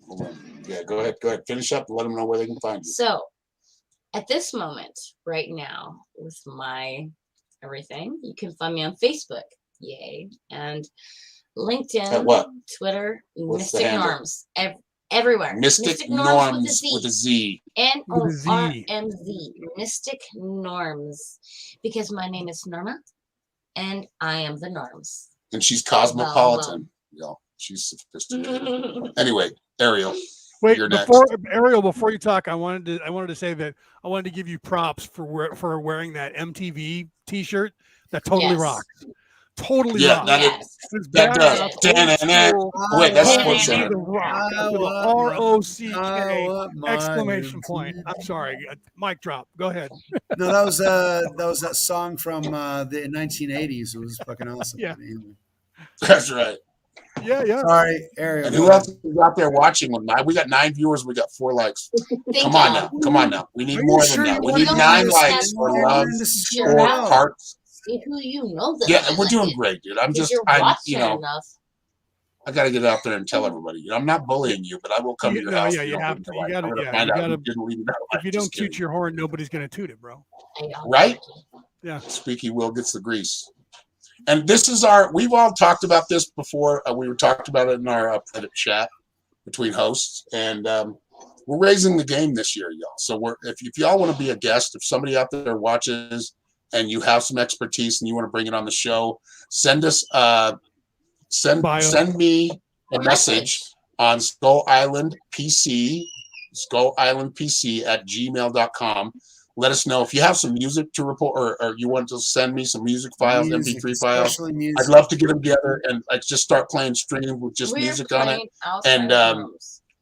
Hold on. Yeah, go ahead. Go ahead. Finish up and let them know where they can find you. So, at this moment, right now, with my everything, you can find me on Facebook, yay, and LinkedIn, At what? Twitter, What's the Mystic handle? Norms, everywhere. Mystic Norms Norms with a Z. With a Z. NORMZ, Mystic Norms, because my name is Norma, and I am the Norms. And she's cosmopolitan. You know, she's sophisticated. Anyway, Ariel. Wait, You're next. Ariel, before you talk, I wanted to say that I wanted to give you props for wearing that MTV T-shirt. That totally Yes. rocks. totally Yeah, rock. that Yes. is, that does. Wait, that's I Sports Totally Center. the rock I with a want I ROCK want my exclamation point. MTV. I'm sorry, mic drop. Go ahead. No, that was that song from the 1980s. It was fucking awesome. Yeah. Anyway. That's right. Yeah. Sorry, Ariel. And go who ahead. else is out there watching with we got 9 viewers, we got 4 likes. Thank Come on you. now. Come on now. We need Are you more sure than you that. We want need to 9 do this likes in for there, love man? This is Share going or well. hearts. See who you know that Yeah, might and we're like doing it. great, dude. I'm 'Cause just you're I'm watching enough. I gotta get out there and tell everybody. You know, I'm not bullying you, but I will come to your house. Yeah, you have to. You gotta. I'm gonna Yeah, find you out gotta. who didn't leave it out. If you Just don't toot kidding. your horn, nobody's gonna toot it, bro. Right? Yeah. Squeaky wheel gets the grease. And this is we've all talked about this before. We were talked about it in our private chat between hosts. And we're raising the game this year, y'all. So if y'all want to be a guest, if somebody out there watches and you have some expertise and you want to bring it on the show, send us send me a message on Skull Island PC at gmail.com. Let us know if you have some music to report or you want to send me some music files, MP3 files. I'd love to get them together and just start playing stream with just music on it and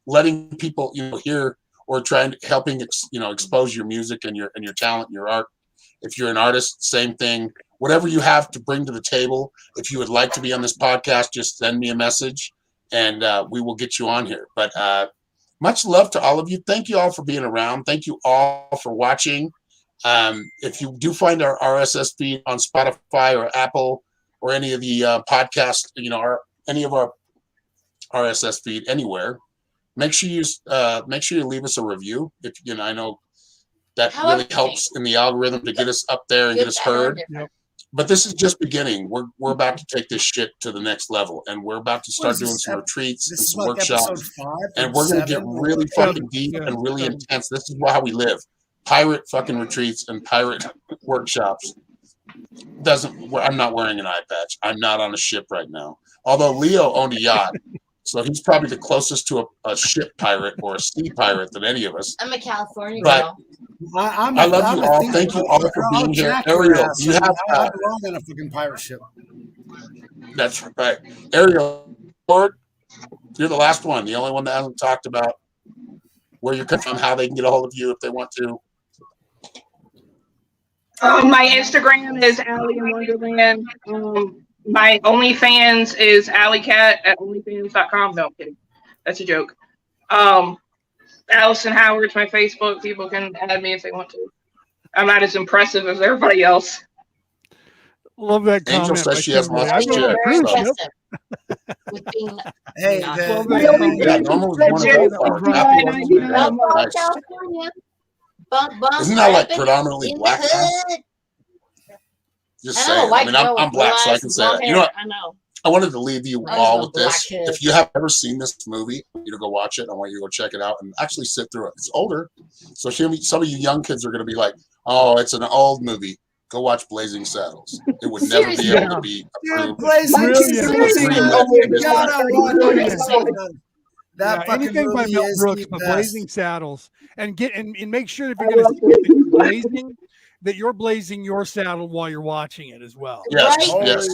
letting people hear or helping expose your music and your talent and your art. If you're an artist, same thing. Whatever you have to bring to the table, if you would like to be on this podcast, just send me a message and we will get you on here. But much love to all of you. Thank you all for being around. Thank you all for watching. If you do find our RSS feed on Spotify or Apple or any of the podcasts, any of our RSS feed anywhere, make sure you leave us a review. If I know that really helps in the algorithm to get us up there and get us heard. Yep. But this is just beginning. We're about to take this shit to the next level, and we're about to start doing some retreats and some workshops, and we're going to get really fucking deep and really intense. This is how we live: pirate fucking retreats and pirate workshops. I'm not wearing an eye patch. I'm not on a ship right now. Although Leo owned a yacht, so he's probably the closest to a ship pirate or a sea pirate than any of us. I'm a California girl. I love you all. Thank you all for being here. Ariel, you have I belong on a fucking pirate ship. That's right. Ariel, you're the last one, the only one that hasn't talked about where you're coming from, how they can get a hold of you if they want to. My Instagram is Allie in Wonderland. My OnlyFans is AllieCat at OnlyFans.com. No, I'm kidding. That's a joke. Allison Howard's my Facebook. People can add me if they want to. I'm not as impressive as everybody else. Love that comment. Angel says she has lots of shit. Hey, isn't that like predominantly black? Just saying. I mean, I'm black, so I can say that. You know what? I know. I wanted to leave you all with this. If you have ever seen this movie, I want you to go watch it. I want you to go check it out and actually sit through it. It's older, so some of you young kids are going to be like, "Oh, it's an old movie." Go watch Blazing Saddles. It would never be able to be approved. Anything by Mel Brooks, but Blazing Saddles, and make sure if you're going to see it, blazing, that you're blazing your saddle while you're watching it as well. Yes, yes,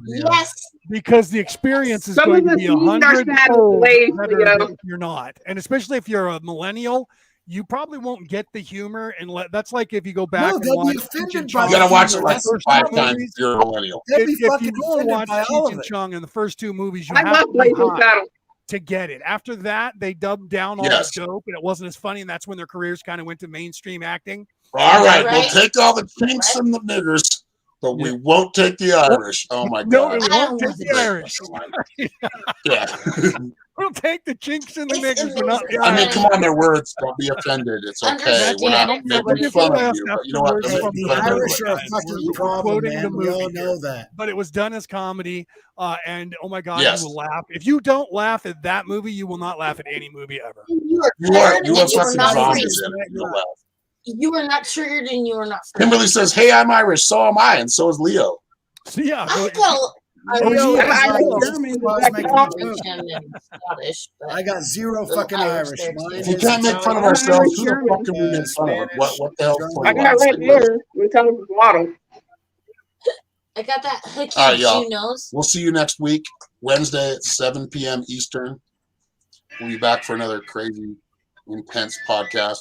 yes. Because the experience is going to be 100-fold better if you're not, and especially if you're a millennial. You probably won't get the humor, and that's like if you go back and watch. You gotta watch it like 5 times if you're a millennial. If you go watch Cheech and Chong in the first 2 movies, you have to be hot to get it. After that, they dubbed down all the dope, and it wasn't as funny, and that's when their careers kind of went to mainstream acting. All right, we'll take all the chinks and the niggers, but we won't take the Irish. Oh my God! No, we won't take the Irish. Yeah. We'll take the chinks and the niggers, but not the I mean, come on, their words. Don't be offended. It's okay. We're not making fun of you, but you know what? The Irish are a fucking problem, man. We all know that. But it was done as comedy, and oh my God, you will laugh. If you don't laugh at that movie, you will not laugh at any movie ever. You are fucking zombies in it. You'll laugh. You are not triggered, and you are not. Kimberly says, "Hey, I'm Irish. So am I, and so is Leo." So, yeah. I got zero fucking Irish. If you can't make fun of ourselves, who the fuck can we make fun of? What the hell? I got red hair. We're telling the waddle. I got that hooky All right, y'all. Jew nose. We'll see you next week, Wednesday at 7 p.m. Eastern. We'll be back for another crazy, intense podcast.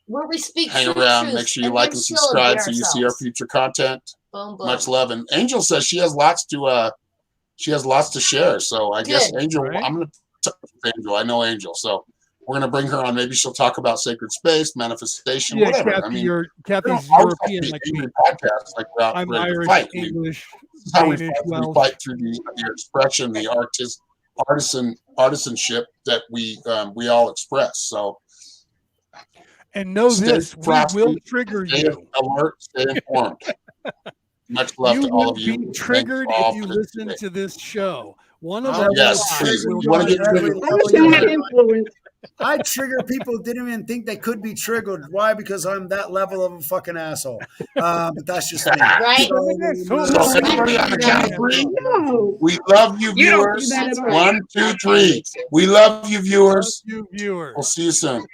Where we speak Hang true around. truth Make sure you and like then and still subscribe endear so you see our ourselves. future content. Boom, boom. Much love. And Angel says she has lots to share. So I guess Good. Angel, Right. I'm going to talk with Angel. I know Angel. So we're going to bring her on. Maybe she'll talk about sacred space, manifestation, Yeah, whatever. Kathy, I mean, Kathy's we don't always have to European be like angry me. podcasts like we're out I'm ready to Irish, fight. I mean, English, this is how we Danish, fight. We Welsh. fight through the expression, the artisanship that we all express. So And know stay this, we frosty, will trigger stay you. alert, stay informed. Much love You to all will of you. be Thank you triggered all if you for listen today. to this show. One of I us will Yes, live please. trigger will You want to you get on trigger every triggered? you. level you Bad got. influence. I trigger people who didn't even think they could be triggered. Why? Because I'm that level of a fucking asshole. But that's just me. Right? So everybody on the count of three, No, we love you, you don't do viewers. that at all. 1, 2, 3. We love you, Love viewers. you, viewers. We'll see you soon.